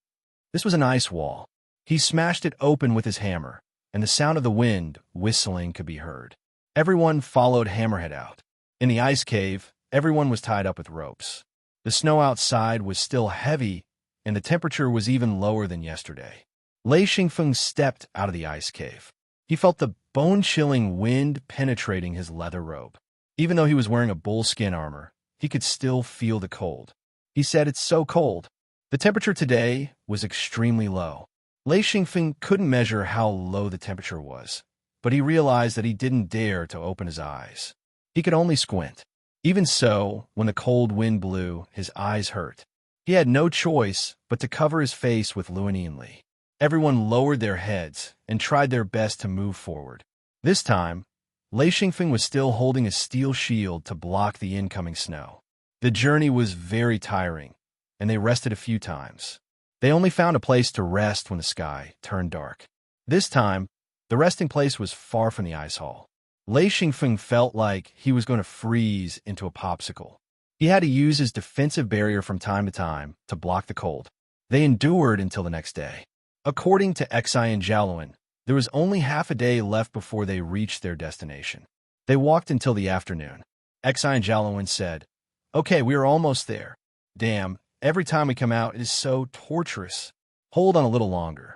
This was an ice wall. He smashed it open with his hammer, and the sound of the wind whistling could be heard. Everyone followed Hammerhead out. In the ice cave, everyone was tied up with ropes. The snow outside was still heavy, and the temperature was even lower than yesterday. Lei Xingfeng stepped out of the ice cave. He felt the bone-chilling wind penetrating his leather robe. Even though he was wearing a bull skin armor, he could still feel the cold. He said, "It's so cold." The temperature today was extremely low. Lei Xingfeng couldn't measure how low the temperature was, but he realized that he didn't dare to open his eyes. He could only squint. Even so, when the cold wind blew, his eyes hurt. He had no choice but to cover his face with Luanianly. Everyone lowered their heads and tried their best to move forward. This time, Lei Xingfeng was still holding a steel shield to block the incoming snow. The journey was very tiring, and they rested a few times. They only found a place to rest when the sky turned dark. This time, the resting place was far from the ice hall. Lei Xingfeng felt like he was going to freeze into a popsicle. He had to use his defensive barrier from time to time to block the cold. They endured until the next day. According to Xi and Jiaoluan, there was only half a day left before they reached their destination. They walked until the afternoon. Xi and Jiaoluan said, "Okay, we are almost there. Damn, every time we come out, it is so torturous. Hold on a little longer."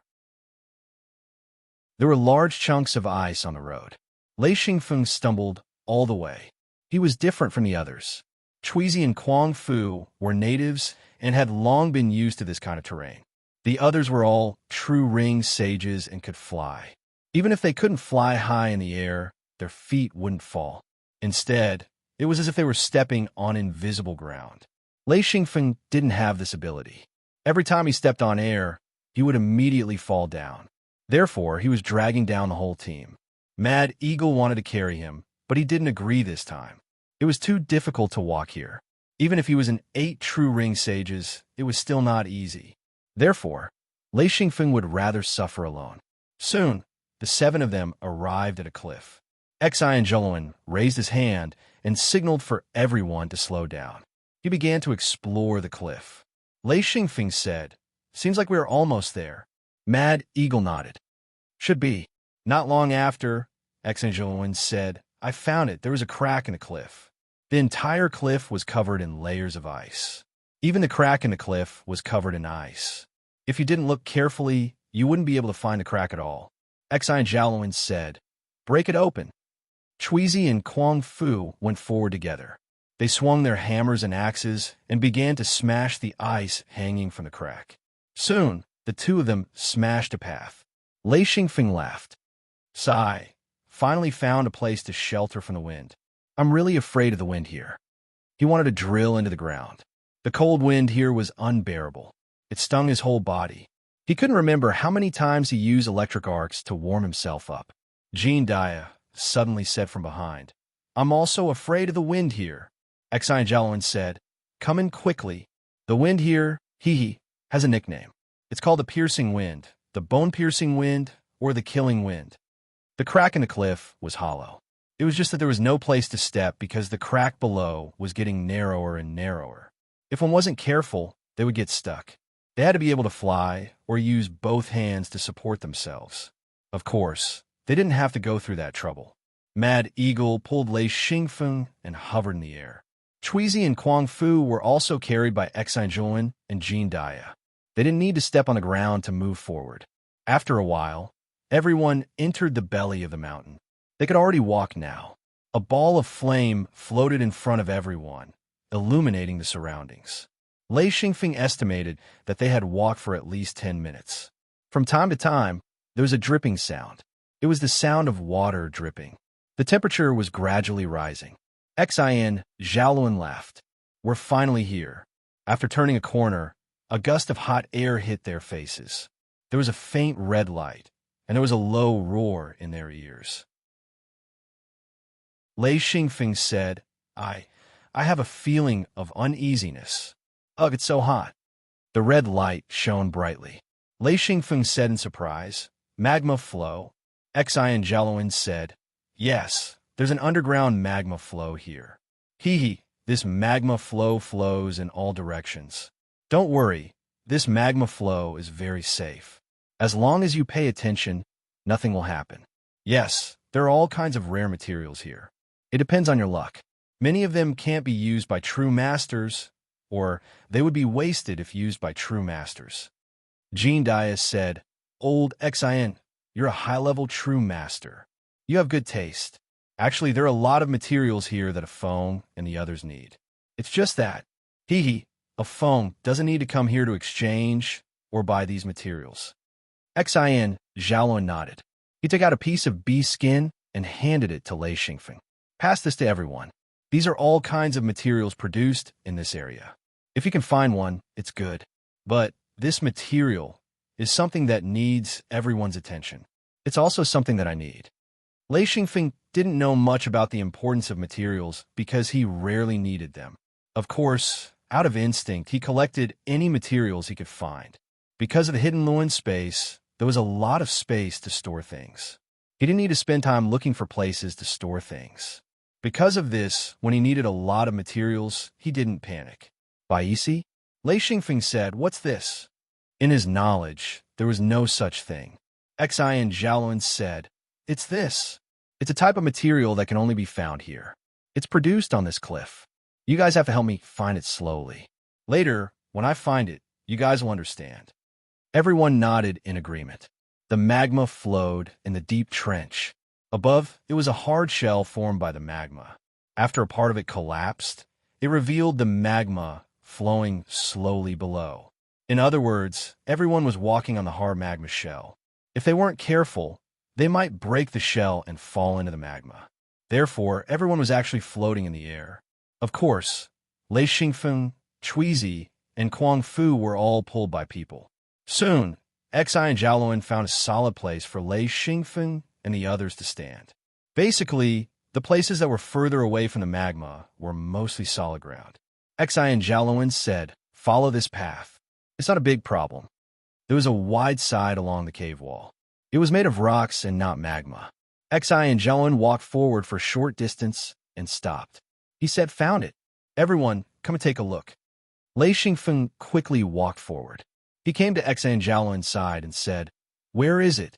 There were large chunks of ice on the road. Lei Xingfeng stumbled all the way. He was different from the others. Chuizi and Kuang Fu were natives and had long been used to this kind of terrain. The others were all true ring sages and could fly. Even if they couldn't fly high in the air, their feet wouldn't fall. Instead, it was as if they were stepping on invisible ground. Lei Xingfeng didn't have this ability. Every time he stepped on air, he would immediately fall down. Therefore, he was dragging down the whole team. Mad Eagle wanted to carry him, but he didn't agree this time. It was too difficult to walk here. Even if he was an 8 true ring sages, it was still not easy. Therefore, Lei Xingfeng would rather suffer alone. Soon, the 7 of them arrived at a cliff. Xi and Jiaoluan raised his hand and signaled for everyone to slow down. He began to explore the cliff. Lei Xingfeng said, "Seems like we are almost there." Mad Eagle nodded. "Should be." Not long after, Xi and Jiaoluan said, "I found it. There was a crack in the cliff." The entire cliff was covered in layers of ice. Even the crack in the cliff was covered in ice. If you didn't look carefully, you wouldn't be able to find the crack at all. Xi and Jiaoluan said, "Break it open." Chuizi and Kuang Fu went forward together. They swung their hammers and axes and began to smash the ice hanging from the crack. Soon, the 2 of them smashed a path. Lei Xingfeng laughed. Sigh, finally found a place to shelter from the wind. "I'm really afraid of the wind here." He wanted to drill into the ground. The cold wind here was unbearable. It stung his whole body. He couldn't remember how many times he used electric arcs to warm himself up. Jean Dia suddenly said from behind, "I'm also afraid of the wind here." Xi and Jiaoluan said, "Come in quickly. The wind here, has a nickname. It's called the piercing wind, the bone-piercing wind, or the killing wind." The crack in the cliff was hollow. It was just that there was no place to step because the crack below was getting narrower and narrower. If one wasn't careful, they would get stuck. They had to be able to fly or use both hands to support themselves. Of course, they didn't have to go through that trouble. Mad Eagle pulled Lei Xingfeng and hovered in the air. Chuizi and Kuang Fu were also carried by Xi and Jiaoluan and Jean Dia. They didn't need to step on the ground to move forward. After a while, everyone entered the belly of the mountain. They could already walk now. A ball of flame floated in front of everyone, illuminating the surroundings. Lei Xingfeng estimated that they had walked for at least 10 minutes. From time to time, there was a dripping sound. It was the sound of water dripping. The temperature was gradually rising. Xi and Jiaoluan laughed. "We're finally here." After turning a corner, a gust of hot air hit their faces. There was a faint red light, and there was a low roar in their ears. Lei Xingfeng said, I have a feeling of uneasiness. Ugh, it's so hot." The red light shone brightly. Lei Xingfeng said in surprise, "Magma flow." Xi and Jiaoluan said, "Yes, there's an underground magma flow here. This magma flow flows in all directions. Don't worry, this magma flow is very safe. As long as you pay attention, nothing will happen. Yes, there are all kinds of rare materials here. It depends on your luck. Many of them can't be used by true masters, or they would be wasted if used by true masters." Jean Dia said, "Old Xin, you're a high-level true master. You have good taste. Actually, there are a lot of materials here that a phone and the others need. It's just that. Hee, a phone doesn't need to come here to exchange or buy these materials. Xin Zhaolun nodded. He took out a piece of bee skin and handed it to Lei Xingfeng. Pass this to everyone. These are all kinds of materials produced in this area. If you can find one, it's good. But this material is something that needs everyone's attention. It's also something that I need. Lei Xingfeng didn't know much about the importance of materials because he rarely needed them. Of course, out of instinct, he collected any materials he could find. Because of the hidden Luin space, there was a lot of space to store things. He didn't need to spend time looking for places to store things. Because of this, when he needed a lot of materials, he didn't panic. Baisi? Lei Xingfeng said, "What's this?" In his knowledge, there was no such thing. Xin Zhaolun said, "It's this. It's a type of material that can only be found here. It's produced on this cliff. You guys have to help me find it slowly. Later, when I find it, you guys will understand." Everyone nodded in agreement. The magma flowed in the deep trench. Above, it was a hard shell formed by the magma. After a part of it collapsed, it revealed the magma flowing slowly below. In other words, everyone was walking on the hard magma shell. If they weren't careful, they might break the shell and fall into the magma. Therefore, everyone was actually floating in the air. Of course, Lei Xingfeng, Chuizi, and Kuang Fu were all pulled by people. Soon, Xi and Zhaolun found a solid place for Lei Xingfeng and the others to stand. Basically, the places that were further away from the magma were mostly solid ground. Xi and Zhaolun said, "Follow this path. It's not a big problem." There was a wide side along the cave wall. It was made of rocks and not magma. Xi and Zhaolun walked forward for a short distance and stopped. He said, "Found it. Everyone, come and take a look." Lei Xingfeng quickly walked forward. He came to Xi and Zhaolun's side and said, "Where is it?"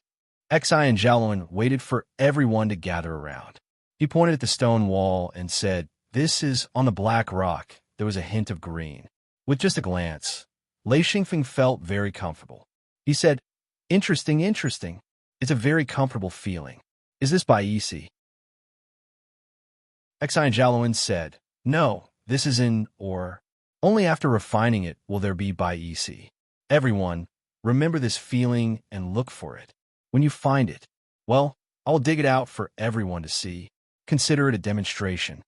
Xi and Zhaolun waited for everyone to gather around. He pointed at the stone wall and said, "This is on the black rock." There was a hint of green. With just a glance, Lei Xingfeng felt very comfortable. He said, Interesting. It's a very comfortable feeling. Is this Baisi?" Xi and Zhaolun said, "No, this is in ore. Only after refining it will there be Baisi. Everyone, remember this feeling and look for it. When you find it, well, I'll dig it out for everyone to see. Consider it a demonstration."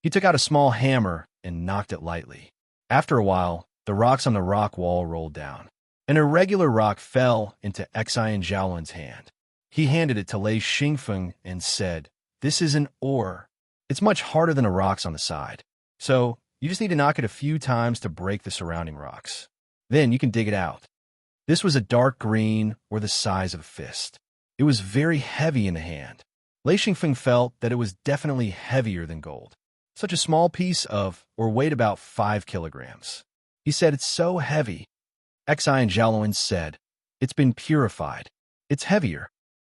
He took out a small hammer and knocked it lightly. After a while, the rocks on the rock wall rolled down. An irregular rock fell into Xi and Zhaolun's hand. He handed it to Lei Xingfeng and said, "This is an ore. It's much harder than the rocks on the side. So, you just need to knock it a few times to break the surrounding rocks. Then you can dig it out." This was a dark green or the size of a fist. It was very heavy in the hand. Lei Xingfeng felt that it was definitely heavier than gold. Such a small piece of, or weighed about 5 kilograms. He said, "It's so heavy." Xi and Zhaolun said, "It's been purified. It's heavier."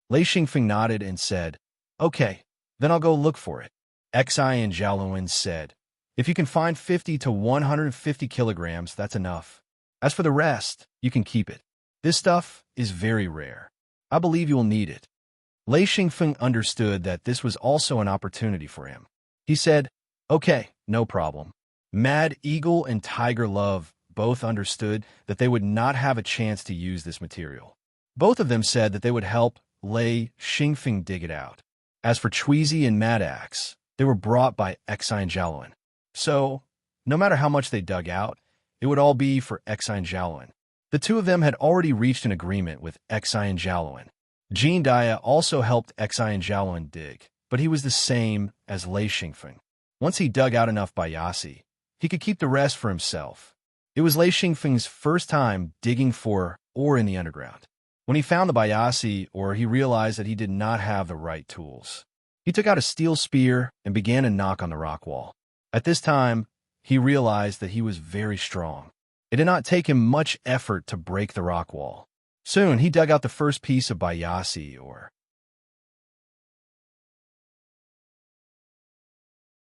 Lei Xingfeng nodded and said, "Okay, then I'll go look for it." Xi and Zhaolun said, "If you can find 50 to 150 kilograms, that's enough. As for the rest, you can keep it. This stuff is very rare. I believe you will need it." Lei Xingfeng understood that this was also an opportunity for him. He said, "Okay, no problem." Mad Eagle and Tiger Love both understood that they would not have a chance to use this material. Both of them said that they would help Lei Xingfeng dig it out. As for Chuizi and Mad Axe, they were brought by Xi and Zhaolun. So, no matter how much they dug out, it would all be for Xi and Zhaolun. The two of them had already reached an agreement with Xi and Zhaolun. Jean Dia also helped Xi and Zhaolun dig, but he was the same as Lei Xingfeng. Once he dug out enough Bayasi, he could keep the rest for himself. It was Lei Xingfeng's first time digging for ore in the underground. When he found the Bayasi ore, he realized that he did not have the right tools. He took out a steel spear and began to knock on the rock wall. At this time, he realized that he was very strong. It did not take him much effort to break the rock wall. Soon, he dug out the first piece of Bayasi ore.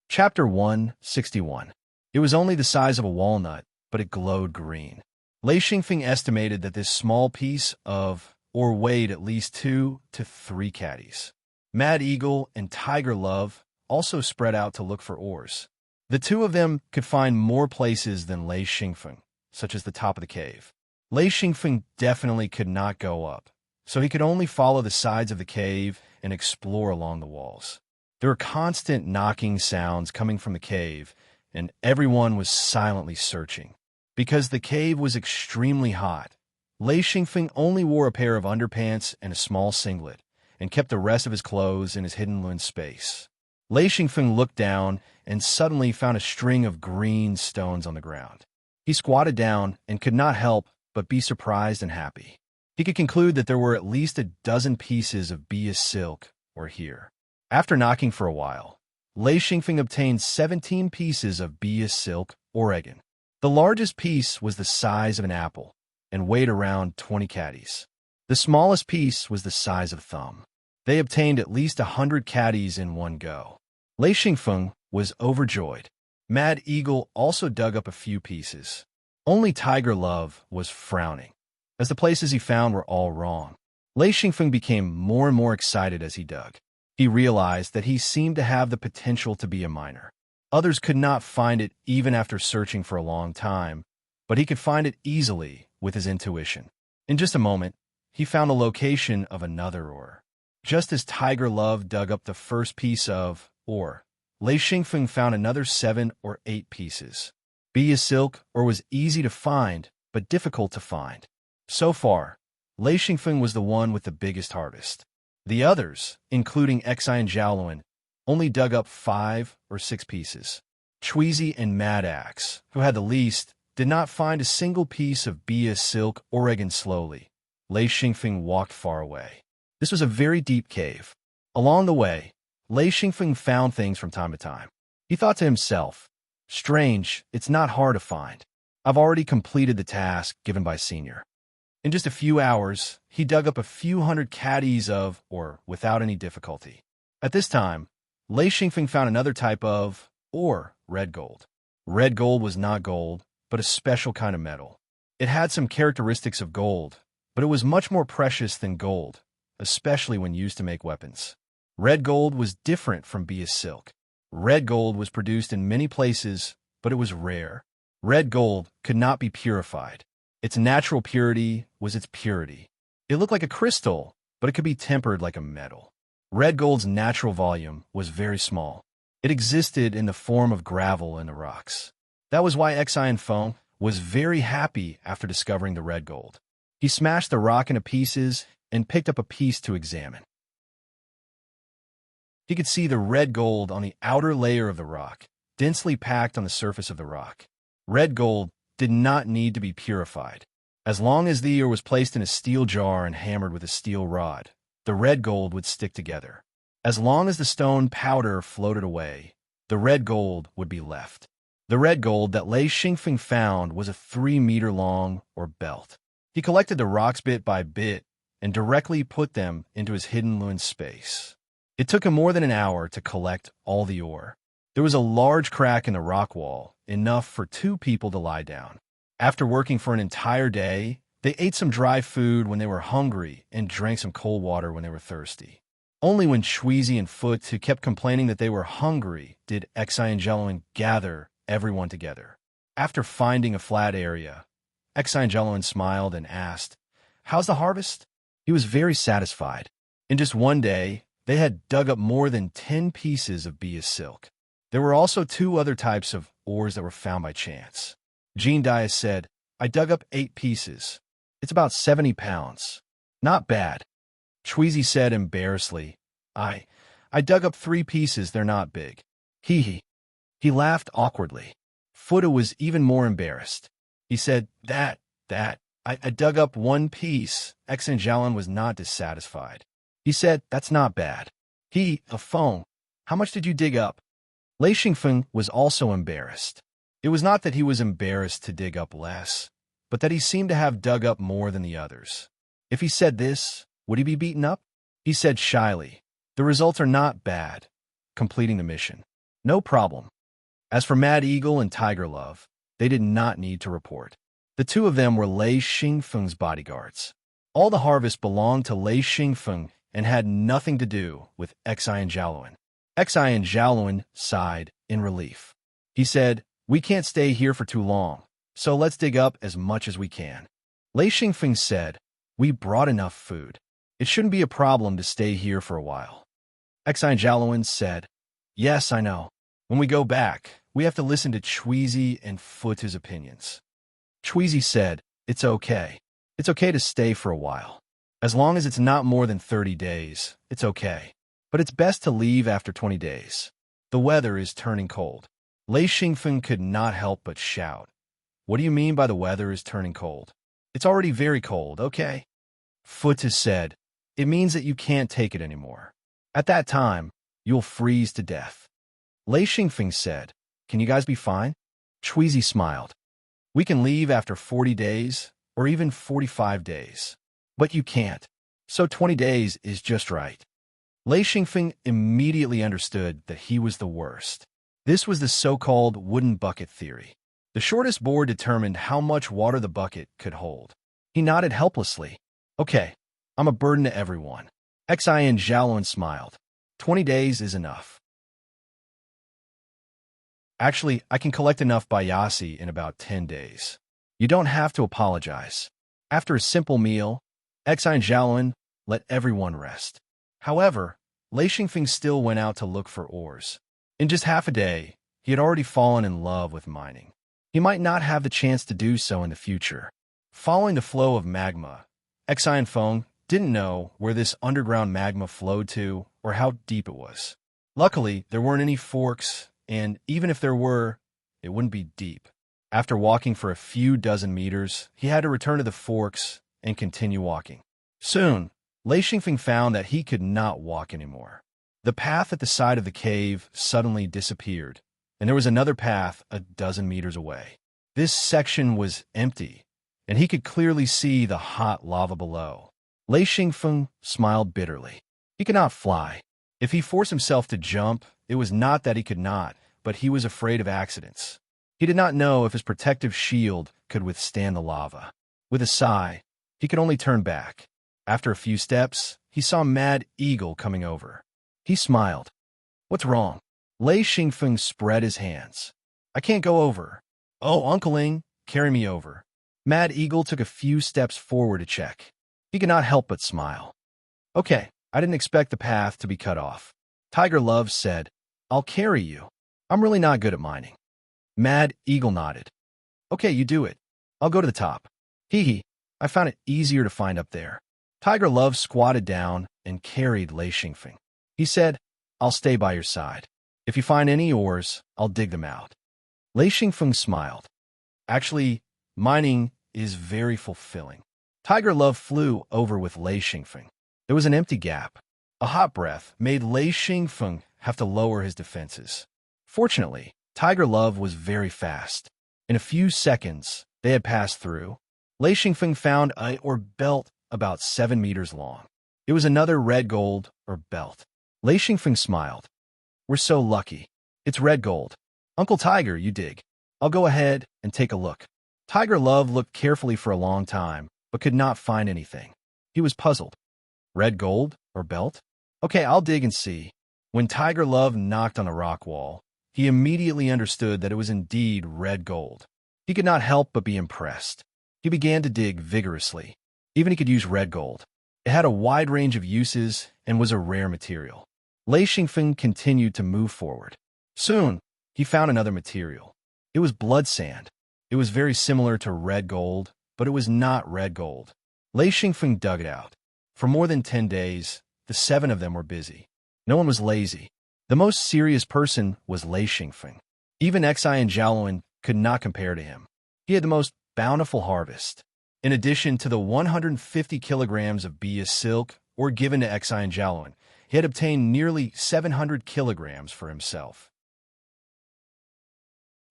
Chapter 161. It was only the size of a walnut, but it glowed green. Lei Xingfeng estimated that this small piece of ore weighed at least 2 to 3 caddies. Mad Eagle and Tiger Love also spread out to look for ores. The two of them could find more places than Lei Xingfeng, such as the top of the cave. Lei Xingfeng definitely could not go up, so he could only follow the sides of the cave and explore along the walls. There were constant knocking sounds coming from the cave, and everyone was silently searching. Because the cave was extremely hot, Lei Xingfeng only wore a pair of underpants and a small singlet, and kept the rest of his clothes in his hidden lune space. Lei Xingfeng looked down and suddenly found a string of green stones on the ground. He squatted down and could not help but be surprised and happy. He could conclude that there were at least a dozen pieces of bia silk or here. After knocking for a while, Lei Xingfeng obtained 17 pieces of bia silk Oregon. The largest piece was the size of an apple and weighed around 20 caddies. The smallest piece was the size of a thumb. They obtained at least 100 caddies in one go. Lei Xingfeng was overjoyed. Mad Eagle also dug up a few pieces. Only Tiger Love was frowning, as the places he found were all wrong. Lei Xingfeng became more and more excited as he dug. He realized that he seemed to have the potential to be a miner. Others could not find it even after searching for a long time, but he could find it easily with his intuition. In just a moment, he found the location of another ore. Just as Tiger Love dug up the first piece of ore, Lei Xingfeng found another 7 or 8 pieces. Bia silk ore was easy to find, but difficult to find. So far, Lei Xingfeng was the one with the biggest harvest. The others, including Xi and Jiaoluan, only dug up 5 or 6 pieces. Chweezy and Mad Axe, who had the least, did not find a single piece of bia silk Oregon. Slowly, Lei Xingfeng walked far away. This was a very deep cave. Along the way, Lei Xingfeng found things from time to time. He thought to himself, "Strange, it's not hard to find. I've already completed the task given by Senior." In just a few hours, he dug up a few hundred caddies of ore without any difficulty. At this time, Lei Xingfeng found another type of ore, red gold. Red gold was not gold, but a special kind of metal. It had some characteristics of gold, but it was much more precious than gold, especially when used to make weapons. Red gold was different from bia silk. Red gold was produced in many places, but it was rare. Red gold could not be purified. Its natural purity was its purity. It looked like a crystal, but it could be tempered like a metal. Red gold's natural volume was very small. It existed in the form of gravel in the rocks. That was why Xi Feng was very happy after discovering the red gold. He smashed the rock into pieces and picked up a piece to examine. He could see the red gold on the outer layer of the rock, densely packed on the surface of the rock. Red gold did not need to be purified. As long as the ore was placed in a steel jar and hammered with a steel rod, the red gold would stick together. As long as the stone powder floated away, the red gold would be left. The red gold that Lei Xingfeng found was a 3-meter-long ore belt. He collected the rocks bit by bit and directly put them into his hidden lune space. It took him more than an hour to collect all the ore. There was a large crack in the rock wall, enough for 2 people to lie down. After working for an entire day, they ate some dry food when they were hungry and drank some cold water when they were thirsty. Only when Chweezy and Foot, who kept complaining that they were hungry, did Xi and Jiaoluan gather everyone together. After finding a flat area, Xi and Jiaoluan smiled and asked, "How's the harvest?" He was very satisfied. In just one day, they had dug up more than 10 pieces of bia silk. There were also 2 other types of ores that were found by chance. Jean Dias said, "I dug up 8 pieces. It's about 70 pounds. Not bad." Chweezy said embarrassedly, I dug up 3 pieces, they're not big. He laughed awkwardly. Fuda was even more embarrassed. He said, I dug up 1 piece." X and Jiaoluan was not dissatisfied. He said, "That's not bad." A phone. "How much did you dig up?" Lei Xingfeng was also embarrassed. It was not that he was embarrassed to dig up less, but that he seemed to have dug up more than the others. If he said this, would he be beaten up? He said shyly, "The results are not bad. Completing the mission. No problem." As for Mad Eagle and Tiger Love, they did not need to report. The 2 of them were Lei Xingfeng's bodyguards. All the harvest belonged to Lei Xingfeng and had nothing to do with Xi and Jiaoluan. Xi and Jiaoluan sighed in relief. He said, "We can't stay here for too long, so let's dig up as much as we can." Lei Xingfeng said, "We brought enough food. It shouldn't be a problem to stay here for a while." Exai Jialuan said, "Yes, I know. When we go back, we have to listen to Chuizi and Futa's opinions." Chuizi said, "It's okay. It's okay to stay for a while. As long as it's not more than 30 days, it's okay. But it's best to leave after 20 days. The weather is turning cold." Lei Xingfeng could not help but shout, "What do you mean by the weather is turning cold? It's already very cold, okay?" Futa said, "It means that you can't take it anymore. At that time, you'll freeze to death." Lei Xingfeng said, "Can you guys be fine?" Chuizi smiled. "We can leave after 40 days, or even 45 days. But you can't. So 20 days is just right." Lei Xingfeng immediately understood that he was the worst. This was the so-called wooden bucket theory. The shortest board determined how much water the bucket could hold. He nodded helplessly. "Okay, I'm a burden to everyone." Xian Zhaolun smiled. 20 days is enough. Actually, I can collect enough bayasi in about 10 days. You don't have to apologize. After a simple meal, Xian Zhaolun let everyone rest. However, Lei Xingfeng still went out to look for ores. In just half a day, he had already fallen in love with mining. He might not have the chance to do so in the future. Following the flow of magma, Xian Feng didn't know where this underground magma flowed to or how deep it was. Luckily, there weren't any forks, and even if there were, it wouldn't be deep. After walking for a few dozen meters, he had to return to the forks and continue walking. Soon, Lei Xingfeng found that he could not walk anymore. The path at the side of the cave suddenly disappeared, and there was another path a dozen meters away. This section was empty, and he could clearly see the hot lava below. Lei Xingfeng smiled bitterly. He could not fly. If he forced himself to jump, it was not that he could not, but he was afraid of accidents. He did not know if his protective shield could withstand the lava. With a sigh, he could only turn back. After a few steps, he saw Mad Eagle coming over. He smiled. "What's wrong?" Lei Xingfeng spread his hands. "I can't go over." "Oh, Uncleing, carry me over." Mad Eagle took a few steps forward to check. He could not help but smile. "Okay, I didn't expect the path to be cut off." Tiger Love said, "I'll carry you. I'm really not good at mining." Mad Eagle nodded. "Okay, you do it. I'll go to the top." Hee hee, I found it easier to find up there. Tiger Love squatted down and carried Lei Xingfeng. He said, "I'll stay by your side. If you find any ores, I'll dig them out." Lei Xingfeng smiled. "Actually, mining is very fulfilling." Tiger Love flew over with Lei Xingfeng. There was an empty gap. A hot breath made Lei Xingfeng have to lower his defenses. Fortunately, Tiger Love was very fast. In a few seconds, they had passed through. Lei Xingfeng found a or belt about 7 meters long. It was another red gold or belt. Lei Xingfeng smiled. "We're so lucky. It's red gold. Uncle Tiger, you dig. I'll go ahead and take a look." Tiger Love looked carefully for a long time, but could not find anything. He was puzzled. Red gold or belt? Okay, I'll dig and see. When Tiger Love knocked on a rock wall, he immediately understood that it was indeed red gold. He could not help but be impressed. He began to dig vigorously. Even he could use red gold. It had a wide range of uses and was a rare material. Lei Xingfeng continued to move forward. Soon, he found another material. It was blood sand. It was very similar to red gold, but it was not red gold. Lei Xingfeng dug it out. For more than 10 days, the 7 of them were busy. No one was lazy. The most serious person was Lei Xingfeng. Even Xian Zhaolun could not compare to him. He had the most bountiful harvest. In addition to the 150 kilograms of bia silk or given to Xian Zhaolun, he had obtained nearly 700 kilograms for himself.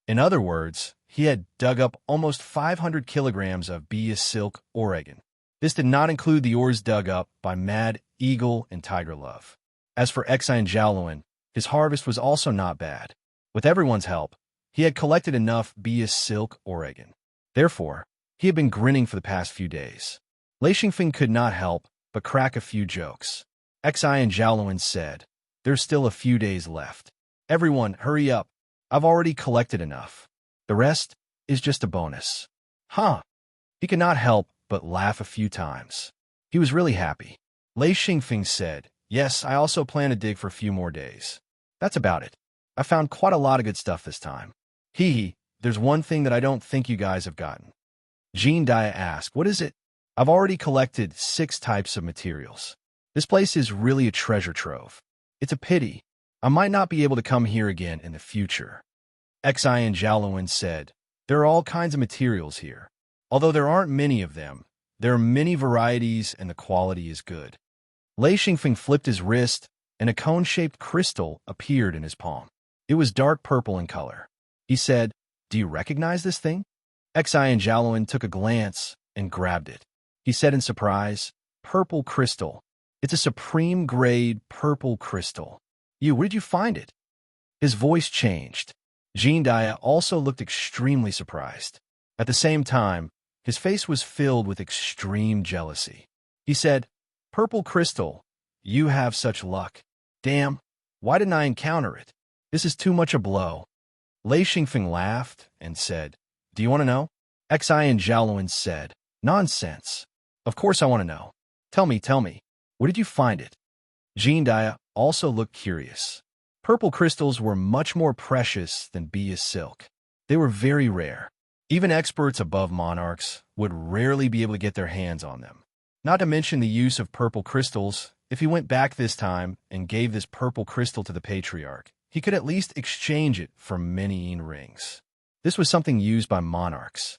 In other words, he had dug up almost 500 kilograms of bia silk Oregon. This did not include the ores dug up by Mad Eagle and Tiger Love. As for Xian Zhaolun, his harvest was also not bad. With everyone's help, he had collected enough bia silk Oregon. Therefore, he had been grinning for the past few days. Lei Xingfeng could not help but crack a few jokes. Xian Zhaolun said, "There's still a few days left. Everyone, hurry up. I've already collected enough. The rest is just a bonus. Huh? He could not help but laugh a few times. He was really happy. Lei Xingfeng said, yes, I also plan to dig for a few more days. That's about it. I found quite a lot of good stuff this time. Hee hee, there's one thing that I don't think you guys have gotten. Jean Dia asked, what is it? I've already collected 6 types of materials. This place is really a treasure trove. It's a pity. I might not be able to come here again in the future. Xi and Jiaoluan said, there are all kinds of materials here. Although there aren't many of them, there are many varieties and the quality is good. Lei Xingfeng flipped his wrist, and a cone-shaped crystal appeared in his palm. It was dark purple in color. He said, do you recognize this thing? Xi and Jiaoluan took a glance and grabbed it. He said in surprise, purple crystal. It's a supreme grade purple crystal. Where did you find it? His voice changed. Jean Dia also looked extremely surprised. At the same time, his face was filled with extreme jealousy. He said, purple crystal, you have such luck. Damn, why didn't I encounter it? This is too much a blow. Lei Xingfeng laughed and said, do you want to know? Xi and Jiaoluan said, nonsense. Of course I want to know. Tell me, where did you find it? Jean Dia also looked curious. Purple crystals were much more precious than bee silk. They were very rare. Even experts above monarchs would rarely be able to get their hands on them. Not to mention the use of purple crystals. If he went back this time and gave this purple crystal to the patriarch, he could at least exchange it for many rings. This was something used by monarchs.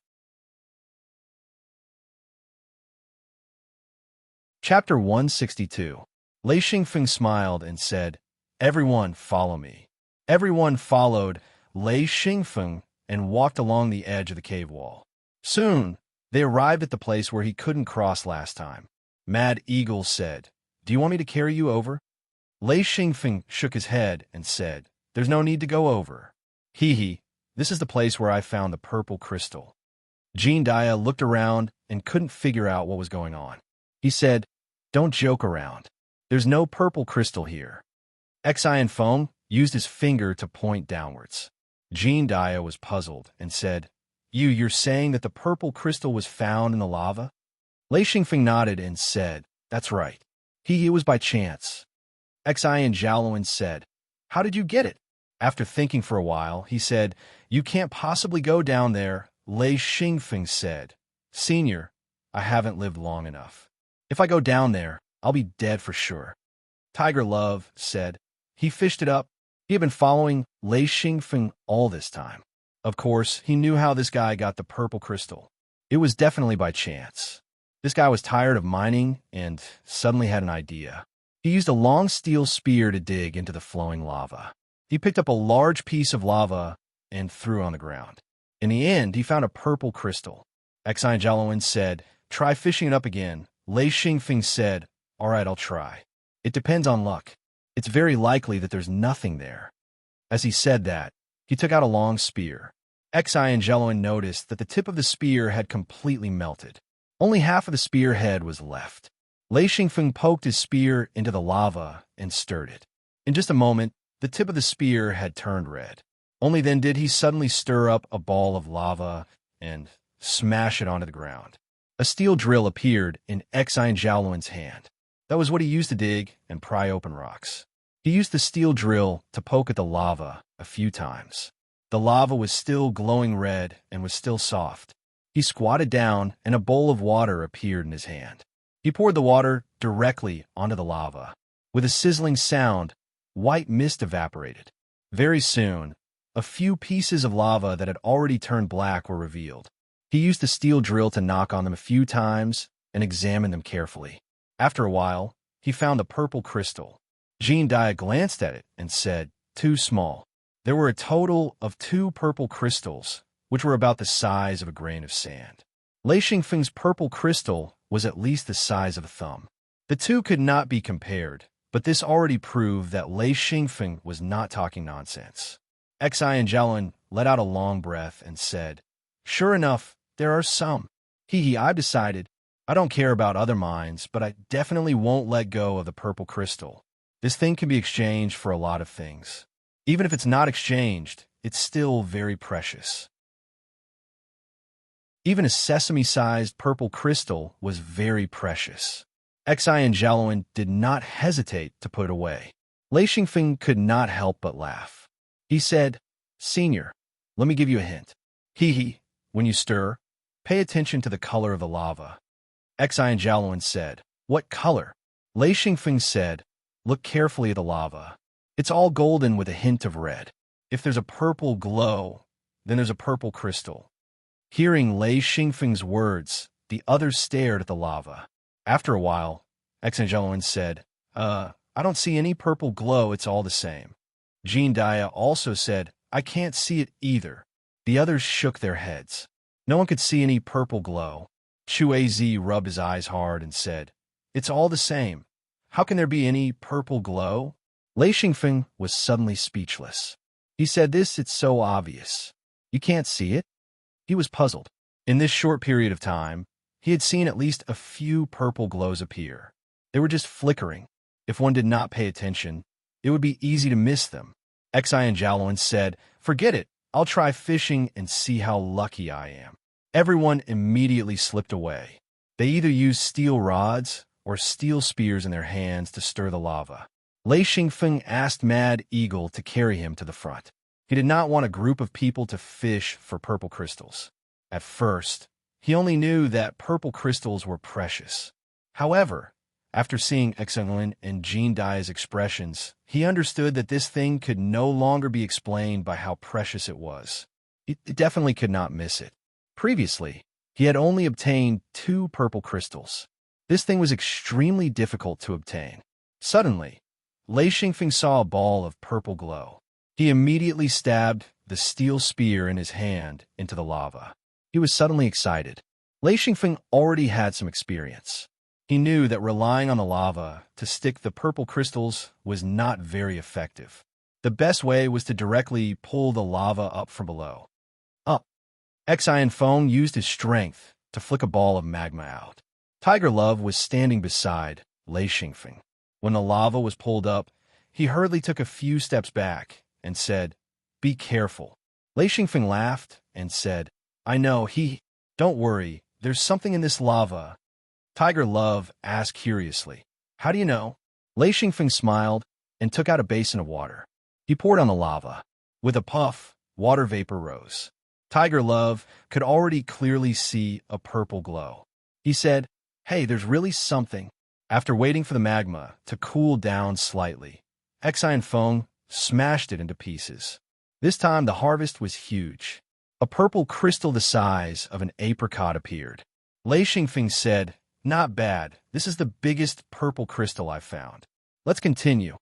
Chapter 162. Lei Xingfeng smiled and said, everyone follow me. Everyone followed Lei Xingfeng and walked along the edge of the cave wall. Soon, they arrived at the place where he couldn't cross last time. Mad Eagle said, do you want me to carry you over? Lei Xingfeng shook his head and said, there's no need to go over. Hee hee, this is the place where I found the purple crystal. Jean Dia looked around and couldn't figure out what was going on. He said, don't joke around. There's no purple crystal here. Xi and Foam used his finger to point downwards. Jean Dia was puzzled and said, you're saying that the purple crystal was found in the lava? Lei Xingfeng nodded and said, that's right. It was by chance. Xi and Jiaoluan said, how did you get it? After thinking for a while, he said, you can't possibly go down there. Lei Xingfeng said, Senior, I haven't lived long enough. If I go down there, I'll be dead for sure. Tiger Love said, he fished it up. He had been following Lei Xingfeng all this time. Of course, he knew how this guy got the purple crystal. It was definitely by chance. This guy was tired of mining and suddenly had an idea. He used a long steel spear to dig into the flowing lava. He picked up a large piece of lava and threw it on the ground. In the end, he found a purple crystal. Xi and Jiaoluan said, try fishing it up again. Lei Xingfeng said, all right, I'll try. It depends on luck. It's very likely that there's nothing there. As he said that, he took out a long spear. Xi and Jiaoluan noticed that the tip of the spear had completely melted. Only half of the spear head was left. Lei Xingfeng poked his spear into the lava and stirred it. In just a moment, the tip of the spear had turned red. Only then did he suddenly stir up a ball of lava and smash it onto the ground. A steel drill appeared in Xi and Jiaoluan's hand. That was what he used to dig and pry open rocks. He used the steel drill to poke at the lava a few times. The lava was still glowing red and was still soft. He squatted down and a bowl of water appeared in his hand. He poured the water directly onto the lava. With a sizzling sound, white mist evaporated. Very soon, a few pieces of lava that had already turned black were revealed. He used the steel drill to knock on them a few times and examine them carefully. After a while, he found the purple crystal. Jean Dia glanced at it and said, too small. There were a total of 2 purple crystals, which were about the size of a grain of sand. Lei Xingfeng's purple crystal was at least the size of a thumb. The two could not be compared, but this already proved that Lei Xingfeng was not talking nonsense. Xi and Jiaoluan let out a long breath and said, sure enough, there are some. I've decided. I don't care about other mines, but I definitely won't let go of the purple crystal. This thing can be exchanged for a lot of things. Even if it's not exchanged, it's still very precious. Even a sesame-sized purple crystal was very precious. Xi and Jialuan did not hesitate to put it away. Lei Xingfeng could not help but laugh. He said, "Senior, let me give you a hint. Hee, when you stir, pay attention to the color of the lava." Xi and Jialuan said, "What color?" Lei Xingfeng said, "Look carefully at the lava. It's all golden with a hint of red. If there's a purple glow, then there's a purple crystal." Hearing Lei Xingfeng's words, the others stared at the lava. After a while, Xi and Jialuan said, I don't see any purple glow, it's all the same." Jean Dia also said, "I can't see it either." The others shook their heads. No one could see any purple glow. Chu Az rubbed his eyes hard and said, "It's all the same. How can there be any purple glow?" Lei Xingfeng was suddenly speechless. He said, it's so obvious. You can't see it?" He was puzzled. In this short period of time, he had seen at least a few purple glows appear. They were just flickering. If one did not pay attention, it would be easy to miss them. Xi and Jialuan said, "Forget it. I'll try fishing and see how lucky I am." Everyone immediately slipped away. They either used steel rods or steel spears in their hands to stir the lava. Lei Xingfeng asked Mad Eagle to carry him to the front. He did not want a group of people to fish for purple crystals. At first, he only knew that purple crystals were precious. However, after seeing Xinglin and Jean Dia's expressions, he understood that this thing could no longer be explained by how precious it was. He definitely could not miss it. Previously, he had only obtained 2 purple crystals. This thing was extremely difficult to obtain. Suddenly, Lei Xingfeng saw a ball of purple glow. He immediately stabbed the steel spear in his hand into the lava. He was suddenly excited. Lei Xingfeng already had some experience. He knew that relying on the lava to stick the purple crystals was not very effective. The best way was to directly pull the lava up from below. Up. Xi and Feng used his strength to flick a ball of magma out. Tiger Love was standing beside Lei Xingfeng. When the lava was pulled up, he hurriedly took a few steps back and said, "Be careful." Lei Xingfeng laughed and said, "I know, don't worry, there's something in this lava." Tiger Love asked curiously, "How do you know?" Lei Xingfeng smiled and took out a basin of water. He poured on the lava. With a puff, water vapor rose. Tiger Love could already clearly see a purple glow. He said, "Hey, there's really something." After waiting for the magma to cool down slightly, Xi and Feng smashed it into pieces. This time the harvest was huge. A purple crystal the size of an apricot appeared. Lei Xingfeng said, "Not bad. This is the biggest purple crystal I've found. Let's continue."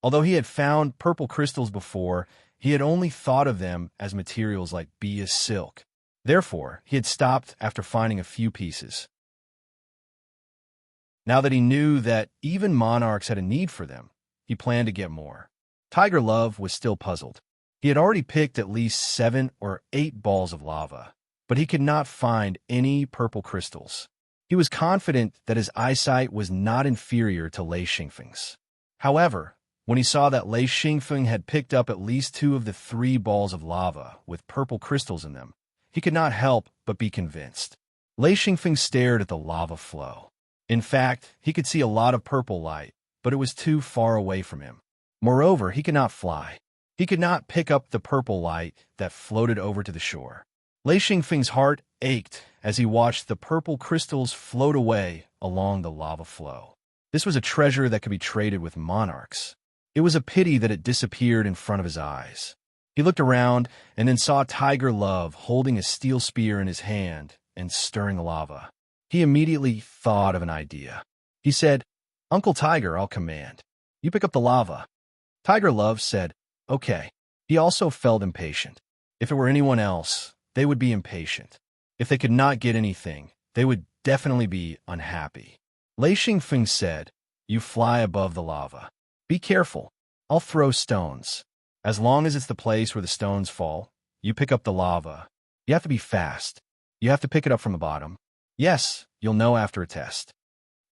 Although he had found purple crystals before, he had only thought of them as materials like bia silk. Therefore, he had stopped after finding a few pieces. Now that he knew that even monarchs had a need for them, he planned to get more. Tiger Love was still puzzled. He had already picked at least 7 or 8 balls of lava, but he could not find any purple crystals. He was confident that his eyesight was not inferior to Lei Xingfeng's. However, when he saw that Lei Xingfeng had picked up at least 2 of the 3 balls of lava with purple crystals in them, he could not help but be convinced. Lei Xingfeng stared at the lava flow. In fact, he could see a lot of purple light, but it was too far away from him. Moreover, he could not fly. He could not pick up the purple light that floated over to the shore. Lei Xingfeng's heart ached as he watched the purple crystals float away along the lava flow. This was a treasure that could be traded with monarchs. It was a pity that it disappeared in front of his eyes. He looked around and then saw Tiger Love holding a steel spear in his hand and stirring the lava. He immediately thought of an idea. He said, "Uncle Tiger, I'll command. You pick up the lava." Tiger Love said, "Okay." He also felt impatient. If it were anyone else, they would be impatient. If they could not get anything, they would definitely be unhappy. Lei Xingfeng said, "You fly above the lava. Be careful. I'll throw stones. As long as it's the place where the stones fall, you pick up the lava. You have to be fast. You have to pick it up from the bottom. Yes, you'll know after a test."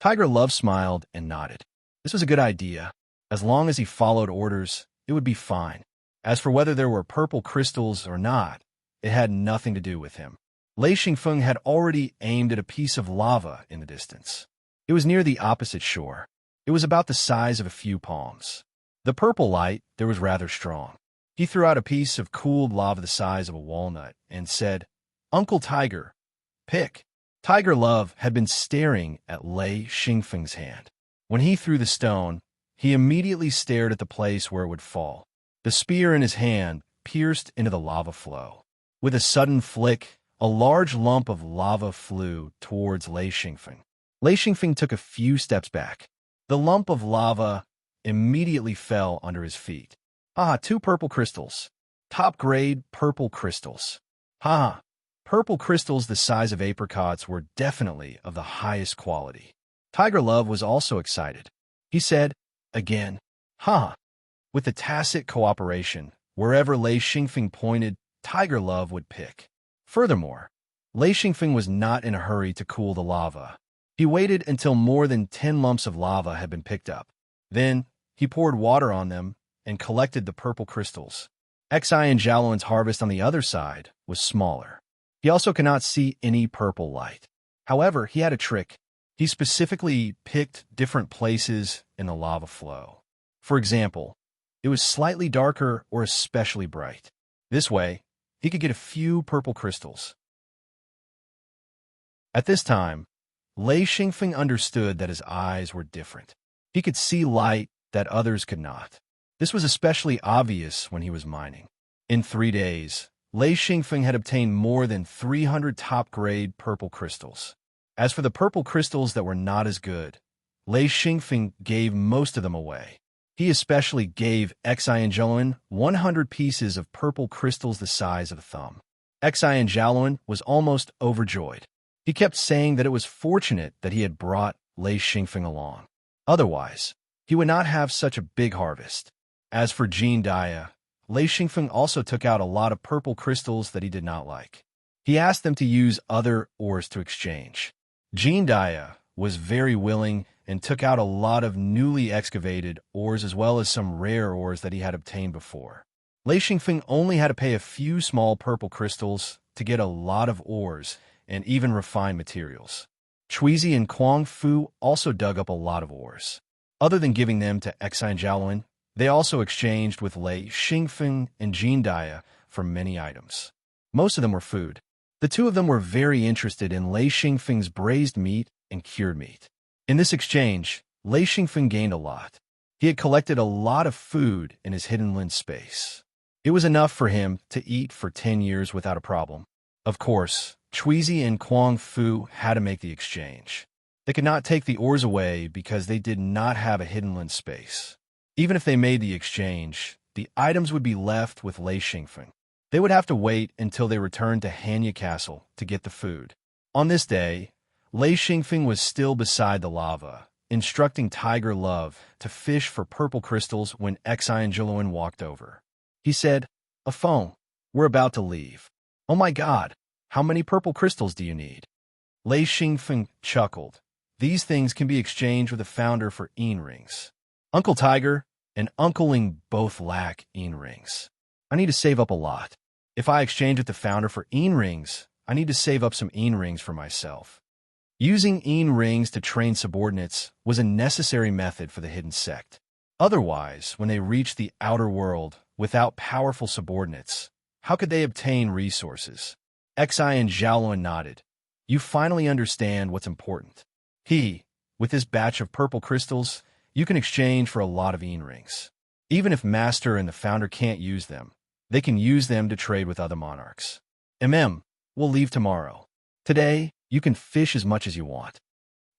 Tiger Love smiled and nodded. This was a good idea. As long as he followed orders, it would be fine. As for whether there were purple crystals or not, it had nothing to do with him. Lei Xingfeng had already aimed at a piece of lava in the distance. It was near the opposite shore. It was about the size of a few palms. The purple light there was rather strong. He threw out a piece of cooled lava the size of a walnut and said, "Uncle Tiger, pick." Tiger Love had been staring at Lei Xingfeng's hand. When he threw the stone, he immediately stared at the place where it would fall. The spear in his hand pierced into the lava flow. With a sudden flick, a large lump of lava flew towards Lei Xingfeng. Lei Xingfeng took a few steps back. The lump of lava immediately fell under his feet. Ah, 2 purple crystals. Top-grade purple crystals. Ha! Purple crystals the size of apricots were definitely of the highest quality. Tiger Love was also excited. He said, again, "Ha!" With the tacit cooperation, wherever Lei Xingfeng pointed, Tiger Love would pick. Furthermore, Lei Xingfeng was not in a hurry to cool the lava. He waited until more than 10 lumps of lava had been picked up. Then, he poured water on them and collected the purple crystals. Xi and Jialuan's harvest on the other side was smaller. He also could not see any purple light. However, he had a trick. He specifically picked different places in the lava flow. For example, it was slightly darker or especially bright. This way, he could get a few purple crystals. At this time, Lei Xingfeng understood that his eyes were different. He could see light that others could not. This was especially obvious when he was mining. In 3 days, Lei Xingfeng had obtained more than 300 top-grade purple crystals. As for the purple crystals that were not as good, Lei Xingfeng gave most of them away. He especially gave Xi and Jialuan 100 pieces of purple crystals the size of a thumb. Xi and Jialuan was almost overjoyed. He kept saying that it was fortunate that he had brought Lei Xingfeng along. Otherwise, he would not have such a big harvest. As for Jean Dia, Lei Xingfeng also took out a lot of purple crystals that he did not like. He asked them to use other ores to exchange. Jean Dia was very willing and took out a lot of newly excavated ores as well as some rare ores that he had obtained before. Lei Xingfeng only had to pay a few small purple crystals to get a lot of ores and even refined materials. Chuizi and Kuang Fu also dug up a lot of ores. Other than giving them to Xi and Jialuan, they also exchanged with Lei Xingfeng and Jean Dia for many items. Most of them were food. The two of them were very interested in Lei Xingfeng's braised meat and cured meat. In this exchange, Lei Xingfeng gained a lot. He had collected a lot of food in his hidden lens space. It was enough for him to eat for 10 years without a problem. Of course, Chuizi and Kuang Fu had to make the exchange. They could not take the ores away because they did not have a hidden lens space. Even if they made the exchange, the items would be left with Lei Xingfeng. They would have to wait until they returned to Hanya Castle to get the food. On this day, Lei Xingfeng was still beside the lava, instructing Tiger Love to fish for purple crystals when Xi and Jialuan walked over. He said, "A phone. We're about to leave." "Oh my God, how many purple crystals do you need?" Lei Xingfeng chuckled. "These things can be exchanged with the founder for rings. Uncle Tiger and Uncle Ling both lack rings. I need to save up a lot. If I exchange with the founder for rings, I need to save up some rings for myself." Using rings to train subordinates was a necessary method for the hidden sect. Otherwise, when they reached the outer world without powerful subordinates, how could they obtain resources? Xi and Jialuan nodded. "You finally understand what's important." With this batch of purple crystals, you can exchange for a lot of rings. Even if Master and the Founder can't use them, they can use them to trade with other monarchs. We'll leave tomorrow. Today, you can fish as much as you want.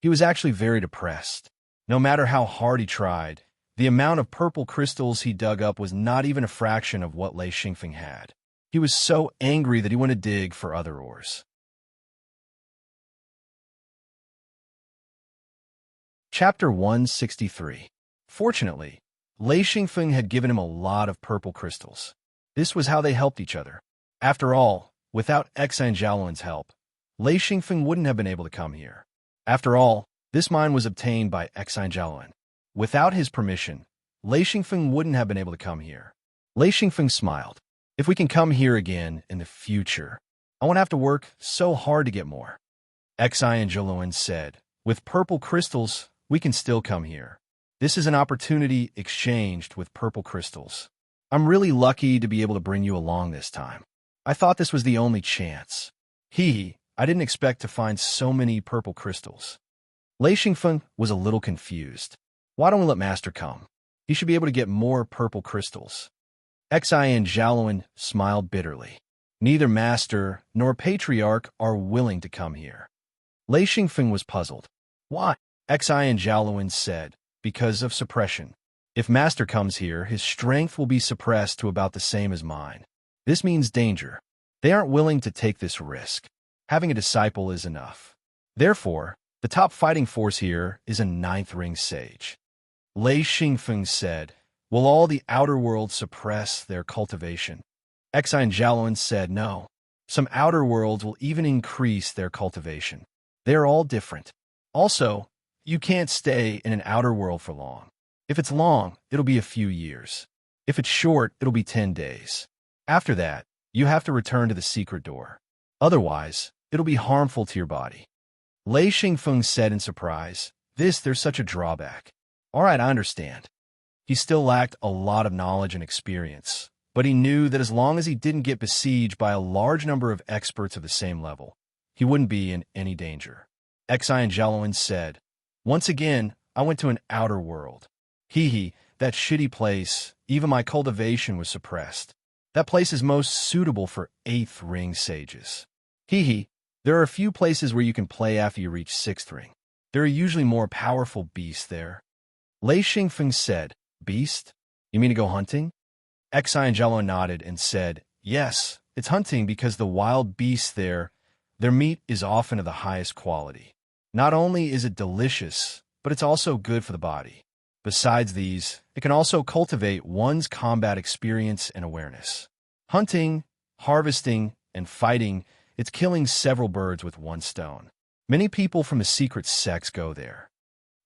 He was actually very depressed. No matter how hard he tried, the amount of purple crystals he dug up was not even a fraction of what Lei Xingfeng had. He was so angry that he went to dig for other ores. Chapter 163. Fortunately, Lei Xingfeng had given him a lot of purple crystals. This was how they helped each other. After all, without Xi and Jialuan's help, Lei Xingfeng wouldn't have been able to come here. After all, this mine was obtained by Xi and Jialuan. Without his permission, Lei Xingfeng wouldn't have been able to come here. Lei Xingfeng smiled. If we can come here again in the future, I won't have to work so hard to get more. Xi and Joluan said, with purple crystals, we can still come here. This is an opportunity exchanged with purple crystals. I'm really lucky to be able to bring you along this time. I thought this was the only chance. I didn't expect to find so many purple crystals. Lei Xingfeng was a little confused. Why don't we let Master come? He should be able to get more purple crystals. Xi and Joluan smiled bitterly. Neither Master nor Patriarch are willing to come here. Lei Xingfeng was puzzled. Why? Xi and Joluan said, because of suppression. If Master comes here, his strength will be suppressed to about the same as mine. This means danger. They aren't willing to take this risk. Having a disciple is enough. Therefore, the top fighting force here is a ninth ring sage. Lei Xingfeng said, will all the outer world suppress their cultivation? Xi and Joluan said no. Some outer worlds will even increase their cultivation. They are all different. Also, you can't stay in an outer world for long. If it's long, it'll be a few years. If it's short, it'll be 10 days. After that, you have to return to the secret door. Otherwise, it'll be harmful to your body. Lei Xingfeng said in surprise, there's such a drawback. All right, I understand. He still lacked a lot of knowledge and experience, but he knew that as long as he didn't get besieged by a large number of experts of the same level, he wouldn't be in any danger. Xi and Joluan said, once again, I went to an outer world. That shitty place, even my cultivation was suppressed. That place is most suitable for 8th ring sages. There are a few places where you can play after you reach 6th ring. There are usually more powerful beasts there. Lei Xingfeng said, beast? You mean to go hunting? Xi and Joluan nodded and said, yes, it's hunting because the wild beasts there, their meat is often of the highest quality. Not only is it delicious, but it's also good for the body. Besides these, it can also cultivate one's combat experience and awareness. Hunting, harvesting, and fighting, it's killing several birds with one stone. Many people from the secret sects go there.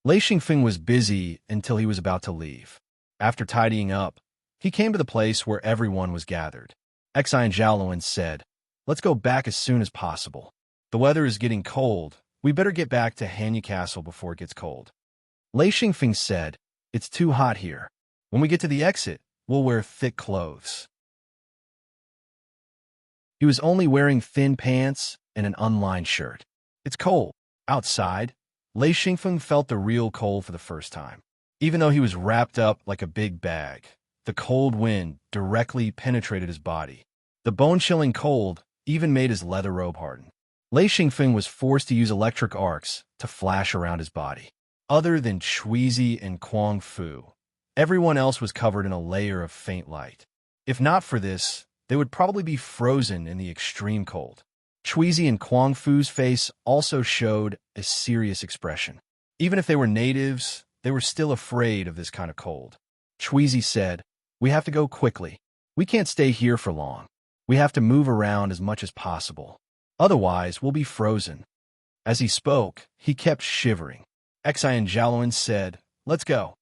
Lei Xingfeng was busy until he was about to leave. After tidying up, he came to the place where everyone was gathered. Xi and Joluan said, let's go back as soon as possible. The weather is getting cold. We better get back to Hanyu Castle before it gets cold. Lei Xingfeng said, it's too hot here. When we get to the exit, we'll wear thick clothes. He was only wearing thin pants and an unlined shirt. It's cold. Outside, Lei Xingfeng felt the real cold for the first time. Even though he was wrapped up like a big bag, the cold wind directly penetrated his body. The bone-chilling cold even made his leather robe harden. Lei Xingfeng was forced to use electric arcs to flash around his body. Other than Chuizi and Kuang Fu, everyone else was covered in a layer of faint light. If not for this, they would probably be frozen in the extreme cold. Chuizi and Kuang Fu's face also showed a serious expression. Even if they were natives, they were still afraid of this kind of cold. Chuizi said, we have to go quickly. We can't stay here for long. We have to move around as much as possible. Otherwise, we'll be frozen. As he spoke, he kept shivering. Xi and Joluan said, let's go.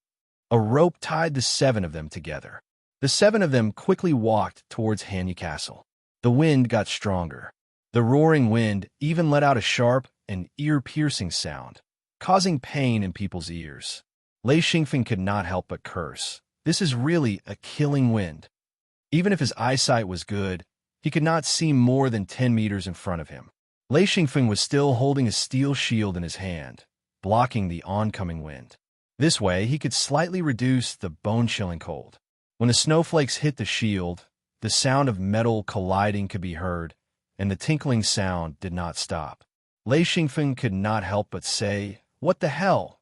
A rope tied the 7 of them together. The 7 of them quickly walked towards Hanyu Castle. The wind got stronger. The roaring wind even let out a sharp and ear-piercing sound, causing pain in people's ears. Lei Xingfeng could not help but curse. This is really a killing wind. Even if his eyesight was good, he could not see more than 10 meters in front of him. Lei Xingfeng was still holding a steel shield in his hand, blocking the oncoming wind. This way, he could slightly reduce the bone-chilling cold. When the snowflakes hit the shield, the sound of metal colliding could be heard, and the tinkling sound did not stop. Lei Xingfeng could not help but say, what the hell?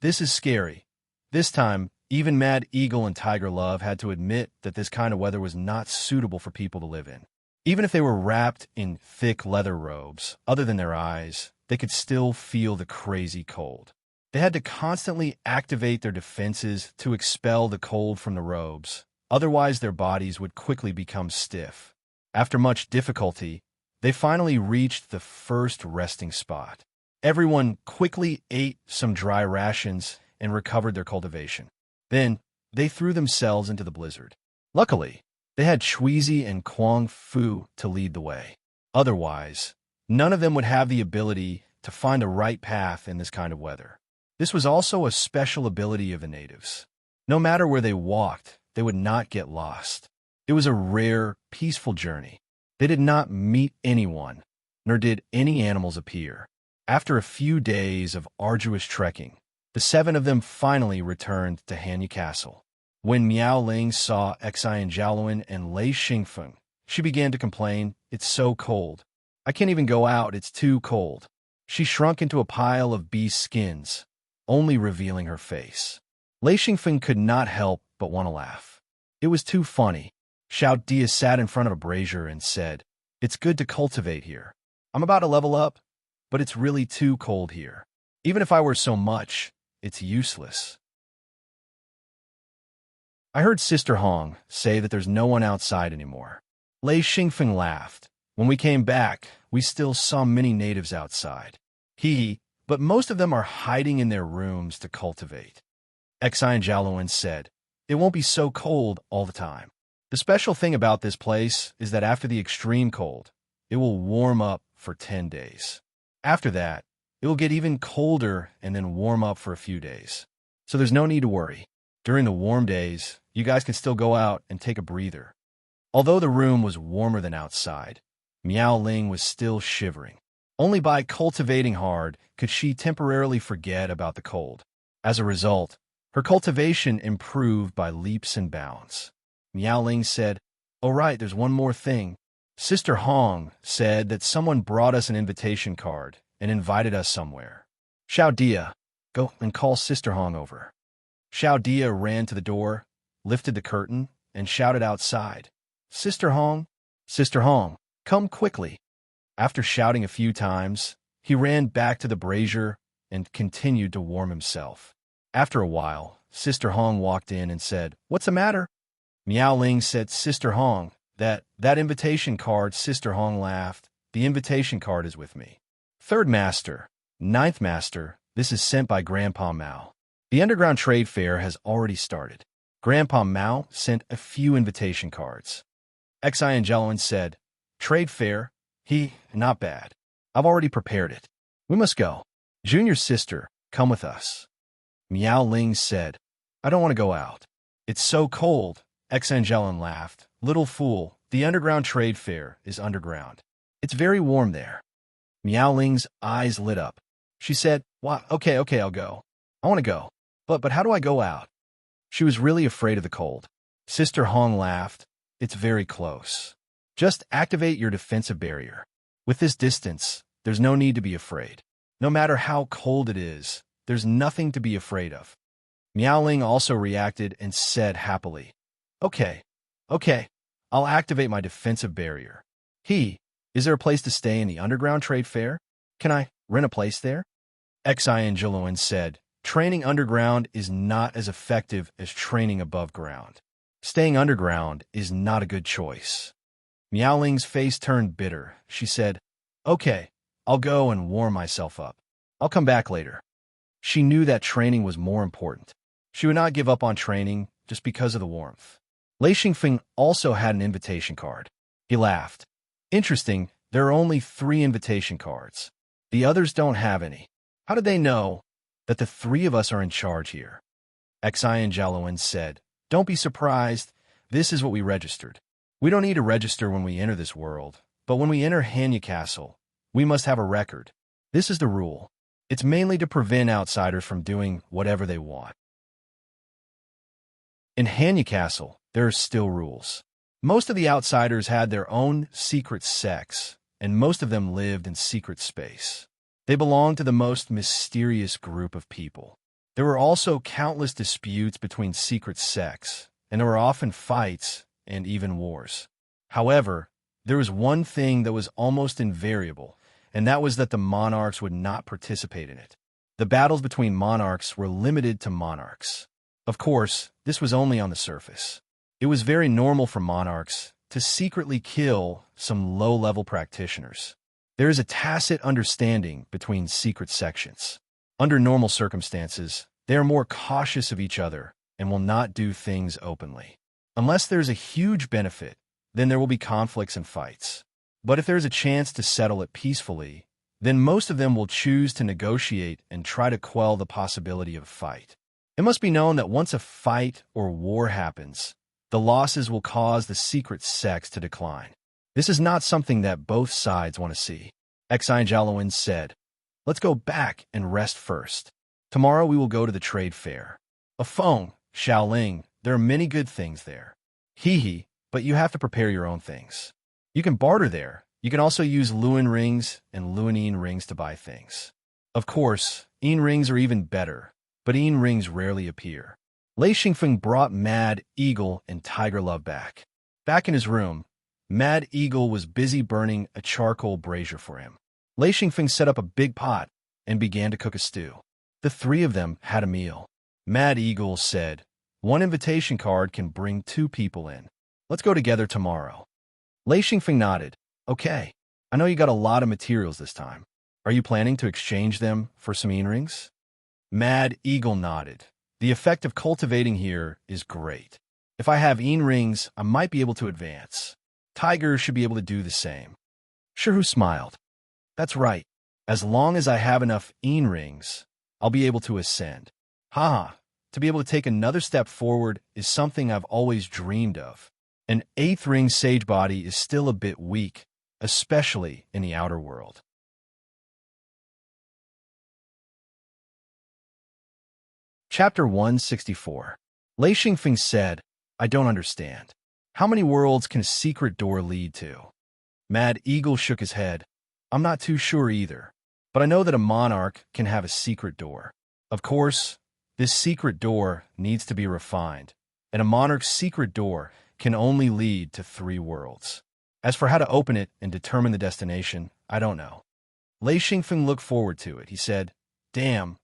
This is scary. This time, even Mad Eagle and Tiger Love had to admit that this kind of weather was not suitable for people to live in. Even if they were wrapped in thick leather robes, other than their eyes, they could still feel the crazy cold. They had to constantly activate their defenses to expel the cold from the robes, otherwise their bodies would quickly become stiff. After much difficulty, they finally reached the first resting spot. Everyone quickly ate some dry rations and recovered their cultivation. Then, they threw themselves into the blizzard. Luckily, They had Shuizi and Kuang Fu to lead the way. Otherwise, none of them would have the ability to find the right path in this kind of weather. This was also a special ability of the natives. No matter where they walked, they would not get lost. It was a rare, peaceful journey. They did not meet anyone, nor did any animals appear. After a few days of arduous trekking, the 7 of them finally returned to Hanyu Castle. When Miao Ling saw Xian Jiaoluan and Lei Xingfeng, she began to complain, "It's so cold. I can't even go out, it's too cold." She shrunk into a pile of beast skins, only revealing her face. Lei Xingfeng could not help but want to laugh. It was too funny. Xiao Dia sat in front of a brazier and said, "It's good to cultivate here. I'm about to level up, but it's really too cold here. Even if I were so much, it's useless." I heard Sister Hong say that there's no one outside anymore. Lei Xingfeng laughed. "When we came back, we still saw many natives outside. But most of them are hiding in their rooms to cultivate." Xian Jiaoluan said, "It won't be so cold all the time. The special thing about this place is that after the extreme cold, it will warm up for 10 days. After that, it will get even colder and then warm up for a few days. So there's no need to worry. During the warm days, you guys can still go out and take a breather." Although the room was warmer than outside, Miao Ling was still shivering. Only by cultivating hard could she temporarily forget about the cold. As a result, her cultivation improved by leaps and bounds. Miao Ling said, "Oh right, there's one more thing. Sister Hong said that someone brought us an invitation card and invited us somewhere. Xiao Dia, go and call Sister Hong over." Xiao Dia ran to the door, lifted the curtain, and shouted outside, "Sister Hong, Sister Hong, come quickly." After shouting a few times, he ran back to the brazier and continued to warm himself. After a while, Sister Hong walked in and said, "What's the matter?" Miao Ling said, "Sister Hong, that invitation card." Sister Hong laughed. "The invitation card is with me. 3rd Master, 9th Master, this is sent by Grandpa Mao. The Underground Trade Fair has already started." Grandpa Mao sent a few invitation cards. Xian Jiaoluan said, "Trade Fair? Not bad. I've already prepared it. We must go. Junior sister, come with us." Miao Ling said, "I don't want to go out. It's so cold." Xian Jiaoluan laughed. "Little fool, the Underground Trade Fair is underground. It's very warm there." Miao Ling's eyes lit up. She said, "Why, okay, I'll go. I want to go. But how do I go out?" She was really afraid of the cold. Sister Hong laughed. "It's very close. Just activate your defensive barrier. With this distance, there's no need to be afraid. No matter how cold it is, there's nothing to be afraid of." Miao Ling also reacted and said happily, Okay, I'll activate my defensive barrier. Is there a place to stay in the Underground Trade Fair? Can I rent a place there?" Xian Jiaoluan said, "Training underground is not as effective as training above ground. Staying underground is not a good choice." Miao Ling's face turned bitter. She said, "Okay, I'll go and warm myself up. I'll come back later." She knew that training was more important. She would not give up on training just because of the warmth. Lei Xingfeng also had an invitation card. He laughed. "Interesting, there are only 3 invitation cards. The others don't have any. How did they know that the 3 of us are in charge here?" Xian Jiaoluan said, "Don't be surprised. This is what we registered. We don't need to register when we enter this world, but when we enter Hanyu Castle, we must have a record. This is the rule. It's mainly to prevent outsiders from doing whatever they want." In Hanyu Castle, there are still rules. Most of the outsiders had their own secret sects, and most of them lived in secret space. They belonged to the most mysterious group of people. There were also countless disputes between secret sects, and there were often fights and even wars. However, there was one thing that was almost invariable, and that was that the monarchs would not participate in it. The battles between monarchs were limited to monarchs. Of course, this was only on the surface. It was very normal for monarchs to secretly kill some low-level practitioners. There is a tacit understanding between secret sections. Under normal circumstances, they are more cautious of each other and will not do things openly. Unless there's a huge benefit, then there will be conflicts and fights. But if there's a chance to settle it peacefully, then most of them will choose to negotiate and try to quell the possibility of a fight. It must be known that once a fight or war happens, the losses will cause the secret sex to decline. This is not something that both sides want to see. Jalowin said, "Let's go back and rest first. Tomorrow we will go to the trade fair. A Feng, Xiaoling, there are many good things there. Hee, but you have to prepare your own things. You can barter there. You can also use Luan rings and Luanine rings to buy things. Of course, Yin rings are even better, but Yin rings rarely appear." Lei Xingfeng brought Mad Eagle and Tiger Love back. Back in his room, Mad Eagle was busy burning a charcoal brazier for him. Lei Xingfeng set up a big pot and began to cook a stew. The three of them had a meal. Mad Eagle said, "One invitation card can bring 2 people in. Let's go together tomorrow." Lei Xingfeng nodded. "Okay, I know you got a lot of materials this time. Are you planning to exchange them for some Yin rings?" Mad Eagle nodded. "The effect of cultivating here is great. If I have Yin rings, I might be able to advance. Tiger should be able to do the same." Shihu smiled. "That's right. As long as I have enough Yin rings, I'll be able to ascend. Haha, to be able to take another step forward is something I've always dreamed of. An 8th ring sage body is still a bit weak, especially in the outer world." Chapter 164. Lei Xingfeng said, "I don't understand. How many worlds can a secret door lead to?" Mad Eagle shook his head. "I'm not too sure either, but I know that a monarch can have a secret door. Of course, this secret door needs to be refined, and a monarch's secret door can only lead to 3 worlds. As for how to open it and determine the destination, I don't know." Lei Xingfeng looked forward to it. He said, "Damn,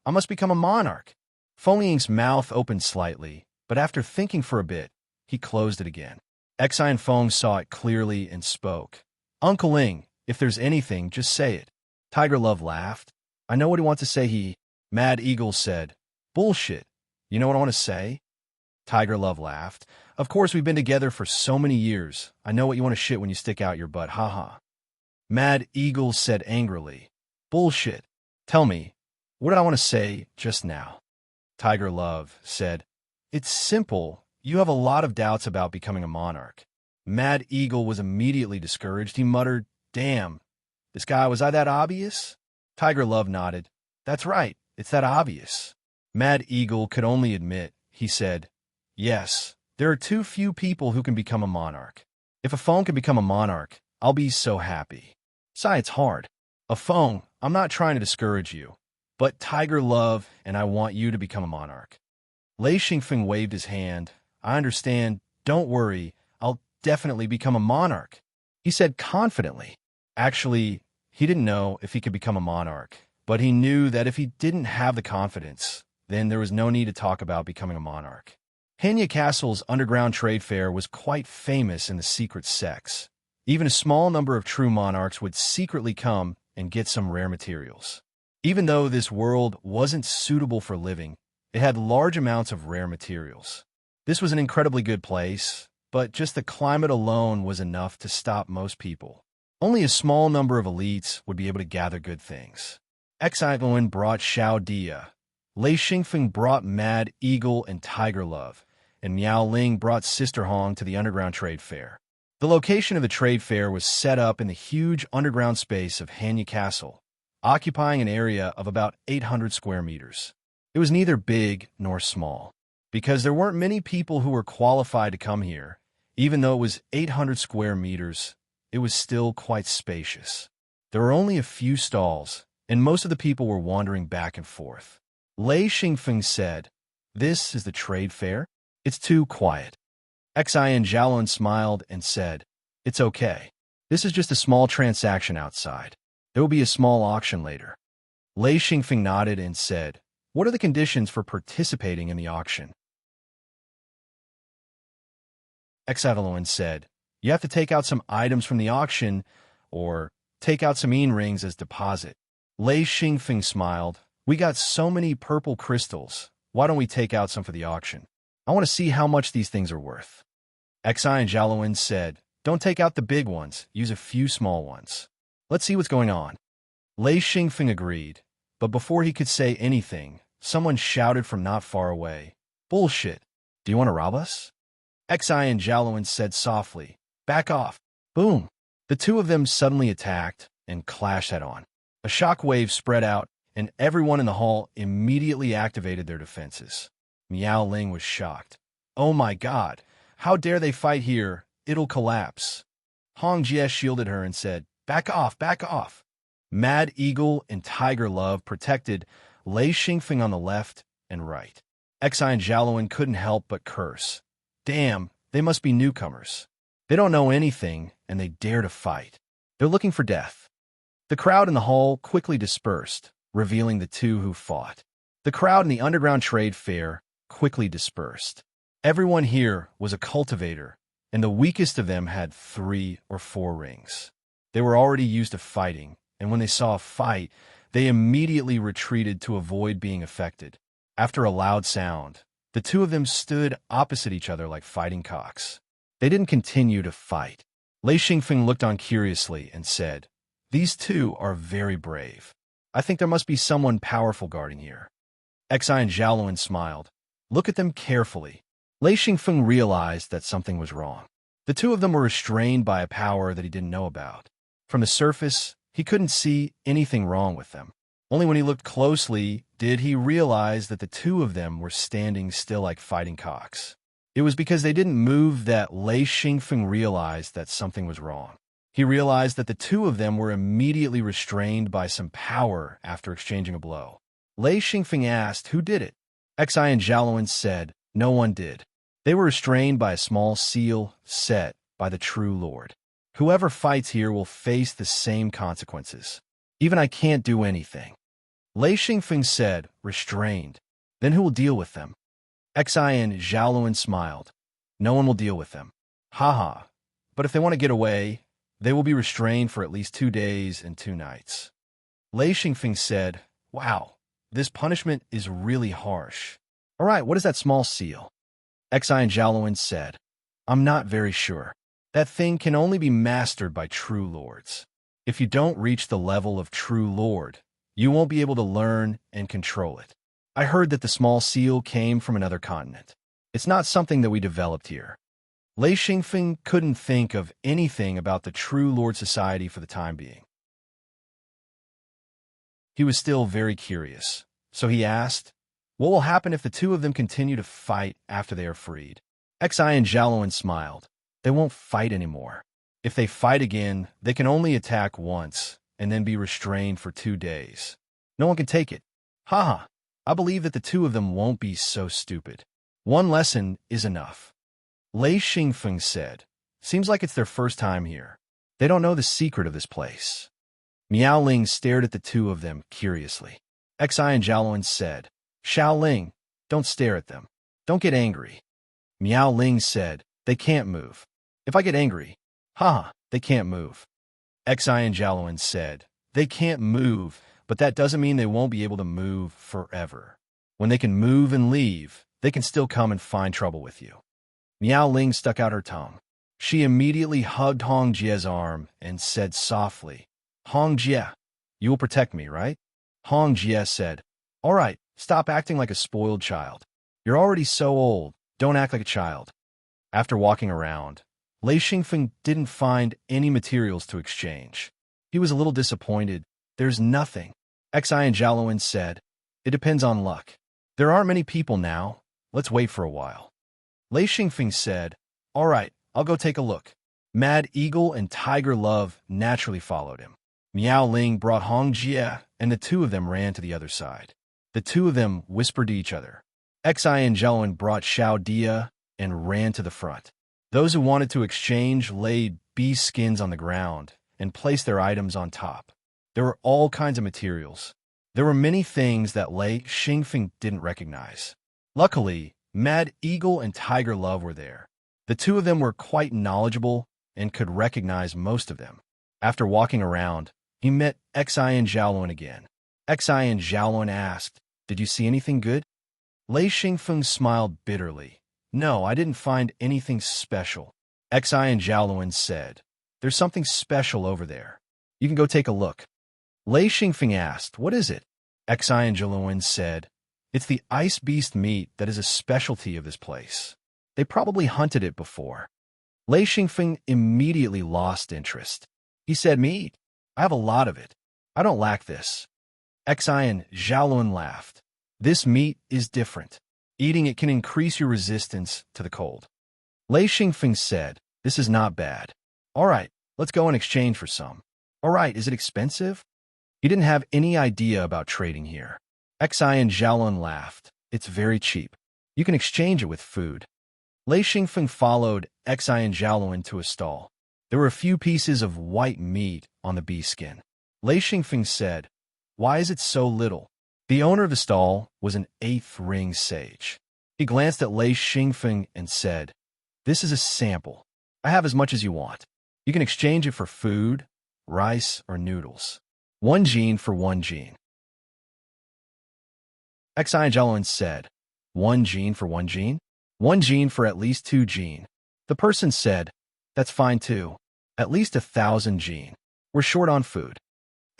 I must become a monarch." Feng Ying's mouth opened slightly, but after thinking for a bit, he closed it again. Xi and Feng saw it clearly and spoke. "Uncle Ling, if there's anything, just say it." Tiger Love laughed. "I know what he wants to say, Mad Eagle said, "Bullshit. You know what I want to say?" Tiger Love laughed. "Of course, we've been together for so many years. I know what you want to shit when you stick out your butt, haha." Mad Eagle said angrily, "Bullshit. Tell me, what did I want to say just now?" Tiger Love said, "It's simple. You have a lot of doubts about becoming a monarch." Mad Eagle was immediately discouraged. He muttered, "Damn, was I that obvious?" Tiger Love nodded. "That's right, it's that obvious." Mad Eagle could only admit, he said, "Yes, there are too few people who can become a monarch. If a phone can become a monarch, I'll be so happy. It's hard. A phone, I'm not trying to discourage you, but Tiger Love and I want you to become a monarch." Lei Xingfeng waved his hand. "I understand. Don't worry. I'll definitely become a monarch," he said confidently. Actually, he didn't know if he could become a monarch, but he knew that if he didn't have the confidence, then there was no need to talk about becoming a monarch. Hanya Castle's underground trade fair was quite famous in the secret sex. Even a small number of true monarchs would secretly come and get some rare materials. Even though this world wasn't suitable for living, it had large amounts of rare materials. This was an incredibly good place, but just the climate alone was enough to stop most people. Only a small number of elites would be able to gather good things. Xiluan brought Xiao Dia, Lei Xingfeng brought Mad Eagle and Tiger Love, and Miao Ling brought Sister Hong to the underground trade fair. The location of the trade fair was set up in the huge underground space of Hanya Castle, occupying an area of about 800 square meters. It was neither big nor small, because there weren't many people who were qualified to come here. Even though it was 800 square meters, it was still quite spacious. There were only a few stalls, and most of the people were wandering back and forth. Lei Xingfeng said, "This is the trade fair? It's too quiet." Xian Jiaolun smiled and said, "It's okay. This is just a small transaction outside. There will be a small auction later." Lei Xingfeng nodded and said, "What are the conditions for participating in the auction?" Xiaolun said, "You have to take out some items from the auction, or take out some Yin rings as deposit." Lei Xingfeng smiled. "We got so many purple crystals. Why don't we take out some for the auction?" I want to see how much these things are worth. Xi and Jalowin said, don't take out the big ones, use a few small ones. Let's see what's going on. Lei Xingfeng agreed, but before he could say anything, someone shouted from not far away, bullshit, do you want to rob us? Xi and Jalowin said softly, back off. Boom! The two of them suddenly attacked and clashed head-on. A shock wave spread out, and everyone in the hall immediately activated their defenses. Miao Ling was shocked. Oh my god, how dare they fight here? It'll collapse. Hong Jie shielded her and said, back off, back off. Mad Eagle and Tiger Love protected Lei Xingfeng on the left and right. Xi and Jalowin couldn't help but curse. Damn, they must be newcomers. They don't know anything, and they dare to fight. They're looking for death. The crowd in the hall quickly dispersed, revealing the two who fought. The crowd in the underground trade fair quickly dispersed. Everyone here was a cultivator, and the weakest of them had 3 or 4 rings. They were already used to fighting, and when they saw a fight, they immediately retreated to avoid being affected. After a loud sound, the two of them stood opposite each other like fighting cocks. They didn't continue to fight. Lei Xingfeng looked on curiously and said, these two are very brave. I think there must be someone powerful guarding here. Xi and Jalowin smiled. Look at them carefully. Lei Xingfeng realized that something was wrong. The two of them were restrained by a power that he didn't know about. From the surface, he couldn't see anything wrong with them. Only when he looked closely did he realize that the two of them were standing still like fighting cocks. It was because they didn't move that Lei Xingfeng realized that something was wrong. He realized that the two of them were immediately restrained by some power after exchanging a blow. Lei Xingfeng asked who did it. Xi and Jalowin said, no one did. They were restrained by a small seal set by the true Lord. Whoever fights here will face the same consequences. Even I can't do anything. Lei Xingfeng said, restrained. Then who will deal with them? Xi and Jalowin smiled. No one will deal with them. Haha. But if they want to get away, they will be restrained for at least 2 days and 2 nights. Lei Xingfeng said, wow, this punishment is really harsh. All right, what is that small seal? Xi and Jalowin said, I'm not very sure. That thing can only be mastered by true lords. If you don't reach the level of true lord, you won't be able to learn and control it. I heard that the small seal came from another continent. It's not something that we developed here. Lei Xingfeng couldn't think of anything about the True Lord Society for the time being. He was still very curious, so he asked, what will happen if the two of them continue to fight after they are freed? Xi and Jalowin smiled. They won't fight anymore. If they fight again, they can only attack once and then be restrained for 2 days. No one can take it. Haha, I believe that the two of them won't be so stupid. 1 lesson is enough. Lei Xingfeng said, seems like it's their first time here. They don't know the secret of this place. Miao Ling stared at the two of them curiously. Xi and Jalowin said, Xiao Ling, don't stare at them. Don't get angry. Miao Ling said, they can't move. If I get angry, haha, they can't move. Xi and Jalowin said, they can't move, but that doesn't mean they won't be able to move forever. When they can move and leave, they can still come and find trouble with you. Miao Ling stuck out her tongue. She immediately hugged Hong Jie's arm and said softly, Hong Jie, you will protect me, right? Hong Jie said, all right, stop acting like a spoiled child. You're already so old, don't act like a child. After walking around, Lei Xingfeng didn't find any materials to exchange. He was a little disappointed. There's nothing. Xi and Jalowin said, it depends on luck. There aren't many people now. Let's wait for a while. Lei Xingfeng said, all right, I'll go take a look. Mad Eagle and Tiger Love naturally followed him. Miao Ling brought Hong Jie, and the two of them ran to the other side. The two of them whispered to each other. Xi and Jalowin brought Xiao Dia and ran to the front. Those who wanted to exchange laid bee skins on the ground and placed their items on top. There were all kinds of materials. There were many things that Lei Xingfeng didn't recognize. Luckily, Mad Eagle and Tiger Love were there. The two of them were quite knowledgeable and could recognize most of them. After walking around, he met Xi and Jalowin again. Xi and Jalowin asked, did you see anything good? Lei Xingfeng smiled bitterly. No, I didn't find anything special. Xi and Jiaoluan said, there's something special over there. You can go take a look. Lei Xingfeng asked, what is it? Xi and Jiaoluan said, it's the ice beast meat that is a specialty of this place. They probably hunted it before. Lei Xingfeng immediately lost interest. He said, meat? I have a lot of it. I don't lack this. Xi and Jiaoluan laughed. This meat is different. Eating it can increase your resistance to the cold. Lei Xingfeng said, this is not bad. All right, let's go and exchange for some. All right, is it expensive? He didn't have any idea about trading here. Xi and Jiaoluan laughed. It's very cheap. You can exchange it with food. Lei Xingfeng followed Xi and Jiaoluan to a stall. There were a few pieces of white meat on the bee skin. Lei Xingfeng said, why is it so little? The owner of the stall was an 8th ring sage. He glanced at Lei Xingfeng and said, this is a sample. I have as much as you want. You can exchange it for food, rice, or noodles. 1 gene for 1 gene. Xi and Jiaoluan said, 1 gene for 1 gene? 1 gene for at least 2 gene. The person said, that's fine too. At least 1,000 gene. We're short on food.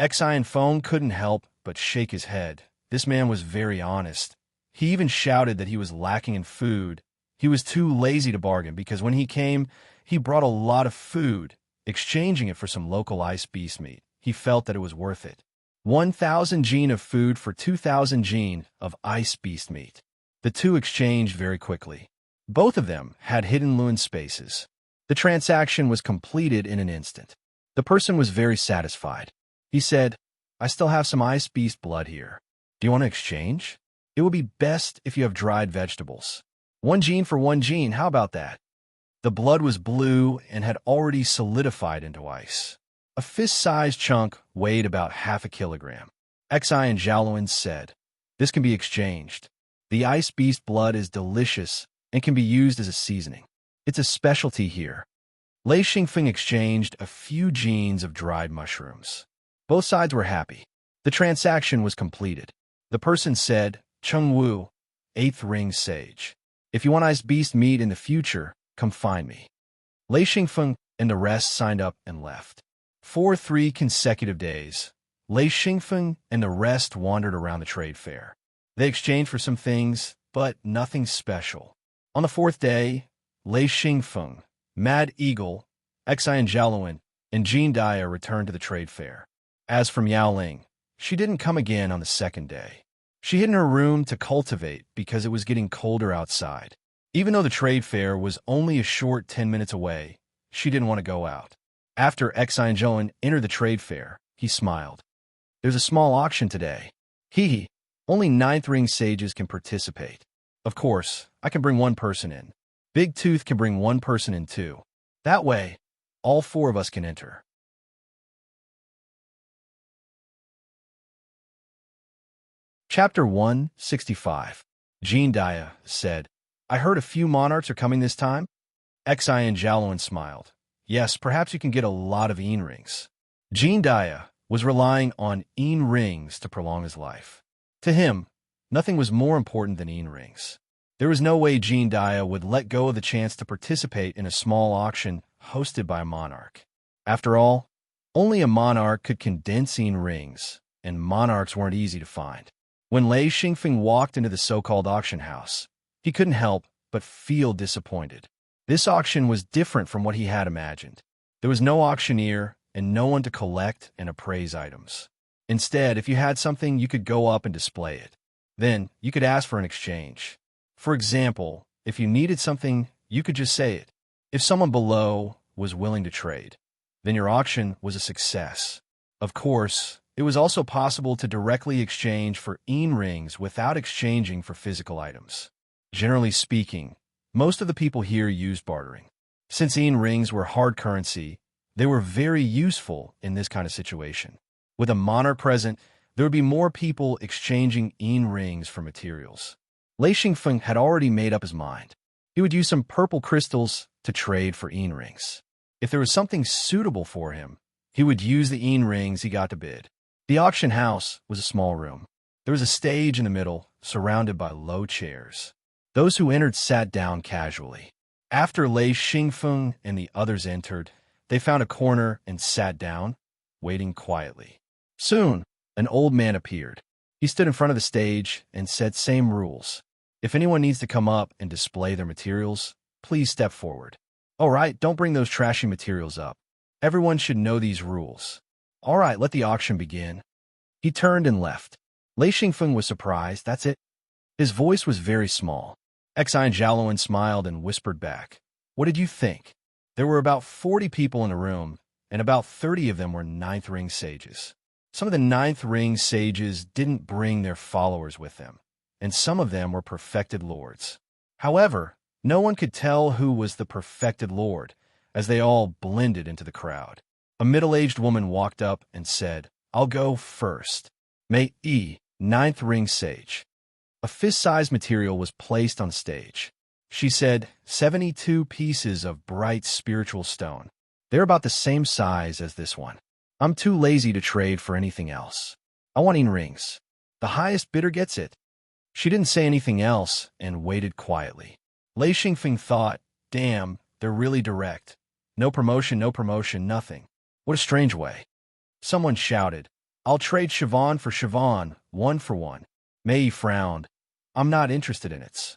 Xi and Feng couldn't help but shake his head. This man was very honest. He even shouted that he was lacking in food. He was too lazy to bargain because when he came, he brought a lot of food, exchanging it for some local ice beast meat. He felt that it was worth it. 1,000 gene of food for 2,000 gene of ice beast meat. The two exchanged very quickly. Both of them had hidden Luan spaces. The transaction was completed in an instant. The person was very satisfied. He said, I still have some ice beast blood here. Do you want to exchange? It would be best if you have dried vegetables. 1 gene for 1 gene, how about that? The blood was blue and had already solidified into ice. A fist-sized chunk weighed about half a kilogram. Xi and Jiaoluan said, this can be exchanged. The ice beast blood is delicious and can be used as a seasoning. It's a specialty here. Lei Xingfeng exchanged a few genes of dried mushrooms. Both sides were happy. The transaction was completed. The person said, Cheng Wu, 8th ring sage. If you want ice beast meat in the future, come find me. Lei Xingfeng and the rest signed up and left. For 3 consecutive days, Lei Xingfeng and the rest wandered around the trade fair. They exchanged for some things, but nothing special. On the 4th day, Lei Xingfeng, Mad Eagle, Xi and Jiaoluan, and Jean Dia returned to the trade fair. As for Miao Ling, she didn't come again on the 2nd day. She hid in her room to cultivate because it was getting colder outside. Even though the trade fair was only a short 10 minutes away, she didn't want to go out. After Xi and Jiaoluan entered the trade fair, he smiled. There's a small auction today. Hee, only 9th ring sages can participate. Of course, I can bring 1 person in. Big Tooth can bring 1 person in too. That way, all 4 of us can enter. Chapter 165. Jean Dia said, I heard a few monarchs are coming this time. Xi and Jiaoluan smiled. Yes, perhaps you can get a lot of Yin rings. Jean Dia was relying on Yin rings to prolong his life. To him, nothing was more important than Yin rings. There was no way Jean Dia would let go of the chance to participate in a small auction hosted by a monarch. After all, only a monarch could condense Yin rings, and monarchs weren't easy to find. When Lei Xingfeng walked into the so-called auction house, he couldn't help but feel disappointed. This auction was different from what he had imagined. There was no auctioneer and no one to collect and appraise items. Instead, if you had something, you could go up and display it. Then, you could ask for an exchange. For example, if you needed something, you could just say it. If someone below was willing to trade, then your auction was a success. Of course, it was also possible to directly exchange for Yin rings without exchanging for physical items. Generally speaking, most of the people here used bartering. Since Yin rings were hard currency, they were very useful in this kind of situation. With a monarch present, there would be more people exchanging Yin rings for materials. Lei Xingfeng had already made up his mind. He would use some purple crystals to trade for Yin rings. If there was something suitable for him, he would use the Yin rings he got to bid. The auction house was a small room. There was a stage in the middle, surrounded by low chairs. Those who entered sat down casually. After Lei Xingfeng and the others entered, they found a corner and sat down, waiting quietly. Soon, an old man appeared. He stood in front of the stage and said, "Same rules. If anyone needs to come up and display their materials, please step forward. All right, don't bring those trashy materials up. Everyone should know these rules. All right, let the auction begin." He turned and left. Lei Xingfeng was surprised. That's it. His voice was very small. Xi and Zhaoluan smiled and whispered back, "What did you think?" There were about 40 people in the room, and about 30 of them were ninth ring sages. Some of the ninth ring sages didn't bring their followers with them, and some of them were perfected lords. However, no one could tell who was the perfected lord, as they all blended into the crowd. A middle-aged woman walked up and said, "I'll go first." Mei Yi, ninth ring sage. A fist-sized material was placed on the stage. She said, 72 pieces of bright spiritual stone. They're about the same size as this one. I'm too lazy to trade for anything else. I want rings. The highest bidder gets it." She didn't say anything else and waited quietly. Lei Xingfeng thought, damn, they're really direct. No promotion, nothing. What a strange way. Someone shouted, "I'll trade Siobhan for Siobhan, 1 for 1. Mei frowned. "I'm not interested in it."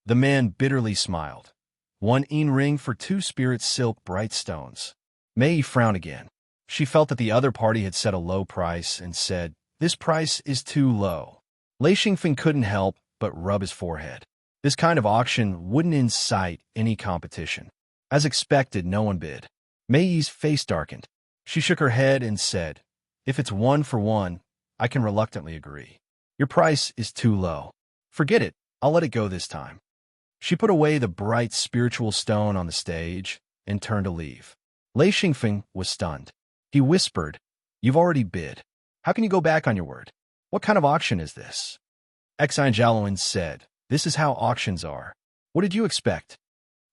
The man bitterly smiled. 1 ring for 2 spirit silk bright stones. Mei frowned again. She felt that the other party had set a low price and said, "This price is too low." Lei Xingfeng couldn't help but rub his forehead. This kind of auction wouldn't incite any competition. As expected, no one bid. Mei Yi's face darkened. She shook her head and said, "If it's 1 for 1, I can reluctantly agree. Your price is too low. Forget it, I'll let it go this time." She put away the bright spiritual stone on the stage and turned to leave. Lei Xingfeng was stunned. He whispered, "You've already bid. How can you go back on your word? What kind of auction is this?" Xi and Zhaoluan said, "This is how auctions are. What did you expect?"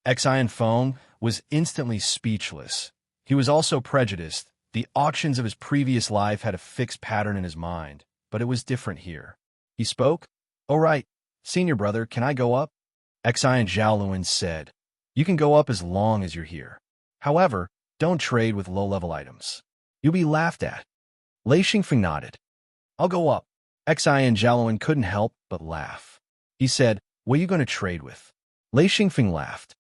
Xi Feng was instantly speechless. He was also prejudiced. The auctions of his previous life had a fixed pattern in his mind, but it was different here. He spoke, "All right, senior brother, can I go up?" Xi and Zhaoluan said, "You can go up as long as you're here. However, don't trade with low-level items. You'll be laughed at." Lei Xingfeng nodded. "I'll go up." Xi and Zhaoluan couldn't help but laugh. He said, "What are you going to trade with?" Lei Xingfeng laughed.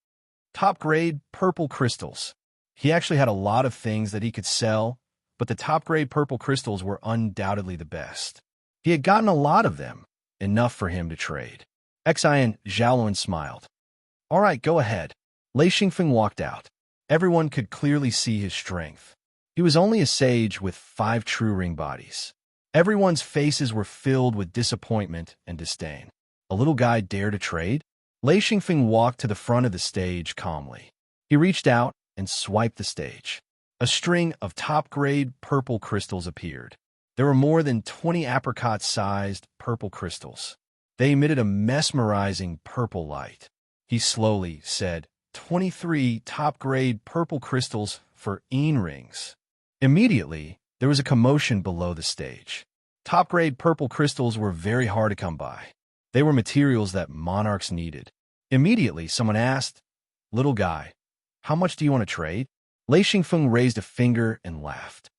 "Top-grade purple crystals." He actually had a lot of things that he could sell, but the top-grade purple crystals were undoubtedly the best. He had gotten a lot of them, enough for him to trade. Xi and Zhaoluan smiled. "All right, go ahead." Lei Xingfeng walked out. Everyone could clearly see his strength. He was only a sage with 5 true ring bodies. Everyone's faces were filled with disappointment and disdain. A little guy dare to trade? Lei Xingfeng walked to the front of the stage calmly. He reached out and swiped the stage. A string of top-grade purple crystals appeared. There were more than 20 apricot-sized purple crystals. They emitted a mesmerizing purple light. He slowly said, 23 top-grade purple crystals for rings. Immediately, there was a commotion below the stage. Top-grade purple crystals were very hard to come by. They were materials that monarchs needed. Immediately, someone asked, "Little guy, how much do you want to trade?" Lei Xingfeng raised a finger and laughed.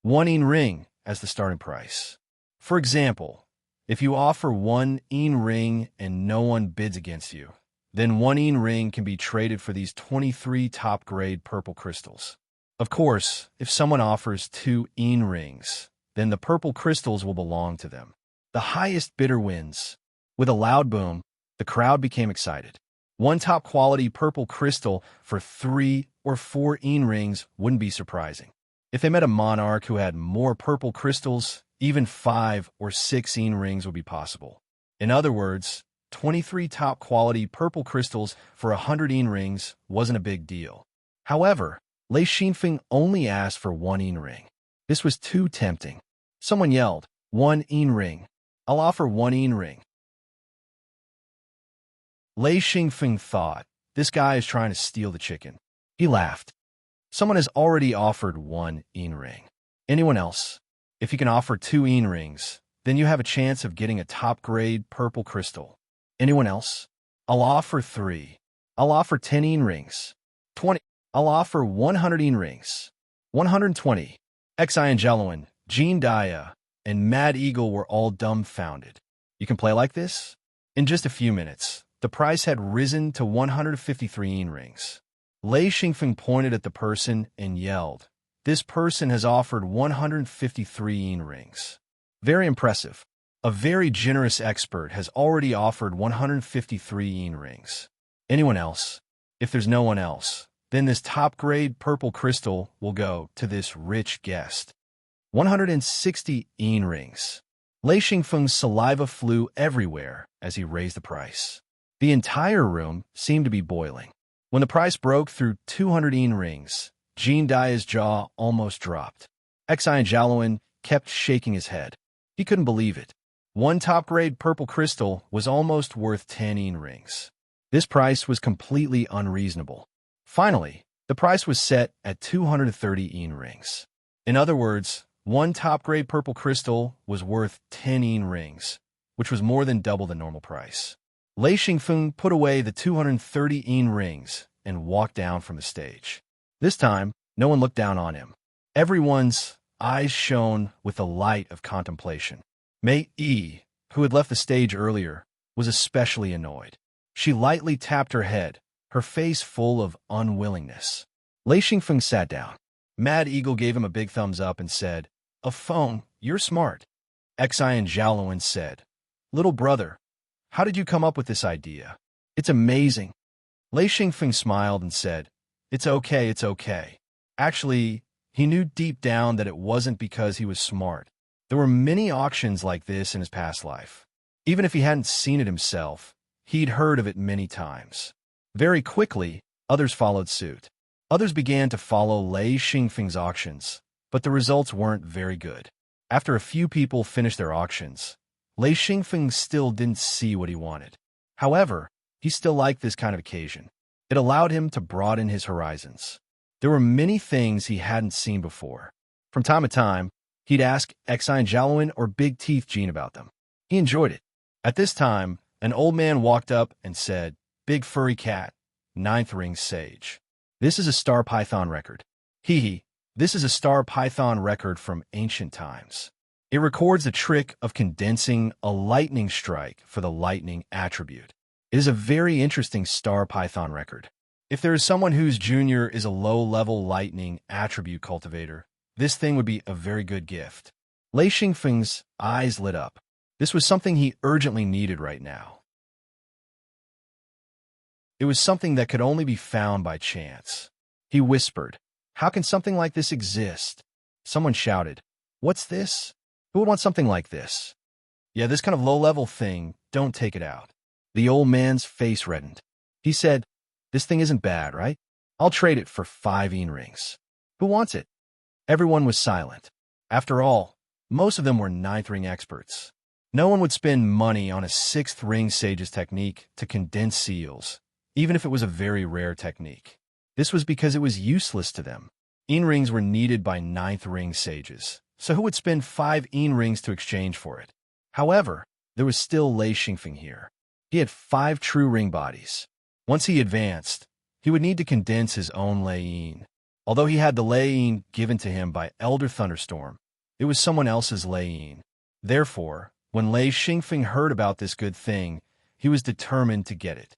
1 ring as the starting price. For example, if you offer 1 ring and no one bids against you, then 1 ring can be traded for these 23 top-grade purple crystals. Of course, if someone offers 2 rings, then the purple crystals will belong to them. The highest bidder wins. With a loud boom, the crowd became excited. 1 top-quality purple crystal for 3 or 4 rings wouldn't be surprising. If they met a monarch who had more purple crystals, even 5 or 6 rings would be possible. In other words, 23 top-quality purple crystals for 100 rings wasn't a big deal. However, Lei Xingfeng only asked for 1 ring. This was too tempting. Someone yelled, 1 ring. I'll offer 1 ring. Lei Xingfeng thought, this guy is trying to steal the chicken. He laughed. Someone has already offered 1 ring. Anyone else? If he can offer 2 rings, then you have a chance of getting a top-grade purple crystal. Anyone else? I'll offer 3. I'll offer 10 rings. 20. I'll offer 100 rings. 120. Angeloan, Jean Dia, and Mad Eagle were all dumbfounded. You can play like this? In just a few minutes, the price had risen to 153 rings. Lei Xingfeng pointed at the person and yelled, "This person has offered 153 rings. Very impressive. A very generous expert has already offered 153 rings. Anyone else? If there's no one else, then this top-grade purple crystal will go to this rich guest. 160 rings." Lei Xingfeng's saliva flew everywhere as he raised the price. The entire room seemed to be boiling. When the price broke through 200 rings, Jean Dia's jaw almost dropped. Angeloan kept shaking his head. He couldn't believe it. One top-grade purple crystal was almost worth 10 rings. This price was completely unreasonable. Finally, the price was set at 230 rings. In other words, one top-grade purple crystal was worth 10 rings, which was more than double the normal price. Lei Xingfeng put away the 230 rings and walked down from the stage. This time, no one looked down on him. Everyone's eyes shone with the light of contemplation. Mei Yi, who had left the stage earlier, was especially annoyed. She lightly tapped her head, her face full of unwillingness. Lei Xingfeng sat down. Mad Eagle gave him a big thumbs up and said, "A phone, you're smart." Angeloan said, "Little brother, how did you come up with this idea? It's amazing." Lei Xingfeng smiled and said, it's okay. Actually, he knew deep down that it wasn't because he was smart. There were many auctions like this in his past life. Even if he hadn't seen it himself, he'd heard of it many times. Very quickly, others followed suit. Others began to follow Lei Xingfeng's auctions, but the results weren't very good. After a few people finished their auctions, Lei Xingfeng still didn't see what he wanted. However, he still liked this kind of occasion. It allowed him to broaden his horizons. There were many things he hadn't seen before. From time to time, he'd ask Angeloan or Big Teeth Jean about them. He enjoyed it. At this time, an old man walked up and said, "Big furry cat, 9th ring sage. This is a star python record. This is a star python record from ancient times. It records the trick of condensing a lightning strike for the lightning attribute. It is a very interesting star python record. If there is someone whose junior is a low-level lightning attribute cultivator, this thing would be a very good gift." Lei Xingfeng's eyes lit up. This was something he urgently needed right now. It was something that could only be found by chance. He whispered, "How can something like this exist?" Someone shouted, "What's this? Who would want something like this?" "Yeah, this kind of low-level thing, don't take it out." The old man's face reddened. He said, "This thing isn't bad, right? I'll trade it for 5 rings. Who wants it?" Everyone was silent. After all, most of them were 9th ring experts. No one would spend money on a 6th ring sage's technique to condense seals, even if it was a very rare technique. This was because it was useless to them. Rings were needed by 9th ring sages, so who would spend 5 rings to exchange for it? However, there was still Lei Xingfeng here. He had 5 true ring bodies. Once he advanced, he would need to condense his own Lei. Although he had the Lei given to him by Elder Thunderstorm, it was someone else's Lei. Therefore, when Lei Xingfeng heard about this good thing, he was determined to get it.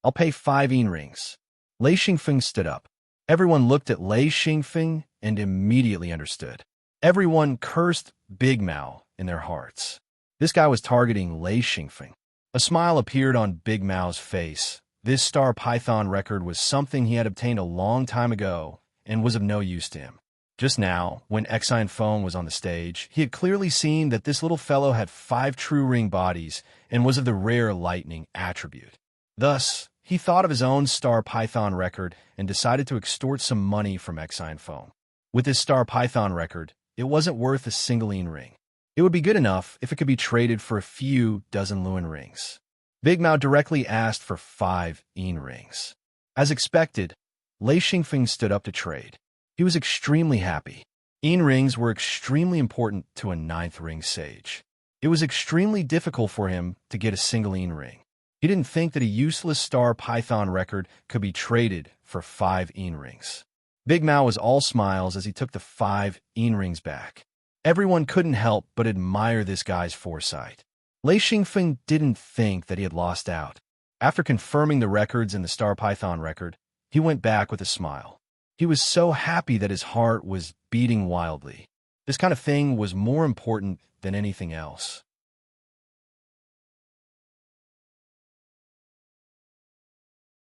"I'll pay 5 rings." Lei Xingfeng stood up. Everyone looked at Lei Xingfeng and immediately understood. Everyone cursed Big Mao in their hearts. This guy was targeting Lei Xingfeng. A smile appeared on Big Mao's face. This star python record was something he had obtained a long time ago and was of no use to him. Just now, when Phone was on the stage, he had clearly seen that this little fellow had 5 true ring bodies and was of the rare lightning attribute. Thus, he thought of his own star python record and decided to extort some money from Phone. With his star python record, it wasn't worth a single ring. It would be good enough if it could be traded for a few dozen Luan rings. Big Mao directly asked for 5 rings. As expected, Lei Xingfeng stood up to trade. He was extremely happy. Rings were extremely important to a 9th ring sage. It was extremely difficult for him to get a single ring. He didn't think that a useless star python record could be traded for 5 rings. Big Mao was all smiles as he took the 5 rings back. Everyone couldn't help but admire this guy's foresight. Lei Xingfeng didn't think that he had lost out. After confirming the records in the star python record, he went back with a smile. He was so happy that his heart was beating wildly. This kind of thing was more important than anything else.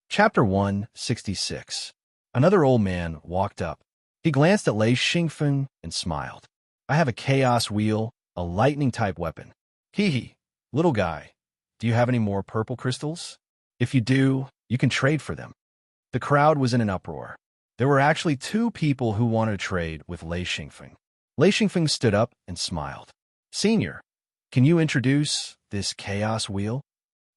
Chapter 166. Another old man walked up. He glanced at Lei Xingfeng and smiled. I have a chaos wheel, a lightning-type weapon. Hee, little guy, do you have any more purple crystals? If you do, you can trade for them. The crowd was in an uproar. There were actually 2 people who wanted to trade with Lei Xingfeng. Lei Xingfeng stood up and smiled. Senior, can you introduce this chaos wheel?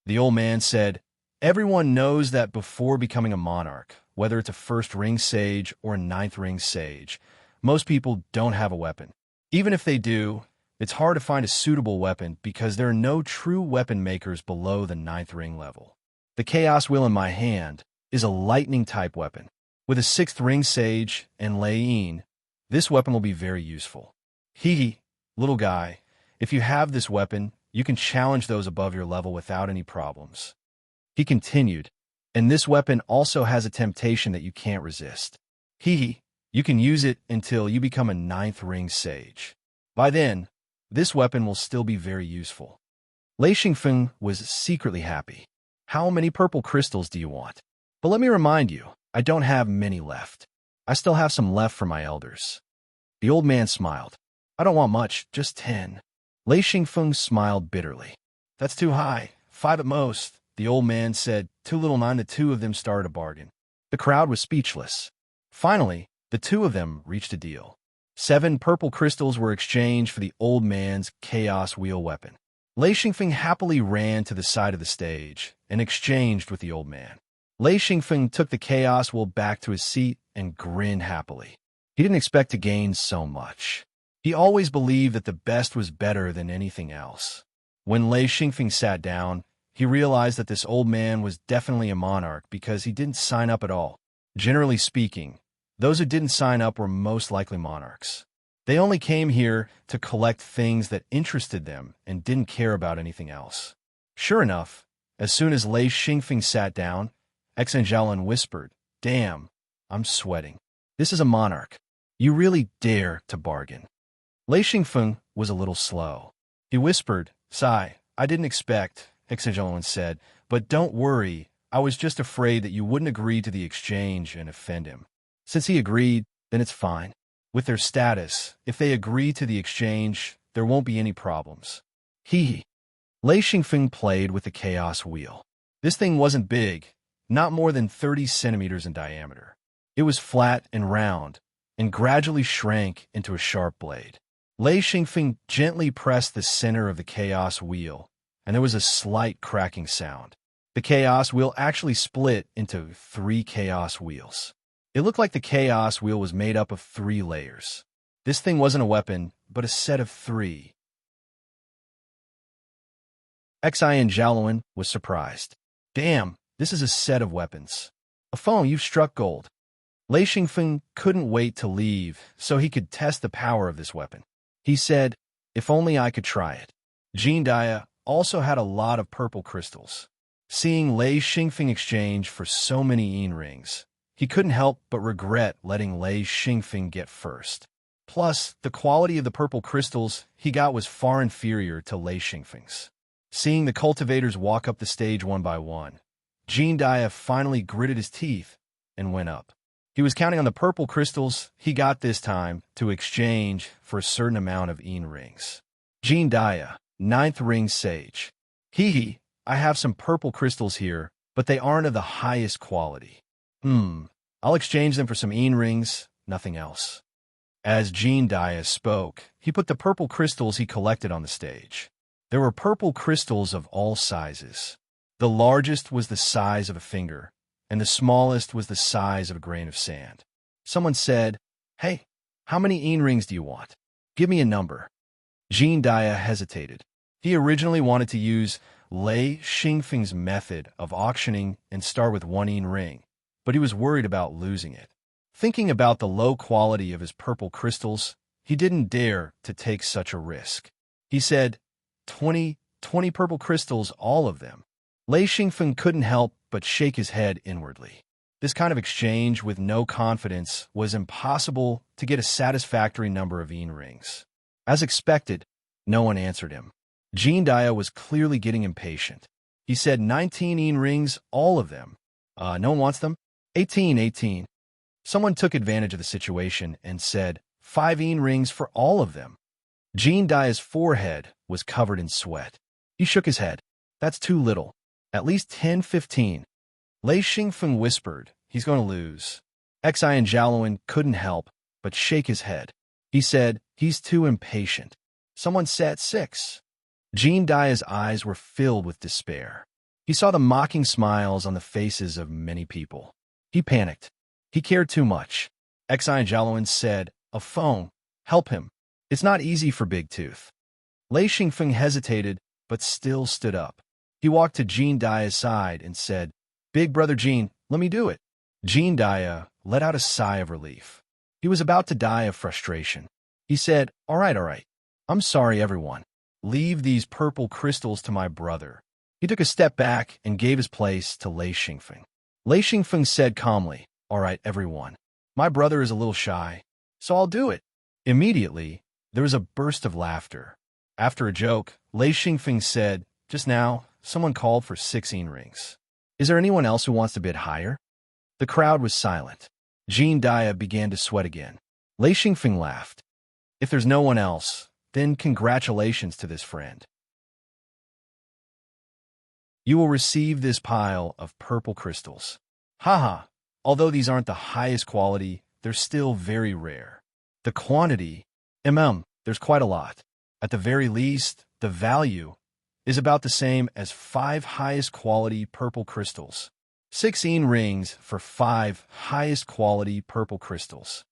The old man said, everyone knows that before becoming a monarch, whether it's a first ring sage or a 9th ring sage, most people don't have a weapon. Even if they do, it's hard to find a suitable weapon because there are no true weapon makers below the 9th ring level. The chaos wheel in my hand is a lightning-type weapon. With a 6th ring sage and Lei Yin, this weapon will be very useful. Hee, little guy, if you have this weapon, you can challenge those above your level without any problems. He continued, and this weapon also has a temptation that you can't resist. Hee, you can use it until you become a 9th ring sage. By then, this weapon will still be very useful. Lei Xingfeng was secretly happy. How many purple crystals do you want? But let me remind you, I don't have many left. I still have some left for my elders. The old man smiled. I don't want much, just 10. Lei Xingfeng smiled bitterly. That's too high, 5 at most, the old man said. Too little. 9. The 2 of them started a bargain. The crowd was speechless. Finally, the 2 of them reached a deal. 7 purple crystals were exchanged for the old man's chaos wheel weapon. Lei Xingfeng happily ran to the side of the stage and exchanged with the old man. Lei Xingfeng took the chaos wheel back to his seat and grinned happily. He didn't expect to gain so much. He always believed that the best was better than anything else. When Lei Xingfeng sat down, he realized that this old man was definitely a monarch because he didn't sign up at all. Generally speaking, those who didn't sign up were most likely monarchs. They only came here to collect things that interested them and didn't care about anything else. Sure enough, as soon as Lei Xingfeng sat down, Exanjalin whispered, Damn, I'm sweating. This is a monarch. You really dare to bargain. Lei Xingfeng was a little slow. He whispered, Sigh, I didn't expect, Exanjalin said, but don't worry, I was just afraid that you wouldn't agree to the exchange and offend him. Since he agreed, then it's fine. With their status, if they agree to the exchange, there won't be any problems. Hee. Lei Xingfeng played with the chaos wheel. This thing wasn't big, not more than 30 centimeters in diameter. It was flat and round, and gradually shrank into a sharp blade. Lei Xingfeng gently pressed the center of the chaos wheel, and there was a slight cracking sound. The chaos wheel actually split into 3 chaos wheels. It looked like the chaos wheel was made up of 3 layers. This thing wasn't a weapon, but a set of 3. Xian Jiaoluan was surprised. Damn, this is a set of weapons. A phone, you've struck gold. Lei Xingfeng couldn't wait to leave so he could test the power of this weapon. He said, if only I could try it. Jean Dia also had a lot of purple crystals. Seeing Lei Xingfeng exchange for so many rings, he couldn't help but regret letting Lei Xingfeng get first. Plus, the quality of the purple crystals he got was far inferior to Lei Xingfeng's. Seeing the cultivators walk up the stage one by one, Jean Dia finally gritted his teeth and went up. He was counting on the purple crystals he got this time to exchange for a certain amount of rings. Jean Dia, 9th ring sage. Hee, I have some purple crystals here, but they aren't of the highest quality. I'll exchange them for some rings, nothing else. As Jean Dia spoke, he put the purple crystals he collected on the stage. There were purple crystals of all sizes. The largest was the size of a finger, and the smallest was the size of a grain of sand. Someone said, Hey, how many rings do you want? Give me a number. Jean Dia hesitated. He originally wanted to use Lei Xingfeng's method of auctioning and start with one ring, but he was worried about losing it. Thinking about the low quality of his purple crystals, he didn't dare to take such a risk. He said, 20 purple crystals, all of them. Lei Xingfeng couldn't help but shake his head inwardly. This kind of exchange with no confidence was impossible to get a satisfactory number of rings. As expected, no one answered him. Jean Dia was clearly getting impatient. He said 19 rings, all of them. No one wants them? 18. Someone took advantage of the situation and said 5 rings for all of them. Jean Dia's forehead was covered in sweat. He shook his head. That's too little. At least 10-15. Lei Xingfeng whispered, he's going to lose. Xi and Jiaoluan couldn't help but shake his head. He said, he's too impatient. Someone said 6. Jean Dia's eyes were filled with despair. He saw the mocking smiles on the faces of many people. He panicked. He cared too much. Xi and Jiaoluan said, a phone. Help him. It's not easy for Big Tooth. Lei Xingfeng hesitated, but still stood up. He walked to Jean Dia's side and said, Big brother Jean, let me do it. Jean Dia let out a sigh of relief. He was about to die of frustration. He said, all right. I'm sorry, everyone. Leave these purple crystals to my brother. He took a step back and gave his place to Lei Xingfeng. Lei Xingfeng said calmly, all right, everyone. My brother is a little shy, so I'll do it. Immediately, there was a burst of laughter. After a joke, Lei Xingfeng said, just now, someone called for 16 rings. Is there anyone else who wants to bid higher? The crowd was silent. Jean Dia began to sweat again. Lei Xingfeng laughed. If there's no one else, then congratulations to this friend. You will receive this pile of purple crystals. Haha, although these aren't the highest quality, they're still very rare. The quantity, there's quite a lot. At the very least, the value is about the same as 5 highest quality purple crystals. 16 rings for 5 highest quality purple crystals.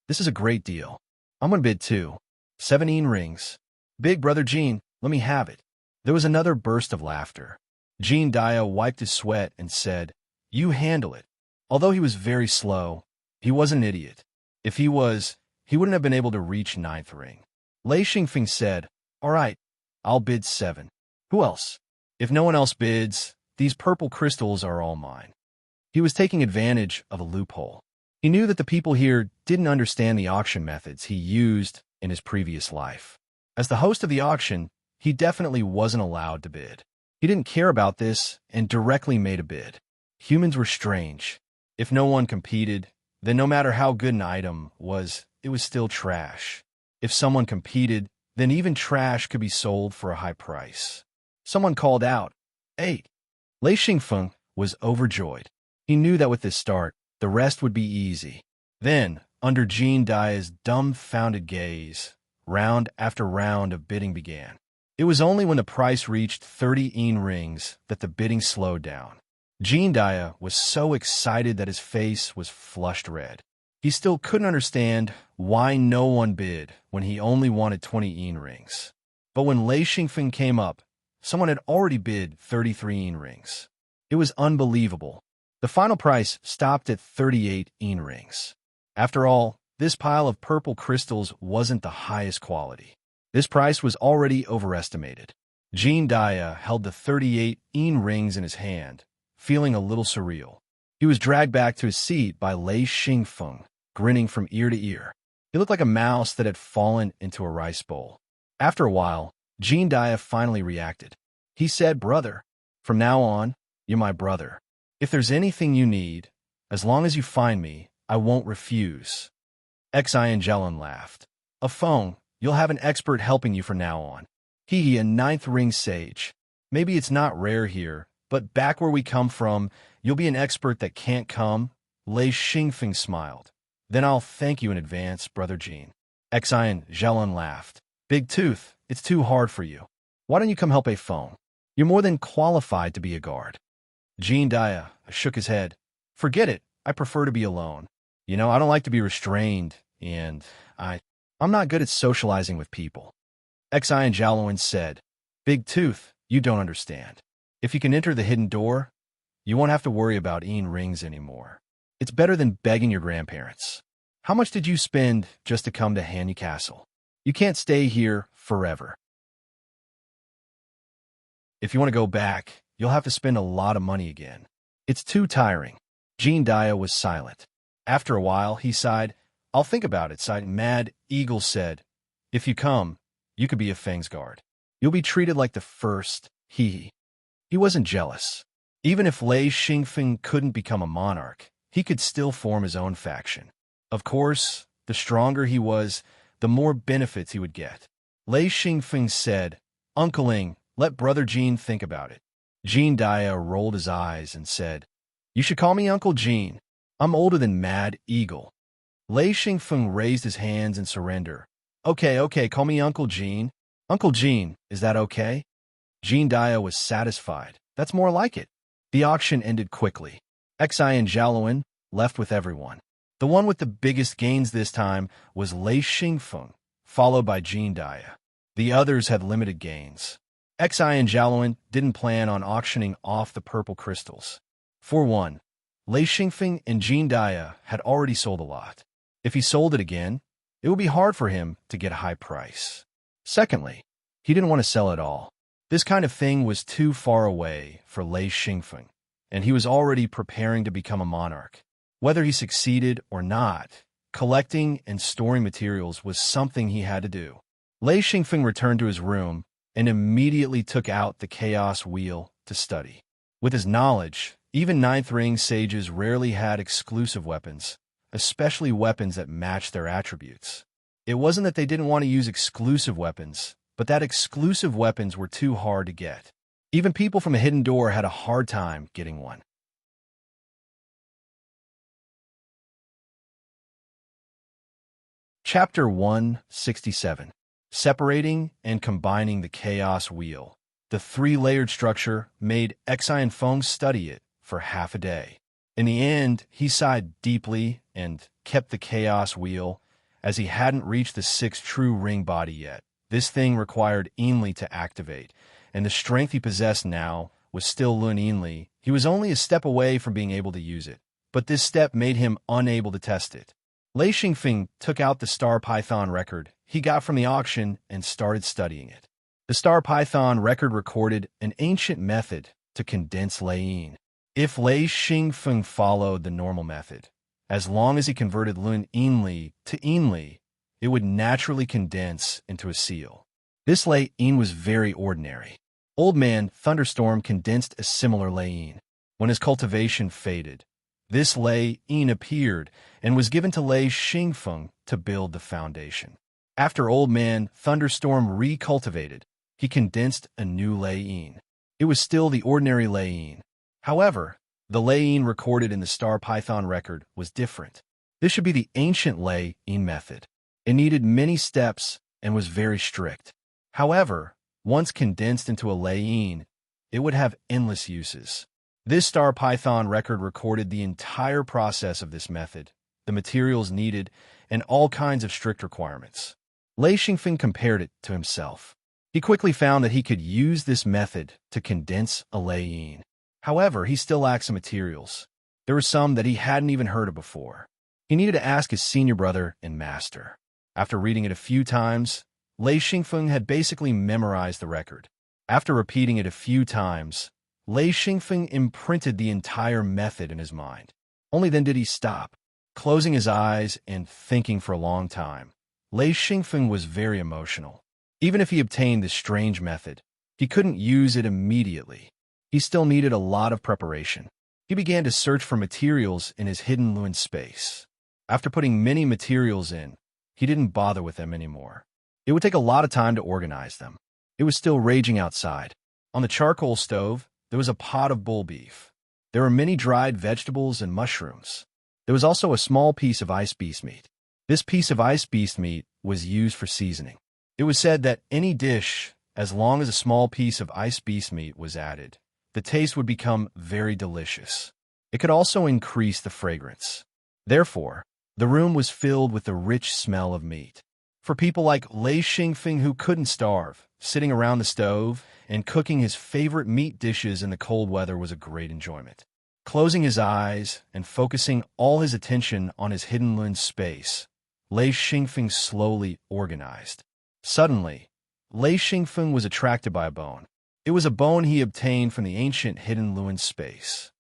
This is a great deal. I'm going to bid 2. 17 rings. Big brother Jean, let me have it. There was another burst of laughter. Jean Dia wiped his sweat and said, you handle it. Although he was very slow, he was an idiot. If he was, he wouldn't have been able to reach 9th ring. Lei Xingfeng said, all right, I'll bid 7. Who else? If no one else bids, these purple crystals are all mine. He was taking advantage of a loophole. He knew that the people here didn't understand the auction methods he used in his previous life. As the host of the auction, he definitely wasn't allowed to bid. He didn't care about this and directly made a bid. Humans were strange. If no one competed, then no matter how good an item was, it was still trash. If someone competed, then even trash could be sold for a high price. Someone called out, 8. Lei Xingfeng was overjoyed. He knew that with this start, the rest would be easy. Then, under Jean Dia's dumbfounded gaze, round after round of bidding began. It was only when the price reached 30 rings that the bidding slowed down. Jean Dia was so excited that his face was flushed red. He still couldn't understand why no one bid when he only wanted 20 rings. But when Lei Xingfeng came up, someone had already bid 33 rings. It was unbelievable. The final price stopped at 38 rings. After all, this pile of purple crystals wasn't the highest quality. This price was already overestimated. Jean Dia held the 38 rings in his hand, feeling a little surreal. He was dragged back to his seat by Lei Xingfeng, grinning from ear to ear. He looked like a mouse that had fallen into a rice bowl. After a while, Jean Dia finally reacted. He said, brother, from now on, you're my brother. If there's anything you need, as long as you find me, I won't refuse. Xi and Jiaoluan laughed. A phone, you'll have an expert helping you from now on. He, a 9th ring sage. Maybe it's not rare here, but back where we come from, you'll be an expert that can't come. Lei Xingfeng smiled. Then I'll thank you in advance, brother Jean. Xi and Jiaoluan laughed. Big Tooth, it's too hard for you. Why don't you come help a phone? You're more than qualified to be a guard. Jean Dia shook his head. Forget it. I prefer to be alone. I don't like to be restrained, and I'm not good at socializing with people. Xi and Jiaoluan said, Big Tooth, you don't understand. If you can enter the hidden door, you won't have to worry about eating rings anymore. It's better than begging your grandparents. How much did you spend just to come to Hanny Castle? You can't stay here forever. If you want to go back, you'll have to spend a lot of money again. It's too tiring. Jean Dia was silent. After a while, he sighed. I'll think about it, sighed. Mad Eagle said, if you come, you could be a Fang's guard. You'll be treated like the first. He wasn't jealous. Even if Lei Xingfeng couldn't become a monarch, he could still form his own faction. Of course, the stronger he was, the more benefits he would get. Lei Xingfeng said, Uncle Ing, let Brother Jean think about it. Jean Dia rolled his eyes and said, you should call me Uncle Jean. I'm older than Mad Eagle. Lei Xingfeng raised his hands in surrender. Okay, call me Uncle Jean. Uncle Jean, is that okay? Jean Dia was satisfied. That's more like it. The auction ended quickly. Xi and Jiaoluan left with everyone. The one with the biggest gains this time was Lei Xingfeng, followed by Jean Dia. The others had limited gains. Xi and Jiaoluan didn't plan on auctioning off the purple crystals. For one, Lei Xingfeng and Jean Dia had already sold a lot. If he sold it again, it would be hard for him to get a high price. Secondly, he didn't want to sell it all. This kind of thing was too far away for Lei Xingfeng, and he was already preparing to become a monarch. Whether he succeeded or not, collecting and storing materials was something he had to do. Lei Xingfeng returned to his room and immediately took out the Chaos Wheel to study. With his knowledge, even Ninth Ring sages rarely had exclusive weapons, especially weapons that matched their attributes. It wasn't that they didn't want to use exclusive weapons, but that exclusive weapons were too hard to get. Even people from a hidden door had a hard time getting one. Chapter 167. Separating and Combining the Chaos Wheel. The three-layered structure made Xi and Feng study it for half a day. In the end, he sighed deeply and kept the Chaos Wheel, as he hadn't reached the sixth true ring body yet. This thing required Ainli to activate, and the strength he possessed now was still Lun Ainli. He was only a step away from being able to use it, but this step made him unable to test it. Lei Xingfeng took out the Star Python record he got from the auction and started studying it. The Star Python record recorded an ancient method to condense Lei Yin. If Lei Xingfeng followed the normal method, as long as he converted Lun Ainli to Ainli, it would naturally condense into a seal. This Lei Yin was very ordinary. Old Man Thunderstorm condensed a similar Lei Yin. When his cultivation faded, this Lei Yin appeared and was given to Lei Xingfeng to build the foundation. After Old Man Thunderstorm recultivated, he condensed a new Lei Yin. It was still the ordinary Lei Yin. However, the Lei Yin recorded in the Star Python record was different. This should be the ancient Lei Yin method. It needed many steps and was very strict. However, once condensed into a Lei Yin, it would have endless uses. This Star Python record recorded the entire process of this method, the materials needed, and all kinds of strict requirements. Lei Xingfeng compared it to himself. He quickly found that he could use this method to condense a Lei Yin. However, he still lacked some materials. There were some that he hadn't even heard of before. He needed to ask his senior brother and master. After reading it a few times, Lei Xingfeng had basically memorized the record. After repeating it a few times, Lei Xingfeng imprinted the entire method in his mind. Only then did he stop. Closing his eyes and thinking for a long time, Lei Xingfeng was very emotional. Even if he obtained this strange method, he couldn't use it immediately. He still needed a lot of preparation. He began to search for materials in his hidden Lun space. After putting many materials in, he didn't bother with them anymore. It would take a lot of time to organize them. It was still raging outside. On the charcoal stove, there was a pot of bull beef. There were many dried vegetables and mushrooms. There was also a small piece of ice beast meat. This piece of ice beast meat was used for seasoning. It was said that any dish, as long as a small piece of ice beast meat was added, the taste would become very delicious. It could also increase the fragrance. Therefore, the room was filled with the rich smell of meat. For people like Lei Xingfeng who couldn't starve, sitting around the stove and cooking his favorite meat dishes in the cold weather was a great enjoyment. Closing his eyes and focusing all his attention on his hidden lens space, Lei Xingfeng slowly organized. Suddenly, Lei Xingfeng was attracted by a bone. It was a bone he obtained from the ancient hidden Luin space.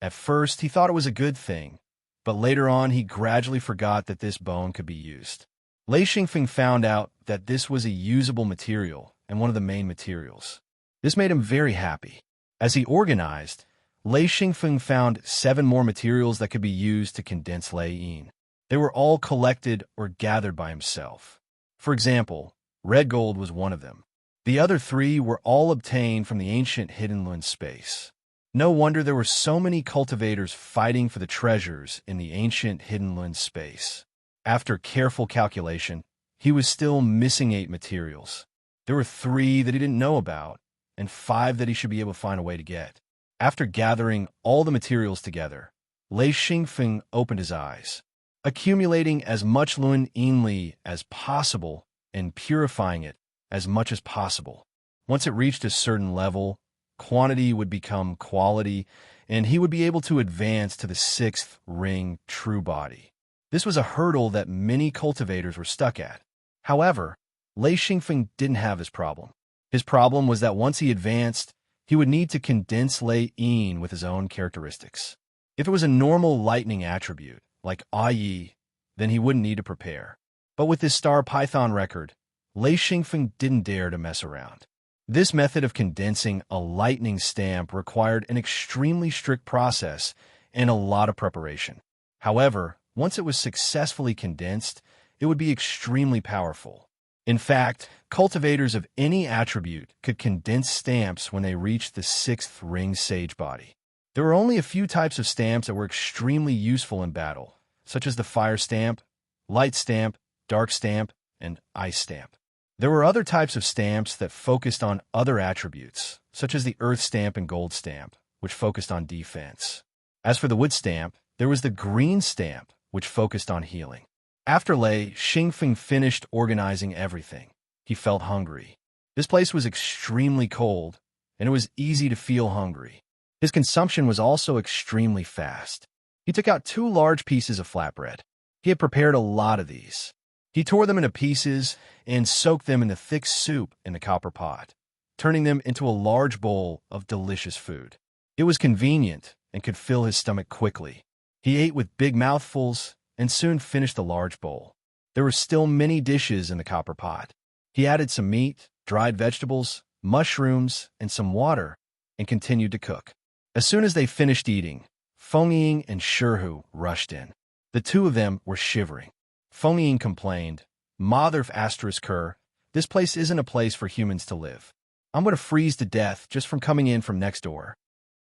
At first, he thought it was a good thing, but later on he gradually forgot that this bone could be used. Lei Xingfeng found out that this was a usable material and one of the main materials. This made him very happy. As he organized, Lei Xingfeng found 7 more materials that could be used to condense Lei Yin. They were all collected or gathered by himself. For example, red gold was one of them. The other 3 were all obtained from the ancient hidden Lun space. No wonder there were so many cultivators fighting for the treasures in the ancient hidden Lun space. After careful calculation, he was still missing 8 materials. There were 3 that he didn't know about, and 5 that he should be able to find a way to get. After gathering all the materials together, Lei Xingfeng opened his eyes, accumulating as much Lun Yinli as possible and purifying it as much as possible. Once it reached a certain level, quantity would become quality, and he would be able to advance to the 6th ring true body. This was a hurdle that many cultivators were stuck at. However, Lei Xingfeng didn't have this problem. His problem was that once he advanced, he would need to condense Lei Yin with his own characteristics. If it was a normal lightning attribute, like Yi, then he wouldn't need to prepare. But with his Star Python record, Lei Xingfeng didn't dare to mess around. This method of condensing a lightning stamp required an extremely strict process and a lot of preparation. However, once it was successfully condensed, it would be extremely powerful. In fact, cultivators of any attribute could condense stamps when they reached the 6th ring sage body. There were only a few types of stamps that were extremely useful in battle, such as the fire stamp, light stamp, dark stamp, and ice stamp. There were other types of stamps that focused on other attributes, such as the earth stamp and gold stamp, which focused on defense. As for the wood stamp, there was the green stamp, which focused on healing. After Lei Xingfeng finished organizing everything, he felt hungry. This place was extremely cold, and it was easy to feel hungry. His consumption was also extremely fast. He took out 2 large pieces of flatbread. He had prepared a lot of these. He tore them into pieces and soaked them in the thick soup in the copper pot, turning them into a large bowl of delicious food. It was convenient and could fill his stomach quickly. He ate with big mouthfuls and soon finished the large bowl. There were still many dishes in the copper pot. He added some meat, dried vegetables, mushrooms, and some water, and continued to cook. As soon as they finished eating, Feng Ying and Shihu rushed in. The 2 of them were shivering. Feng Ying complained, "Mother asterisk her, this place isn't a place for humans to live. I'm going to freeze to death just from coming in from next door."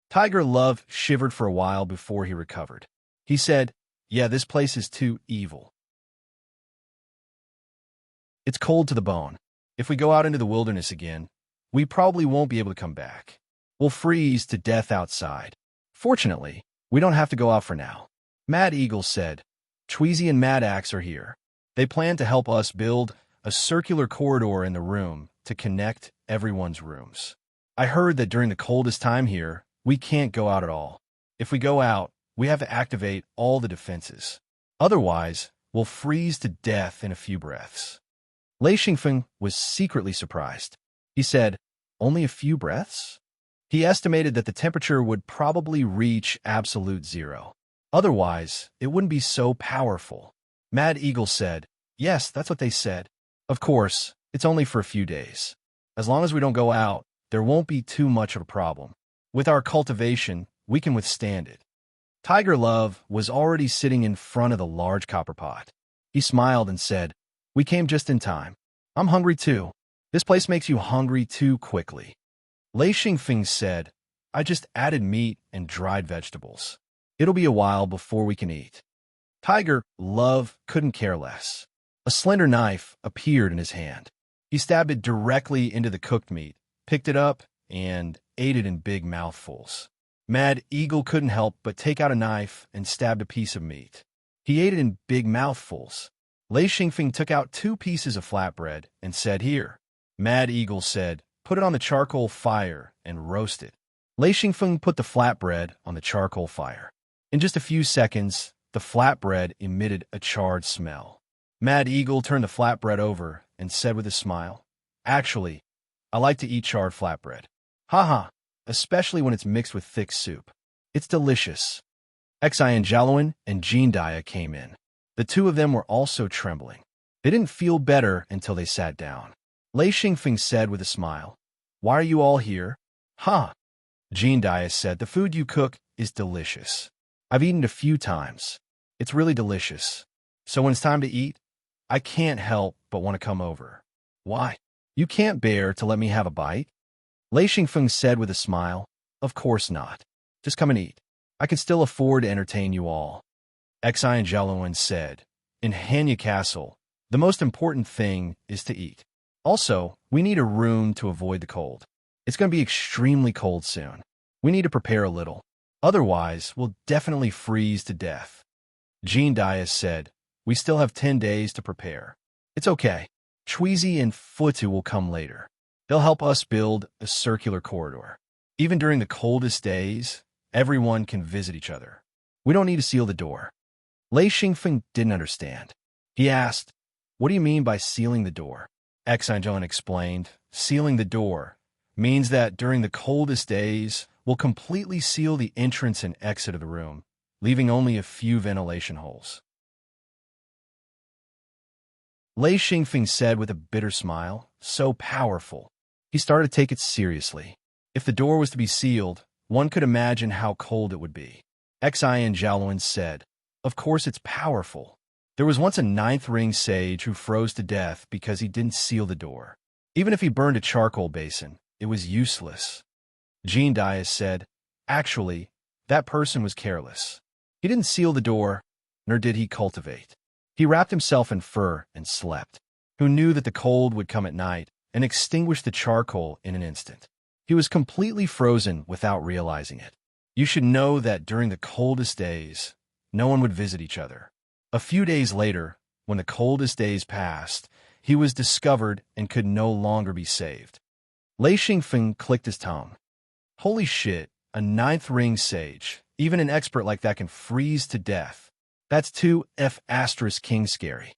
Tiger Love shivered for a while before he recovered. He said, "Yeah, this place is too evil. It's cold to the bone. If we go out into the wilderness again, we probably won't be able to come back. We'll freeze to death outside. Fortunately, we don't have to go out for now." Mad Eagle said, "Tweezy and Mad Axe are here. They plan to help us build a circular corridor in the room to connect everyone's rooms. I heard that during the coldest time here, we can't go out at all. If we go out, we have to activate all the defenses. Otherwise, we'll freeze to death in a few breaths." Lei Xingfeng was secretly surprised. He said, "Only a few breaths?" He estimated that the temperature would probably reach absolute 0. Otherwise, it wouldn't be so powerful. Mad Eagle said, "Yes, that's what they said. Of course, it's only for a few days. As long as we don't go out, there won't be too much of a problem. With our cultivation, we can withstand it." Tiger Love was already sitting in front of the large copper pot. He smiled and said, "We came just in time. I'm hungry too. This place makes you hungry too quickly." Lei Xingfeng said, "I just added meat and dried vegetables. It'll be a while before we can eat." Tiger Love couldn't care less. A slender knife appeared in his hand. He stabbed it directly into the cooked meat, picked it up, and ate it in big mouthfuls. Mad Eagle couldn't help but take out a knife and stabbed a piece of meat. He ate it in big mouthfuls. Lei Xingfeng took out 2 pieces of flatbread and said, "Here." Mad Eagle said, "Put it on the charcoal fire and roast it." Lei Xingfeng put the flatbread on the charcoal fire. In just a few seconds, the flatbread emitted a charred smell. Mad Eagle turned the flatbread over and said with a smile, "Actually, I like to eat charred flatbread. Haha, especially when it's mixed with thick soup. It's delicious." Xian Jialuan and Jean Dia came in. The 2 of them were also trembling. They didn't feel better until they sat down. Lei Xingfeng said with a smile, "Why are you all here?" "Huh." Jean Dia said, "The food you cook is delicious. I've eaten it a few times. It's really delicious. So when it's time to eat, I can't help but want to come over." "Why? You can't bear to let me have a bite?" Lei Xingfeng said with a smile, "Of course not. Just come and eat. I can still afford to entertain you all." Xian Jialuan said, "In Hanya Castle, the most important thing is to eat. Also, we need a room to avoid the cold. It's going to be extremely cold soon. We need to prepare a little. Otherwise, we'll definitely freeze to death." Jean Dia said, "We still have 10 days to prepare. It's okay. Chweezy and Futu will come later. They'll help us build a circular corridor. Even during the coldest days, everyone can visit each other. We don't need to seal the door." Lei Xingfeng didn't understand. He asked, "What do you mean by sealing the door?" Xianjian explained, "Sealing the door means that during the coldest days, we'll completely seal the entrance and exit of the room, leaving only a few ventilation holes." Lei Xingfeng said with a bitter smile, "So powerful." He started to take it seriously. If the door was to be sealed, one could imagine how cold it would be. Xian Jialuan said, "Of course it's powerful. There was once a 9th ring sage who froze to death because he didn't seal the door. Even if he burned a charcoal basin, it was useless." Jean Dia said, "Actually, that person was careless. He didn't seal the door, nor did he cultivate. He wrapped himself in fur and slept. Who knew that the cold would come at night and extinguish the charcoal in an instant? He was completely frozen without realizing it. You should know that during the coldest days, no one would visit each other. A few days later, when the coldest days passed, he was discovered and could no longer be saved." Lei Xingfeng clicked his tongue. Holy shit, a 9th ring sage. Even an expert like that can freeze to death. That's 2F** king scary.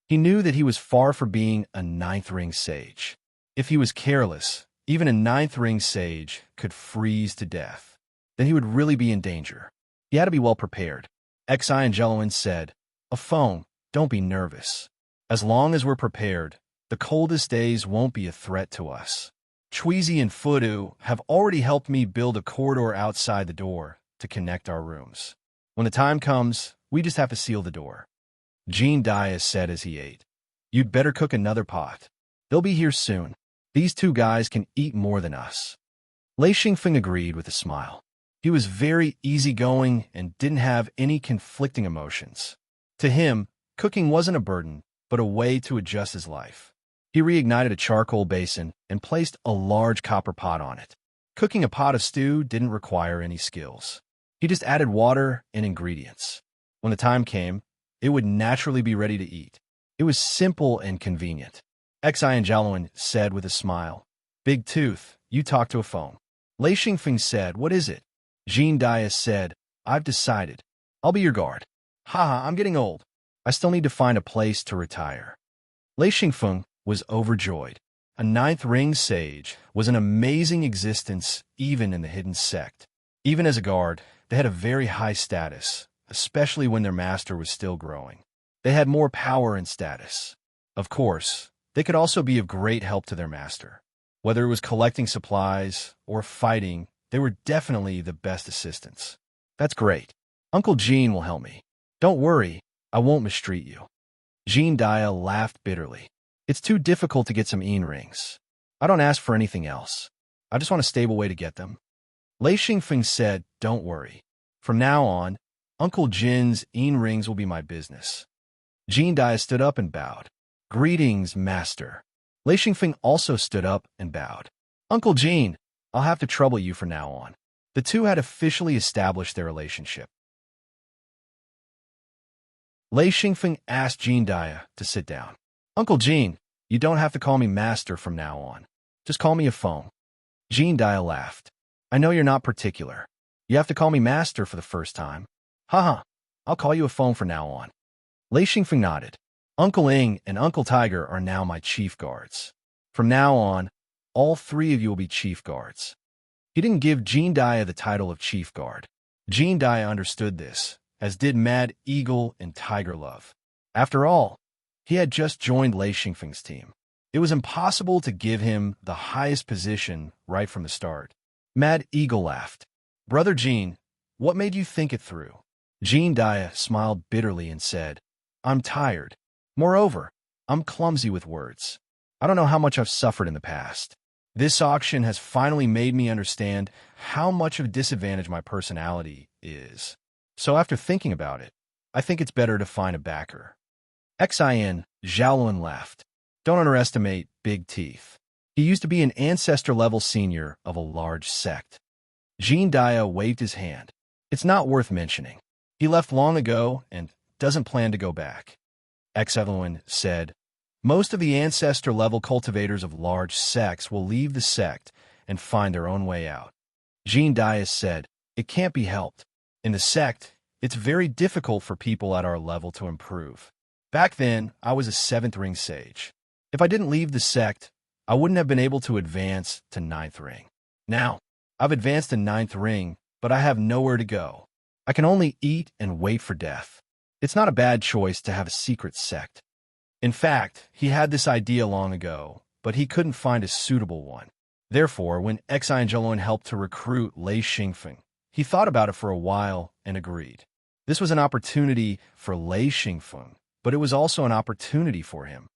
He knew that he was far from being a 9th ring sage. If he was careless, even a 9th ring sage could freeze to death. Then he would really be in danger. He had to be well prepared. Xian Jialuan said, "A phone, don't be nervous. As long as we're prepared, the coldest days won't be a threat to us. Chweezy and Fudu have already helped me build a corridor outside the door to connect our rooms. When the time comes, we just have to seal the door." Jean Dia said as he ate, "You'd better cook another pot. They'll be here soon. These 2 guys can eat more than us." Lei Xingfeng agreed with a smile. He was very easygoing and didn't have any conflicting emotions. To him, cooking wasn't a burden, but a way to adjust his life. He reignited a charcoal basin and placed a large copper pot on it. Cooking a pot of stew didn't require any skills. He just added water and ingredients. When the time came, it would naturally be ready to eat. It was simple and convenient. Xian Jialuan said with a smile, "Big Tooth, you talk to a phone." Lei Xingfeng said, "What is it?" Jean Dia said, "I've decided. I'll be your guard. Haha, I'm getting old. I still need to find a place to retire." Lei Xingfeng was overjoyed. A 9th ring sage was an amazing existence even in the hidden sect. Even as a guard, they had a very high status, especially when their master was still growing. They had more power and status. Of course, they could also be of great help to their master. Whether it was collecting supplies or fighting, they were definitely the best assistants. "That's great. Uncle Jean will help me. Don't worry, I won't mistreat you." Jean Dia laughed bitterly. "It's too difficult to get some rings. I don't ask for anything else. I just want a stable way to get them." Lei Xingfeng said, "Don't worry. From now on, Uncle Jin's rings will be my business." Jean Dia stood up and bowed. "Greetings, master." Lei Xingfeng also stood up and bowed. "Uncle Jean, I'll have to trouble you from now on." The 2 had officially established their relationship. Lei Xingfeng asked Jean Dia to sit down. Uncle Jean, you don't have to call me master from now on. Just call me a phone. Jean Dia laughed. I know you're not particular. You have to call me master for the first time. Haha, I'll call you a phone from now on. Lei Xingfeng nodded. Uncle Ing and Uncle Tiger are now my chief guards. From now on, all three of you will be chief guards. He didn't give Jean Dia the title of chief guard. Jean Dia understood this, as did Mad Eagle and Tiger Love. After all, he had just joined Lei Xingfeng's team. It was impossible to give him the highest position right from the start. Mad Eagle laughed. Brother Jean, what made you think it through? Jean Dia smiled bitterly and said, I'm tired. Moreover, I'm clumsy with words. I don't know how much I've suffered in the past. This auction has finally made me understand how much of a disadvantage my personality is. So after thinking about it, I think it's better to find a backer. Xin Zhaoluan laughed. Don't underestimate Big Teeth. He used to be an ancestor-level senior of a large sect. Jean Dia waved his hand. It's not worth mentioning. He left long ago and doesn't plan to go back. Zhaoluan said, most of the ancestor-level cultivators of large sects will leave the sect and find their own way out. Jean Dia said, it can't be helped. In the sect, it's very difficult for people at our level to improve. Back then, I was a 7th ring sage. If I didn't leave the sect, I wouldn't have been able to advance to 9th ring. Now, I've advanced to 9th ring, but I have nowhere to go. I can only eat and wait for death. It's not a bad choice to have a secret sect. In fact, he had this idea long ago, but he couldn't find a suitable one. Therefore, when Xin Zhaoluan helped to recruit Lei Xingfeng, he thought about it for a while and agreed. This was an opportunity for Lei Xingfeng, but it was also an opportunity for him.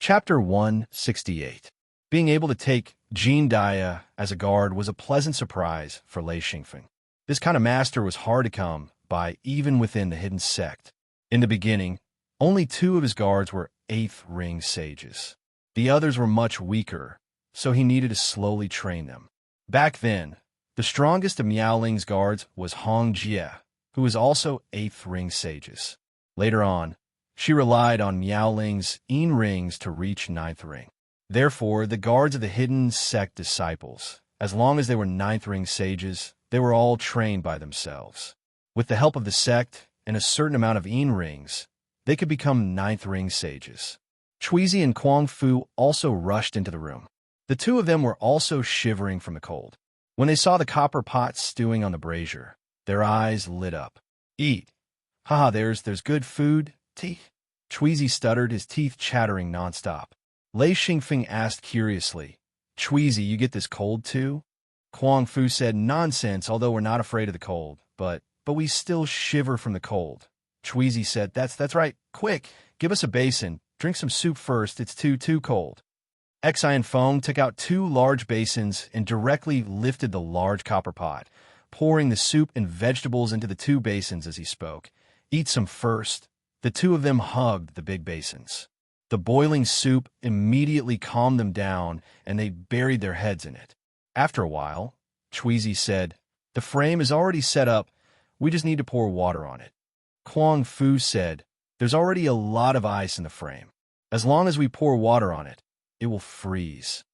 Chapter 168. Being able to take Jean Dia as a guard was a pleasant surprise for Lei Xingfeng. This kind of master was hard to come by even within the hidden sect. In the beginning, only 2 of his guards were 8th ring sages. The others were much weaker, so he needed to slowly train them. Back then, the strongest of Miao Ling's guards was Hong Jie, who was also 8th ring sages. Later on, she relied on Miao Ling's Yin rings to reach 9th ring. Therefore, the guards of the hidden sect disciples, as long as they were 9th ring sages, they were all trained by themselves. With the help of the sect and a certain amount of Yin rings, they could become 9th ring sages. Chuizi and Kuang Fu also rushed into the room. The 2 of them were also shivering from the cold. When they saw the copper pot stewing on the brazier, their eyes lit up. Eat. Haha, there's good food. Teeth. Chuizi stuttered, his teeth chattering nonstop. Lei Xingfeng asked curiously, Chuizi, you get this cold too? Kuang Fu said, nonsense, although we're not afraid of the cold, but we still shiver from the cold. Chuizi said, that's right, quick, give us a basin, drink some soup first, it's too cold. Xin Feng took out 2 large basins and directly lifted the large copper pot, pouring the soup and vegetables into the 2 basins as he spoke. Eat some first. The 2 of them hugged the big basins. The boiling soup immediately calmed them down, and they buried their heads in it. After a while, Chuizi said, the frame is already set up, we just need to pour water on it. Kuang Fu said, there's already a lot of ice in the frame. As long as we pour water on it, it will freeze.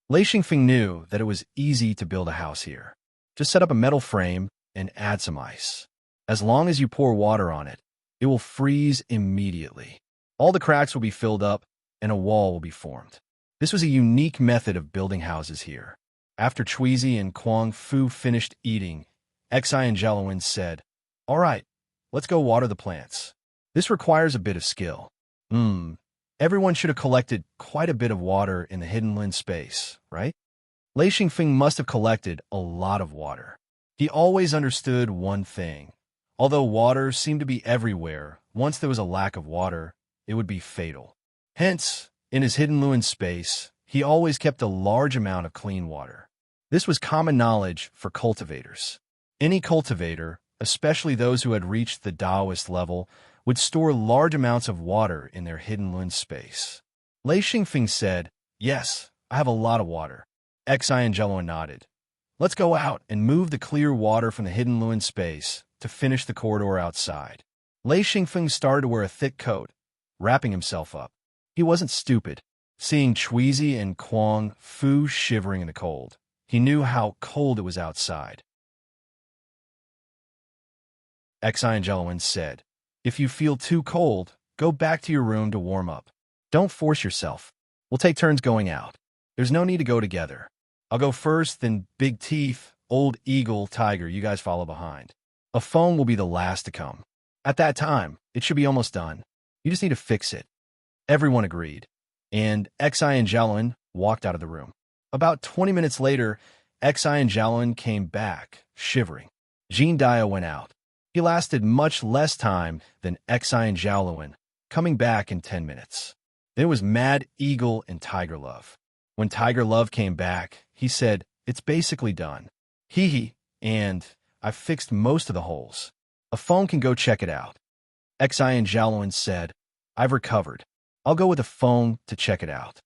Lei Xingfeng knew that it was easy to build a house here. Just set up a metal frame and add some ice. As long as you pour water on it, it will freeze immediately. All the cracks will be filled up, and a wall will be formed. This was a unique method of building houses here. After Chuizi and Kuang Fu finished eating, Xin Zhaoluan said, all right, let's go water the plants. This requires a bit of skill. Everyone should have collected quite a bit of water in the hidden Lin space, right? Lei Xingfeng must have collected a lot of water. He always understood one thing. Although water seemed to be everywhere, once there was a lack of water, it would be fatal. Hence, in his hidden Lin space, he always kept a large amount of clean water. This was common knowledge for cultivators. Any cultivator, especially those who had reached the Taoist level, would store large amounts of water in their hidden Lin space. Lei Xingfeng said, yes, I have a lot of water. Xin Zhaoluan nodded. Let's go out and move the clear water from the hidden Luin space to finish the corridor outside. Lei Xingfeng started to wear a thick coat, wrapping himself up. He wasn't stupid. Seeing Chuizi and Kuang Fu shivering in the cold, he knew how cold it was outside. Xi and Jeluin said, "If you feel too cold, go back to your room to warm up. Don't force yourself. We'll take turns going out. There's no need to go together. I'll go first, then Big Teeth, Old Eagle, Tiger, you guys follow behind. A phone will be the last to come. At that time, it should be almost done. You just need to fix it." Everyone agreed, and Xi and Jeluin walked out of the room. About 20 minutes later, Xi and Jeluin came back, shivering. Jean Dia went out. He lasted much less time than Xi and Jeluin, coming back in 10 minutes. Then it was Mad Eagle and Tiger Love. When Tiger Love came back, he said, "It's basically done. Hee, and I've fixed most of the holes. A phone can go check it out." Xi and Jeluin said, "I've recovered. I'll go with a phone to check it out."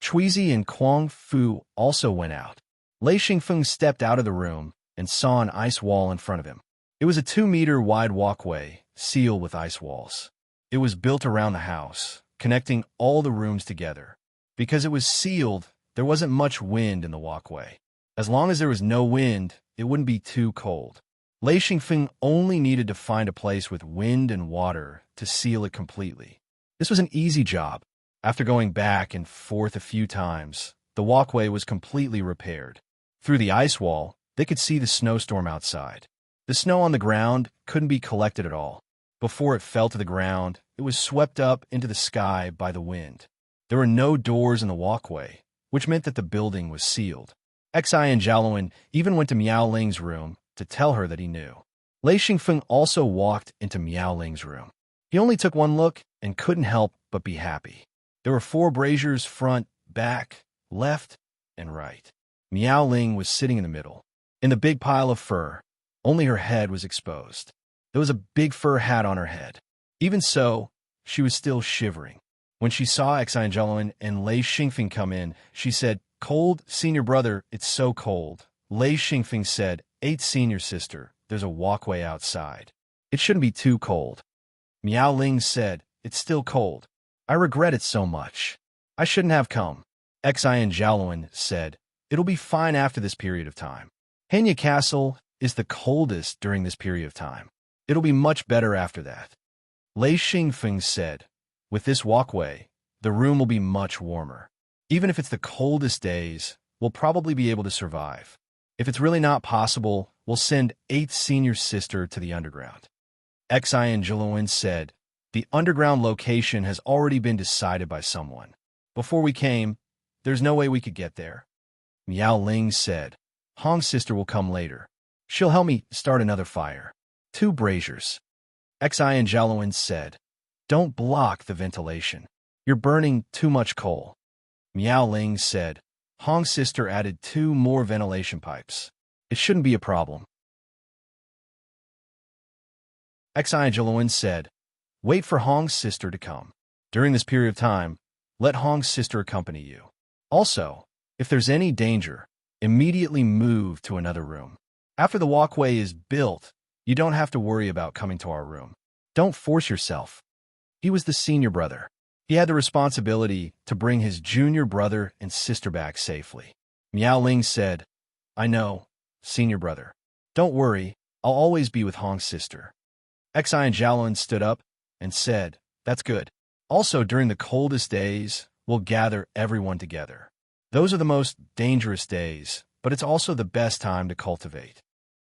Chuizi and Kuang Fu also went out. Lei Xingfeng stepped out of the room and saw an ice wall in front of him. It was a 2-meter wide walkway, sealed with ice walls. It was built around the house, connecting all the rooms together. Because it was sealed, there wasn't much wind in the walkway. As long as there was no wind, it wouldn't be too cold. Lei Xingfeng only needed to find a place with wind and water to seal it completely. This was an easy job. After going back and forth a few times, the walkway was completely repaired. Through the ice wall, they could see the snowstorm outside. The snow on the ground couldn't be collected at all. Before it fell to the ground, it was swept up into the sky by the wind. There were no doors in the walkway, which meant that the building was sealed. Xi and Jeluin even went to Miao Ling's room to tell her that he knew. Lei Xingfeng also walked into Miao Ling's room. He only took one look and couldn't help but be happy. There were 4 braziers front, back, left, and right. Miao Ling was sitting in the middle. In the big pile of fur, only her head was exposed. There was a big fur hat on her head. Even so, she was still shivering. When she saw Xi and Jeluin and Lei Xingfeng come in, she said, "Cold, senior brother, it's so cold." Lei Xingfeng said, "8 senior sister, there's a walkway outside. It shouldn't be too cold." Miao Ling said, "It's still cold. I regret it so much. I shouldn't have come." Xi and Jeluin said, "It'll be fine after this period of time. Henya Castle is the coldest during this period of time. It'll be much better after that." Lei Xingfeng said, "With this walkway, the room will be much warmer. Even if it's the coldest days, we'll probably be able to survive. If it's really not possible, we'll send 8th senior sister to the underground." Xi and Jeluin said, "The underground location has already been decided by someone. Before we came, there's no way we could get there." Miao Ling said, "Hong's sister will come later. She'll help me start another fire. 2 braziers." Xi and Jeluin said, "Don't block the ventilation. You're burning too much coal." Miao Ling said, "Hong's sister added 2 more ventilation pipes. It shouldn't be a problem." Xi and Jeluin said, "Wait for Hong's sister to come. During this period of time, let Hong's sister accompany you. Also, if there's any danger, immediately move to another room. After the walkway is built, you don't have to worry about coming to our room. Don't force yourself." He was the senior brother. He had the responsibility to bring his junior brother and sister back safely. Miao Ling said, "I know, senior brother. Don't worry, I'll always be with Hong's sister." Xi and Jeluin stood up and said, "That's good. Also, during the coldest days, we'll gather everyone together. Those are the most dangerous days, but it's also the best time to cultivate."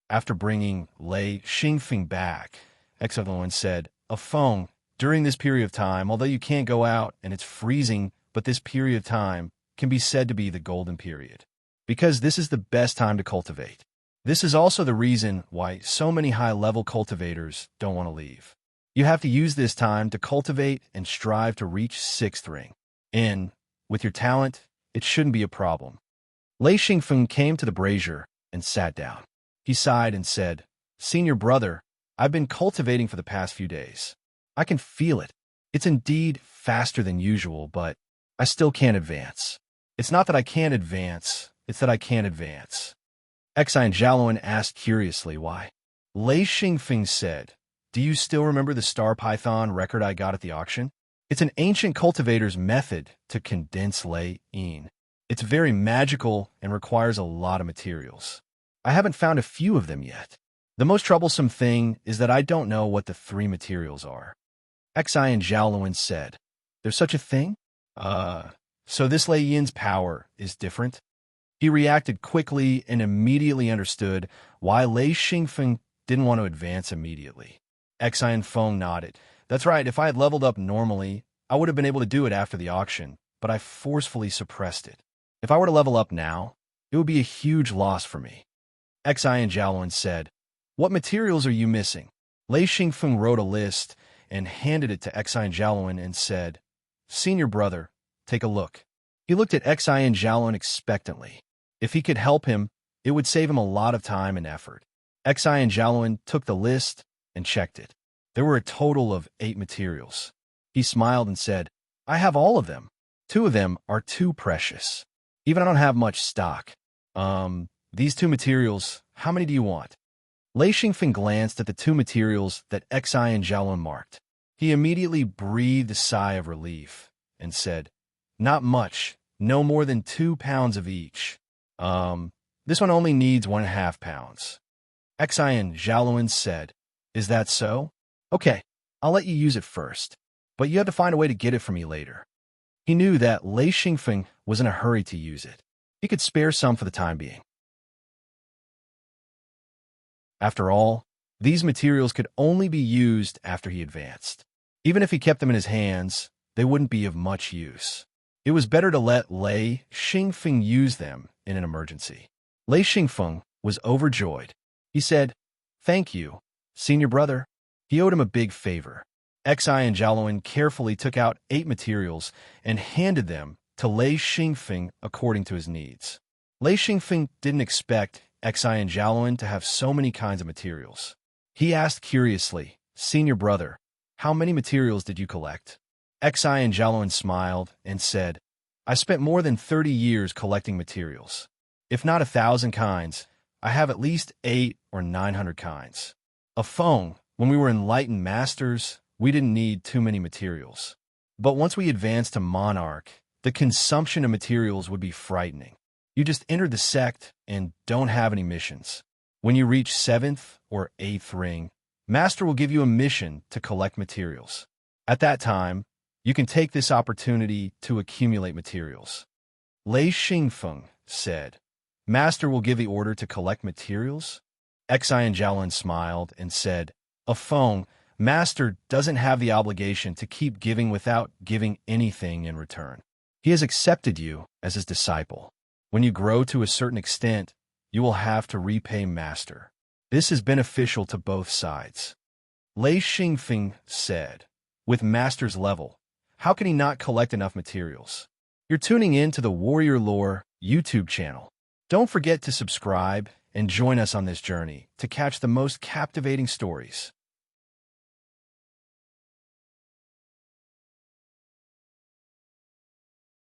After bringing Lei Xingfeng back, Xi and Jeluin said, "A phone. During this period of time, although you can't go out and it's freezing, but this period of time can be said to be the golden period, because this is the best time to cultivate. This is also the reason why so many high-level cultivators don't want to leave. You have to use this time to cultivate and strive to reach 6th ring. And, with your talent, it shouldn't be a problem." Lei Xingfeng came to the brazier and sat down. He sighed and said, "Senior brother, I've been cultivating for the past few days. I can feel it. It's indeed faster than usual, but I still can't advance. It's not that I can't advance, it's that I can't advance." Xi and Xiaoluan asked curiously why. Lei Xingfeng said, "Do you still remember the star python record I got at the auction? It's an ancient cultivator's method to condense Lei Yin. It's very magical and requires a lot of materials. I haven't found a few of them yet. The most troublesome thing is that I don't know what the three materials are." Xi and Xiaoluan said, "There's such a thing? So this Lei Yin's power is different?" He reacted quickly and immediately understood why Lei Xingfeng didn't want to advance immediately. Xi and Feng nodded. "That's right, if I had leveled up normally, I would have been able to do it after the auction, but I forcefully suppressed it. If I were to level up now, it would be a huge loss for me." Xi and Xiaoluan said, "What materials are you missing?" Lei Xingfeng wrote a list and handed it to Xi and Xiaoluan and said, "Senior brother, take a look." He looked at Xi and Xiaoluan expectantly. If he could help him, it would save him a lot of time and effort. Xi and Xiaoluan took the list and checked it. There were a total of 8 materials. He smiled and said, "I have all of them. 2 of them are too precious. Even I don't have much stock. These 2 materials, how many do you want?" Lei Xingfeng glanced at the 2 materials that Xi and Xiaoluan marked. He immediately breathed a sigh of relief and said, "Not much, no more than 2 pounds of each. This one only needs 1.5 pounds. Xi and Xiaoluan said, "Is that so? Okay, I'll let you use it first, but you have to find a way to get it from me later." He knew that Lei Xingfeng was in a hurry to use it. He could spare some for the time being. After all, these materials could only be used after he advanced. Even if he kept them in his hands, they wouldn't be of much use. It was better to let Lei Xingfeng use them in an emergency. Lei Xingfeng was overjoyed. He said, "Thank you, senior brother." He owed him a big favor. Xi and Xiaoluan carefully took out 8 materials and handed them to Lei Xingfeng according to his needs. Lei Xingfeng didn't expect Xi and Xiaoluan to have so many kinds of materials. He asked curiously, "Senior brother, how many materials did you collect?" Xi and Xiaoluan smiled and said, "I spent more than 30 years collecting materials. If not 1,000 kinds, I have at least 800 or 900 kinds. A Feng, when we were enlightened masters, we didn't need too many materials. But once we advanced to Monarch, the consumption of materials would be frightening. You just entered the sect and don't have any missions. When you reach 7th or 8th ring, Master will give you a mission to collect materials. At that time, you can take this opportunity to accumulate materials." Lei Xingfeng said, "Master will give the order to collect materials?" Xi and Xiaoluan smiled and said, "A Feng, Master doesn't have the obligation to keep giving without giving anything in return. He has accepted you as his disciple. When you grow to a certain extent, you will have to repay Master. This is beneficial to both sides." Lei Xingfeng said, "With Master's level, how can he not collect enough materials?" You're tuning in to the Warrior Lore YouTube channel. Don't forget to subscribe and join us on this journey to catch the most captivating stories.